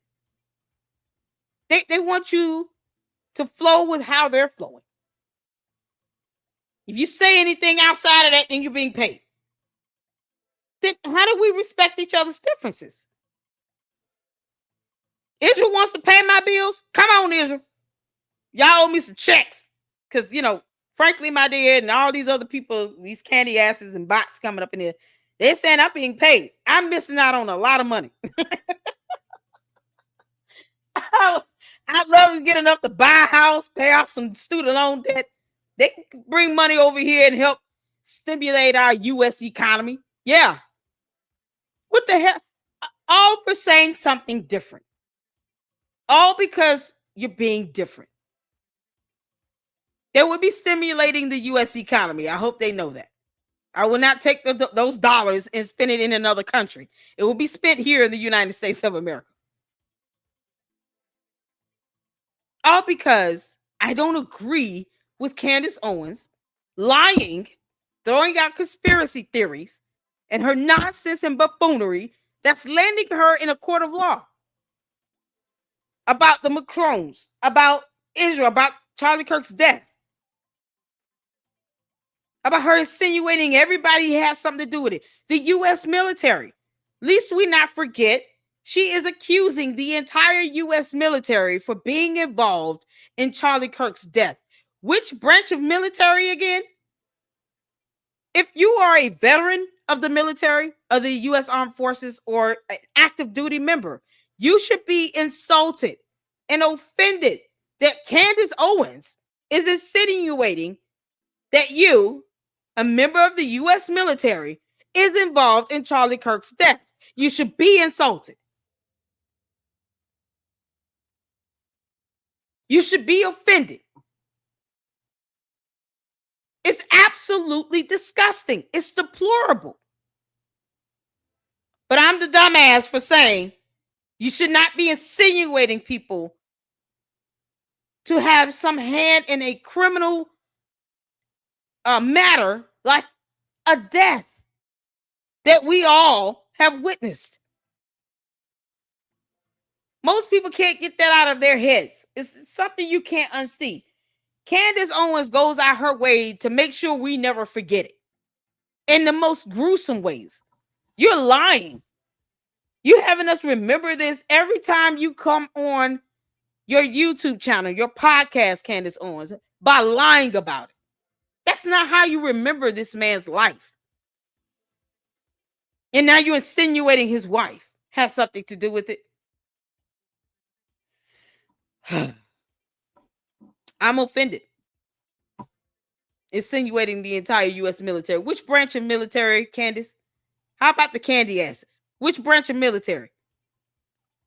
They want you to flow with how they're flowing. If you say anything outside of that, then you're being paid. Then how do we respect each other's differences? Israel wants to pay my bills. Come on, Israel. Y'all owe me some checks. Because, frankly, my dear, and all these other people, these CandyAsses and bots coming up in here, they're saying I'm being paid. I'm missing out on a lot of money. I'd love to get enough to buy a house, pay off some student loan debt. They can bring money over here and help stimulate our U.S. economy. Yeah. What the hell? All for saying something different. All because you're being different. They will be stimulating the U.S. economy. I hope they know that. I will not take those dollars and spend it in another country. It will be spent here in the United States of America. All because I don't agree with Candace Owens lying, throwing out conspiracy theories, and her nonsense and buffoonery that's landing her in a court of law about the Macrons, about Israel, about Charlie Kirk's death, about her insinuating everybody has something to do with it. The U.S. military. Least we not forget, she is accusing the entire U.S. military for being involved in Charlie Kirk's death. Which branch of military again? If you are a veteran of the military, of the U.S. Armed Forces, or an active duty member, you should be insulted and offended that Candace Owens is insinuating that you, a member of the U.S. military, is involved in Charlie Kirk's death. You should be insulted. You should be offended. It's absolutely disgusting. It's deplorable. But I'm the dumbass for saying you should not be insinuating people to have some hand in a criminal matter like a death that we all have witnessed. Most people can't get that out of their heads. It's something you can't unsee. Candace Owens goes out her way to make sure we never forget it in the most gruesome ways. You're lying. You're having us remember this every time you come on your YouTube channel, your podcast, Candace Owens, by lying about it. That's not how you remember this man's life. And now you're insinuating his wife has something to do with it. I'm offended. Insinuating the entire U.S. military. Which branch of military, Candace? How about the CandyAsses? Which branch of military?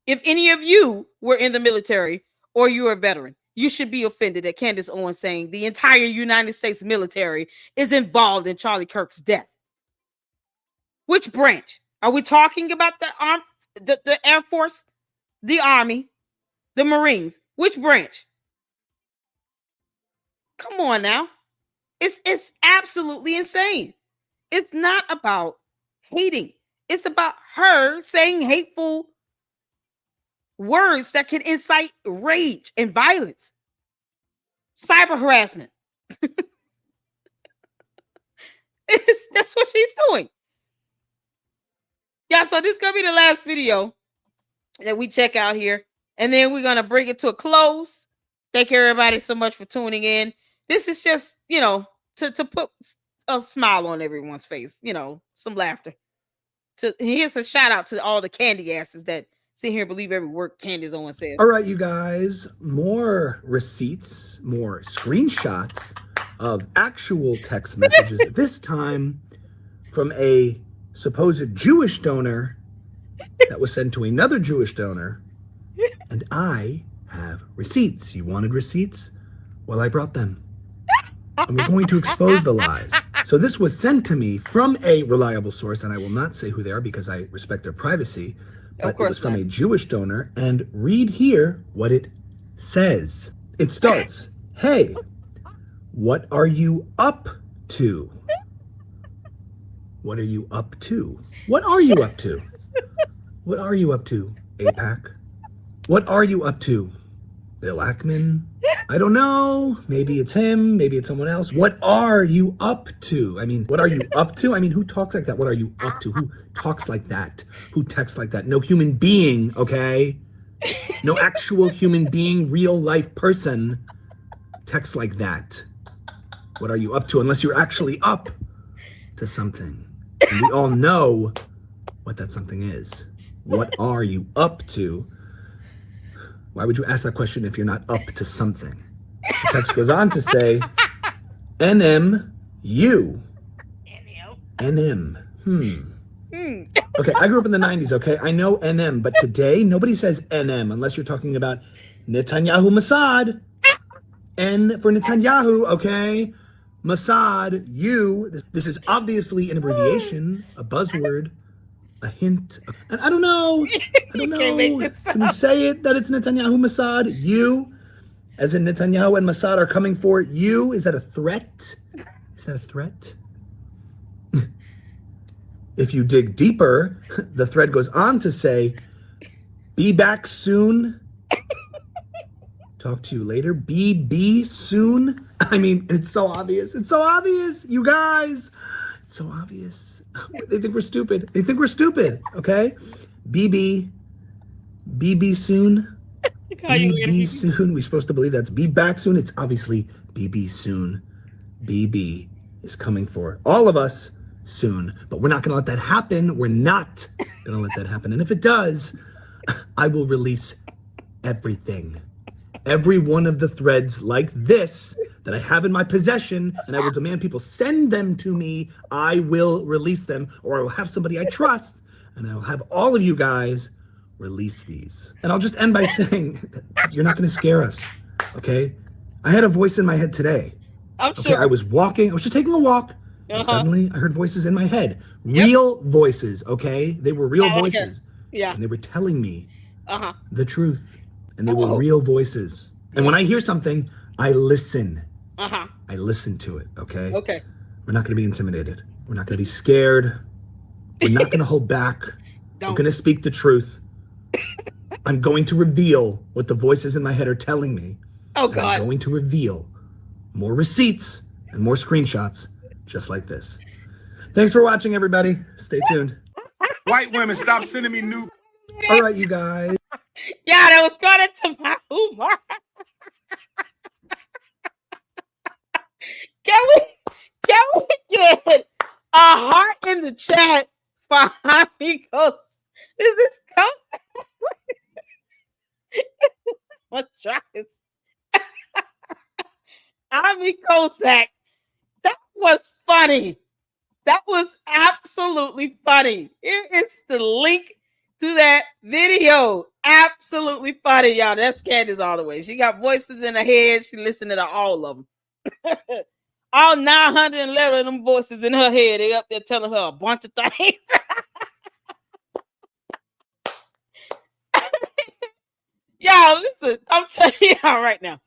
If any of you were in the military or you're a veteran, you should be offended at Candace Owens saying the entire United States military is involved in Charlie Kirk's death. Which branch? Are we talking about the Air Force? the Army, the Marines. Which branch? Come on now. It's absolutely insane. It's not about hating. It's about her saying hateful words that can incite rage and violence. Cyber harassment. That's what she's doing. Yeah, so this is going to be the last video that we check out here. And then we're going to bring it to a close. Thank everybody so much for tuning in. This is just, you know, to put a smile on everyone's face, you know, some laughter. Here's a shout out to all the candy asses that sit here and believe every word Candace Owens says. All right, you guys, more receipts, more screenshots of actual text messages, this time from a supposed Jewish donor that was sent to another Jewish donor. And I have receipts. You wanted receipts? Well, I brought them. And we're going to expose the lies. So this was sent to me from a reliable source, and I will not say who they are because I respect their privacy. But it was from a Jewish donor, and read here what it says. It starts, "Hey, what are you up to? What are you up to? What are you up to? What are you up to, AIPAC? What are you up to, Bill Ackman? I don't know. Maybe it's him. Maybe it's someone else. What are you up to? I mean, what are you up to? I mean, who talks like that? What are you up to? Who talks like that? Who texts like that? No human being, okay? No actual human being, real life person texts like that. What are you up to? Unless you're actually up to something. And we all know what that something is. What are you up to? Why would you ask that question if you're not up to something? The text goes on to say, NMU. NM. Okay, I grew up in the 90s, okay? I know NM, but today, nobody says NM unless you're talking about Netanyahu Mossad. N for Netanyahu, okay? Mossad, U. This is obviously an abbreviation, a buzzword, a hint. And I don't know. Can we say it that it's Netanyahu Mossad? You, as in Netanyahu and Mossad are coming for you. Is that a threat? Is that a threat? If you dig deeper, the thread goes on to say, be back soon. Talk to you later. Be soon. I mean, it's so obvious. It's so obvious, you guys. It's so obvious. They think we're stupid. They think we're stupid, okay? BB soon. BB soon. We're supposed to believe that's be back soon. It's obviously BB soon. BB is coming for all of us soon. But we're not going to let that happen. We're not going to let that happen. And if it does, I will release everything. Every one of the threads like this that I have in my possession, and I will demand people send them to me. I will release them, or I will have somebody I trust, and I will have all of you guys release these. And I'll just end by saying that you're not going to scare us, okay? I had a voice in my head today. I'm sure. I was walking. I was just taking a walk, and suddenly I heard voices in my head. Real voices, okay? They were real voices. Yeah. And they were telling me the truth. And they were real voices. And when I hear something, I listen. I listen to it, okay? Okay. We're not going to be intimidated. We're not going to be scared. We're not going to hold back. We're going to speak the truth. I'm going to reveal what the voices in my head are telling me. Oh, God. I'm going to reveal more receipts and more screenshots just like this. Thanks for watching, everybody. Stay tuned. White women, stop sending me new. All right, you guys. Yeah, that was going into my humor. Can we get a heart in the chat for Jaime Cos? Is this Cos? What tries? Jaime Cossack. That was funny. That was absolutely funny. Here is the link to that video. Absolutely funny, y'all. That's Candace all the way. She got voices in her head. She listening to all of them. All 911 of them voices in her head. They up there telling her a bunch of things. y'all, listen, I'm telling y'all right now.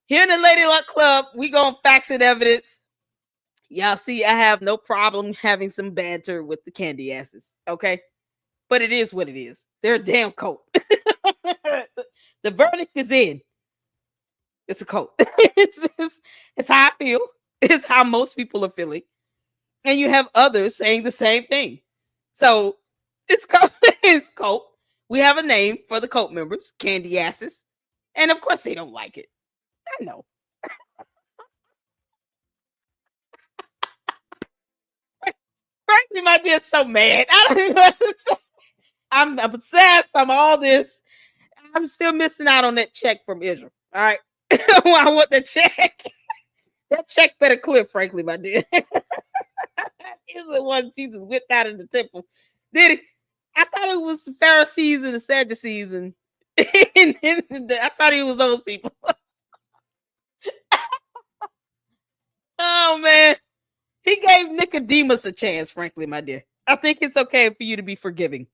Here in the Lady Luck Club, we going facts and evidence. Y'all see, I have no problem having some banter with the CandyAsses, okay? But it is what it is. They're a damn cult. The verdict is in. It's a cult. It's how I feel. It's how most people are feeling. And you have others saying the same thing. So it's cult. It's cult. We have a name for the cult members, CandyAsses. And of course they don't like it. I know. Frankly, my dear, so mad. I don't even know what to say. I'm obsessed. I'm all this. I'm still missing out on that check from Israel. All right. I want the check. That check better clear, frankly, my dear. It was the one Jesus whipped out of the temple. Did he? I thought it was the Pharisees and the Sadducees, and I thought it was those people. Oh man. He gave Nicodemus a chance, frankly, my dear. I think it's okay for you to be forgiving.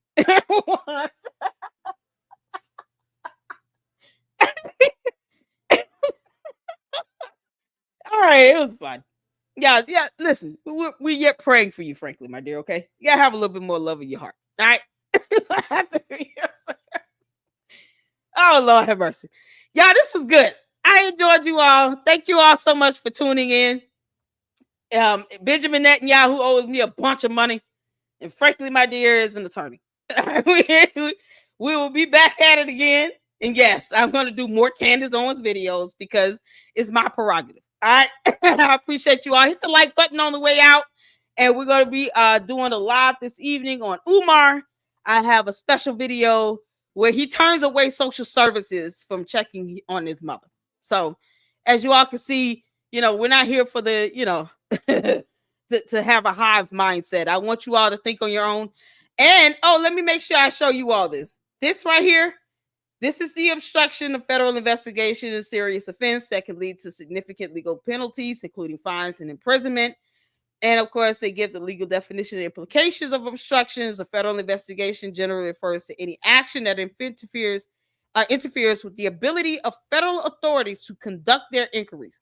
All right, it was fun. Yeah, listen, we're yet praying for you, frankly, my dear, okay? You gotta have a little bit more love in your heart, all right? Oh, Lord have mercy. Yeah, this was good. I enjoyed you all. Thank you all so much for tuning in. Benjamin Netanyahu owes me a bunch of money. And frankly, my dear, is an attorney. we will be back at it again. And yes, I'm going to do more Candace Owens videos because it's my prerogative. All right. I appreciate you all. Hit the like button on the way out. And we're going to be doing a live this evening on Umar. I have a special video where he turns away social services from checking on his mother. So as you all can see, we're not here for the, to have a hive mindset. I want you all to think on your own. And let me make sure I show you all this. This right here, this is the obstruction of federal investigation and serious offense that can lead to significant legal penalties, including fines and imprisonment. And of course, they give the legal definition and implications of obstructions. A federal investigation generally refers to any action that interferes with the ability of federal authorities to conduct their inquiries.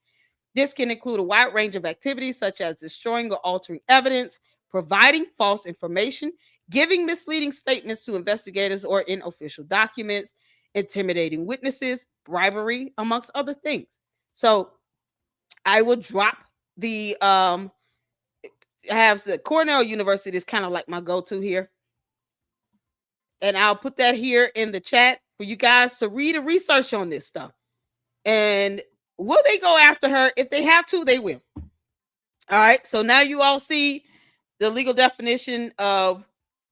This can include a wide range of activities such as destroying or altering evidence, providing false information, giving misleading statements to investigators or in official documents, intimidating witnesses, bribery, amongst other things. So I will drop the I have the Cornell University is kind of like my go-to here. And I'll put that here in the chat for you guys to read and research on this stuff. And will they go after her? If they have to, they will. All right. So now you all see the legal definition of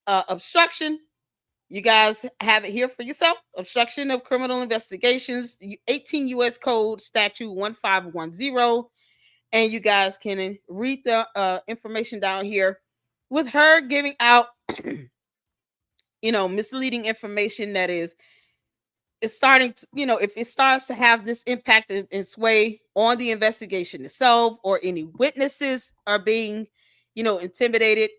obstruction. You guys have it here for yourself. Obstruction of criminal investigations, 18 U.S. Code Statute 1510. And you guys can read the information down here with her giving out, misleading information that is starting to, if it starts to have this impact and sway on the investigation itself, or any witnesses are being, intimidated.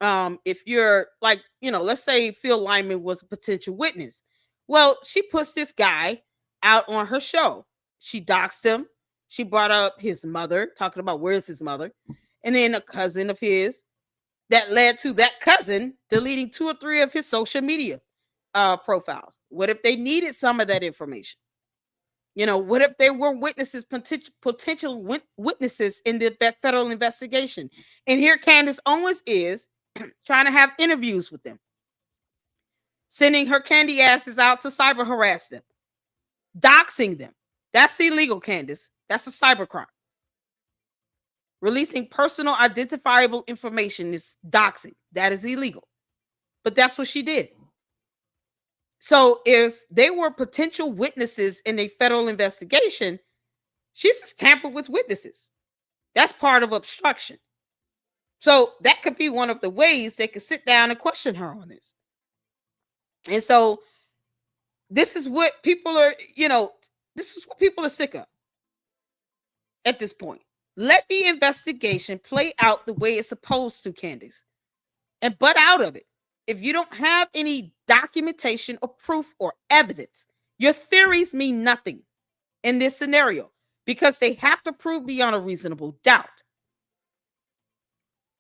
If you're like, let's say Phil Lyman was a potential witness. Well, she puts this guy out on her show. She doxed him. She brought up his mother, talking about where's his mother, and then a cousin of his that led to that cousin deleting 2 or 3 of his social media profiles. What if they needed some of that information? What if they were witnesses, potential witnesses in that federal investigation? And here Candace Owens is trying to have interviews with them, sending her CandyAsses out to cyber harass them, doxing them. That's illegal, Candace. That's a cybercrime. Releasing personal identifiable information is doxing. That is illegal. But that's what she did. So if they were potential witnesses in a federal investigation, she's just tampered with witnesses. That's part of obstruction. So that could be one of the ways they could sit down and question her on this. And so this is what people are, this is what people are sick of at this point. Let the investigation play out the way it's supposed to, Candace, and butt out of it. If you don't have any documentation or proof or evidence, Your theories mean nothing in this scenario because they have to prove beyond a reasonable doubt.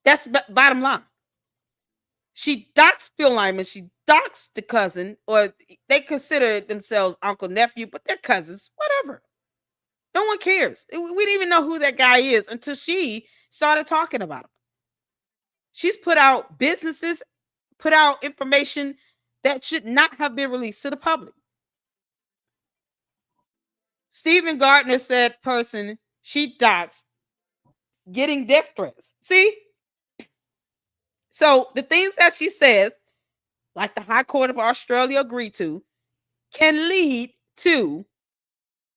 That's bottom line. She doxed Phil Lyman. She doxed the cousin, or they consider themselves uncle, nephew, but they're cousins, whatever. No one cares. We didn't even know who that guy is until she started talking about him. She's put out businesses, put out information that should not have been released to the public. Stephen Gardner said person she doxed getting death threats. See? So the things that she says, like the High Court of Australia agreed to, can lead to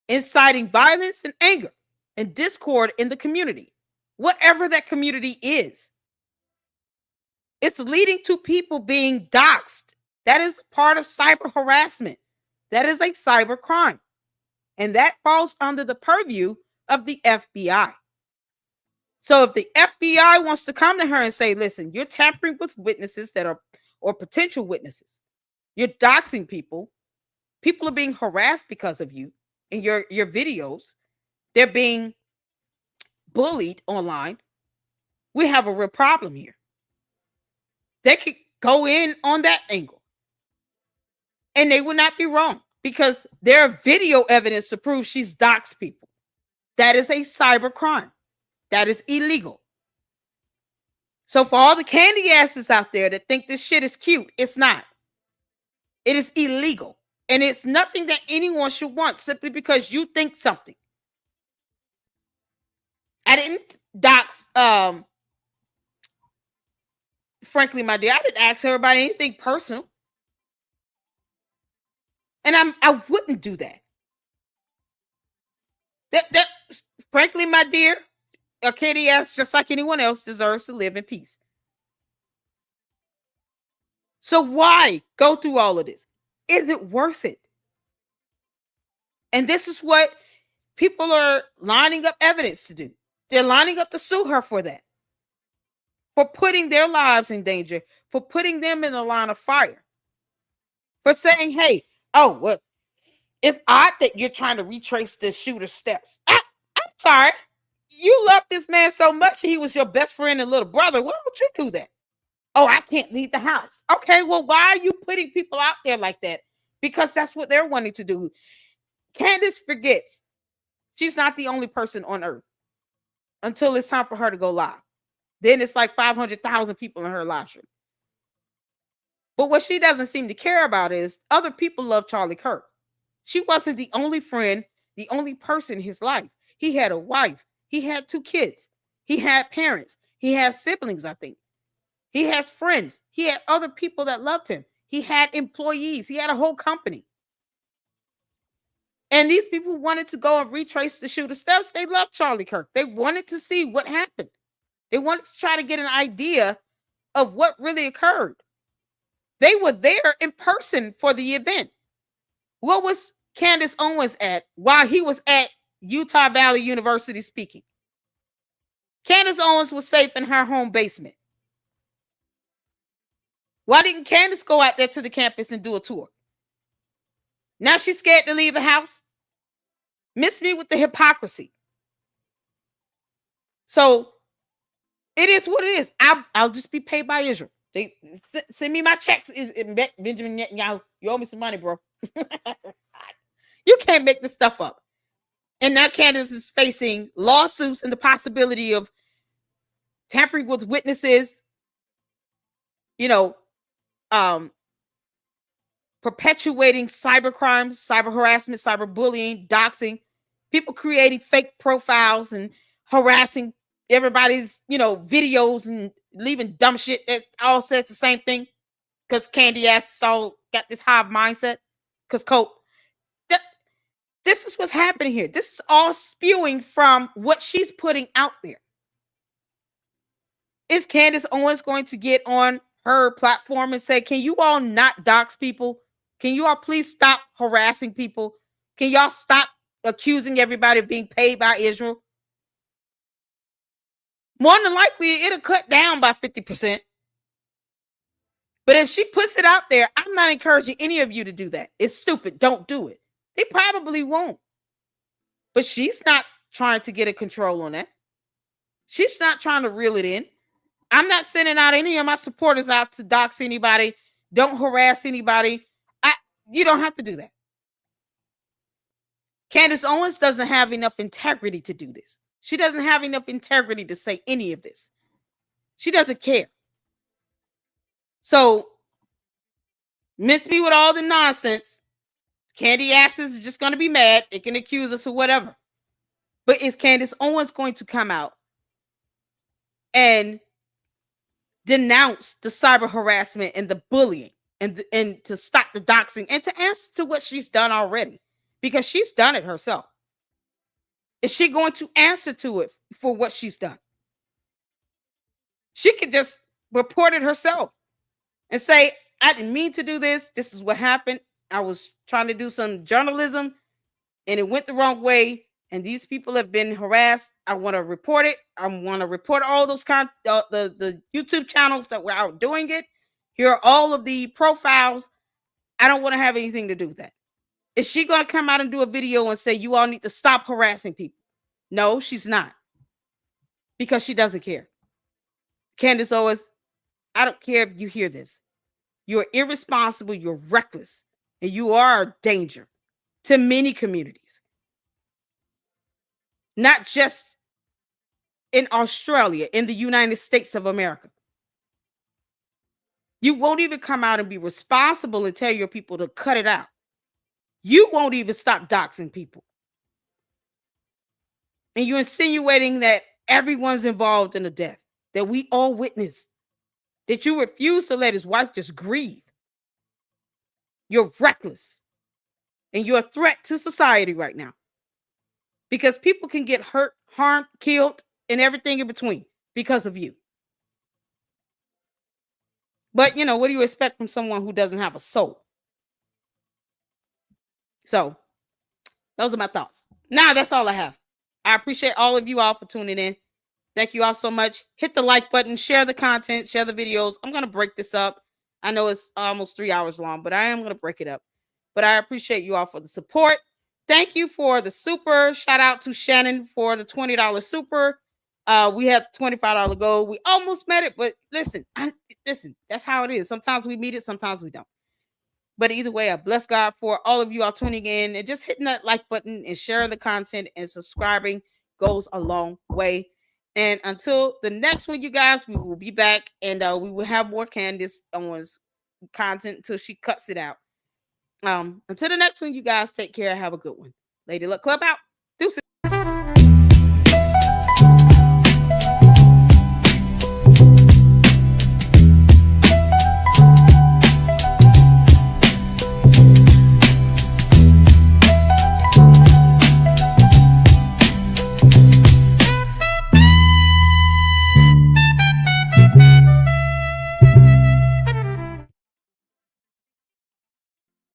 inciting violence and anger and discord in the community, whatever that community is. It's leading to people being doxxed. That is part of cyber harassment. That is a cyber crime. And that falls under the purview of the FBI. So if the FBI wants to come to her and say, listen, you're tampering with witnesses that are, or potential witnesses, you're doxing people, people are being harassed because of you and your videos, they're being bullied online, we have a real problem here. They could go in on that angle. And they would not be wrong because there are video evidence to prove she's doxed people. That is a cyber crime. That is illegal. So for all the candy asses out there that think this shit is cute, it's not. It is illegal. And it's nothing that anyone should want simply because you think something. I didn't dox, frankly, my dear, I didn't ask her about anything personal. And I wouldn't do that. That frankly, my dear, a candy ass, just like anyone else, deserves to live in peace. So why go through all of this? Is it worth it? And this is what people are lining up evidence to do. They're lining up to sue her for that. For putting their lives in danger. For putting them in the line of fire. For saying, hey, oh, well, it's odd that you're trying to retrace the shooter's steps. I'm sorry. You love this man so much. He was your best friend and little brother. Why would you do that? Oh, I can't leave the house. Okay, well, why are you putting people out there like that? Because that's what they're wanting to do. Candace forgets she's not the only person on earth until it's time for her to go live. Then it's like 500,000 people in her live stream. But what she doesn't seem to care about is other people love Charlie Kirk. She wasn't the only friend, the only person in his life. He had a wife. He had 2 kids. He had parents. He has siblings, I think. He has friends. He had other people that loved him. He had employees. He had a whole company. And these people wanted to go and retrace the shooter steps. They loved Charlie Kirk. They wanted to see what happened. They wanted to try to get an idea of what really occurred. They were there in person for the event. What was Candace Owens at while he was at Utah Valley University speaking? Candace Owens was safe in her home basement. Why didn't Candace go out there to the campus and do a tour? Now she's scared to leave the house. Miss me with the hypocrisy. So it is what it is. I'll just be paid by Israel. They send me my checks. Benjamin Netanyahu, you owe me some money, bro. You can't make this stuff up. And now Candace is facing lawsuits and the possibility of tampering with witnesses, perpetuating cyber crimes, cyber harassment, cyber bullying, doxing, people creating fake profiles and harassing everybody's, videos and leaving dumb shit that all says the same thing because CandyAsses all got this hive mindset because cope. This is what's happening here. This is all spewing from what she's putting out there. Is Candace Owens going to get on her platform and say, can you all not dox people? Can you all please stop harassing people? Can y'all stop accusing everybody of being paid by Israel? More than likely, it'll cut down by 50%. But if she puts it out there, I'm not encouraging any of you to do that. It's stupid. Don't do it. They probably won't. But she's not trying to get a control on that. She's not trying to reel it in. I'm not sending out any of my supporters out to dox anybody. Don't harass anybody. You don't have to do that. Candace Owens doesn't have enough integrity to do this. She doesn't have enough integrity to say any of this. She doesn't care. So, miss me with all the nonsense. CandyAsses is just going to be mad. They can accuse us or whatever. But is Candace Owens going to come out and denounce the cyber harassment and the bullying and to stop the doxing and to answer to what she's done already? Because she's done it herself. Is she going to answer to it for what she's done? She could just report it herself and say, I didn't mean to do this. This is what happened. I was trying to do some journalism and it went the wrong way. And these people have been harassed. I want to report it. I want to report all those the YouTube channels that were out doing it. Here are all of the profiles. I don't want to have anything to do with that. Is she going to come out and do a video and say, you all need to stop harassing people? No, she's not. Because she doesn't care. Candace Owens, I don't care if you hear this. You're irresponsible, you're reckless, and you are a danger to many communities. Not just in Australia, in the United States of America. You won't even come out and be responsible and tell your people to cut it out. You won't even stop doxing people. And you're insinuating that everyone's involved in the death, that we all witnessed, that you refuse to let his wife just grieve. You're reckless. And you're a threat to society right now. Because people can get hurt, harmed, killed, and everything in between because of you. But, you know, what do you expect from someone who doesn't have a soul? So, those are my thoughts. Now, that's all I have. I appreciate all of you all for tuning in. Thank you all so much. Hit the like button, share the content, share the videos. I'm going to break this up. I know it's almost 3 hours long, but I am going to break it up. But I appreciate you all for the support. Thank you for the super. Shout out to Shannon for the $20 super. We had $25 goal. We almost met it, but listen, that's how it is. Sometimes we meet it, sometimes we don't. But either way, I bless God for all of you all tuning in and just hitting that like button and sharing the content and subscribing goes a long way. And until the next one, you guys, we will be back and we will have more Candace Owens content until she cuts it out. Until the next one, you guys take care. Have a good one. Lady Luck Club out.